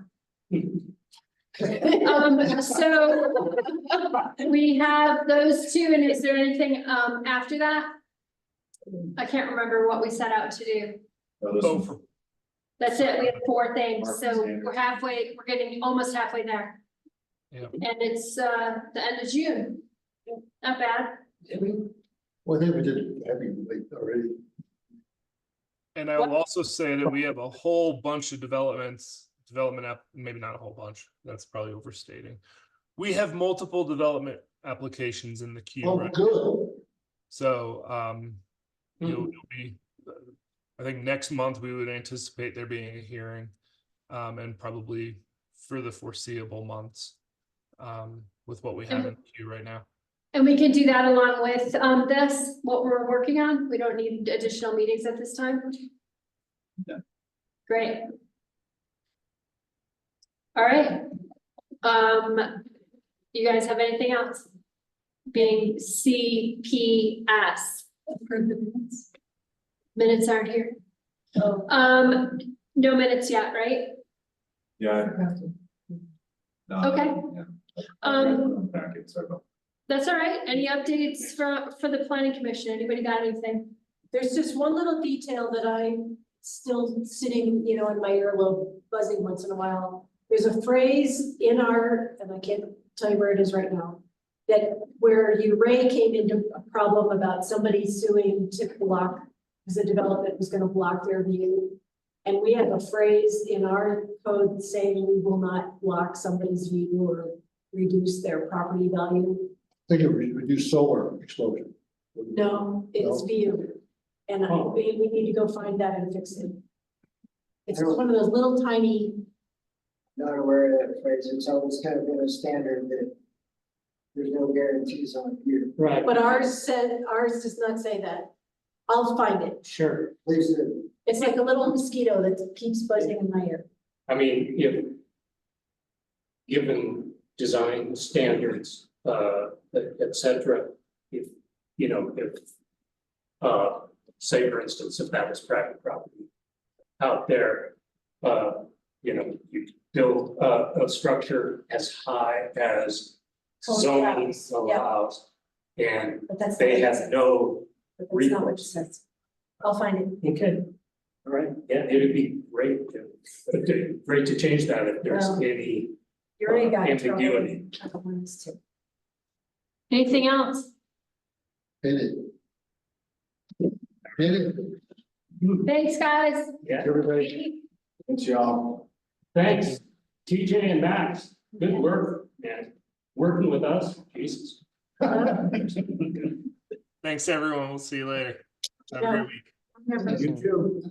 So we have those 2, and is there anything after that? I can't remember what we set out to do. That's it. We have 4 things, so we're getting almost halfway there. Yeah. And it's the end of June. Not bad. Well, I think we did heavy weight already. And I will also say that we have a whole bunch of maybe not a whole bunch, that's probably overstating. We have multiple development applications in the queue. Oh, Right? good. So, you'll be, I think next month we would anticipate there being a hearing, and probably for the foreseeable months, with what we have in the queue right now. And we can do that along with, this, what we're working on. We don't need additional meetings at this time. Yeah. Great. All right. You guys have anything else? Being CPS. Approve the minutes. Minutes aren't here. Oh. No minutes yet, right? Yeah. No, Okay. yeah. Back in, sorry about That's all right. Any updates for the planning commission? Anybody got anything? There's just one little detail that I'm still sitting, you know, in my earlobe buzzing once in a while. There's a phrase in our, and I can't tell you where it is right now, that where Ray came into a problem about somebody suing to block, because the development was gonna block their view. And we have a phrase in our code saying we will not block somebody's view or reduce their property value. I think it would reduce solar exposure. No, it's No. view. And we need to go find that and fix it. It's one of those little tiny, Not aware of that phrase, it's always kind of been a standard that there's no guarantees on here. Right. but ours does not say that. I'll find it. Sure. Please do. It's like a little mosquito that keeps buzzing in my ear. I mean, if given design standards, et cetera, if, you know, if, say for instance, if that was private property out there, you know, you could build a structure as high as zoning allows, and But that's. not they what it have says. no, But that's not what it says. I'll find it. okay. All right, yeah, it'd be great to change that if there's Well, any You already got it. ambiguity. I don't want this to. Anything else? Hit it. Hit it. Thanks, guys. Yeah, Everybody. Good job. thanks, TJ and Max, good work, man, working with us, Jesus. Thanks, everyone. We'll see you later. Have a Yeah. great week. Remember. You too.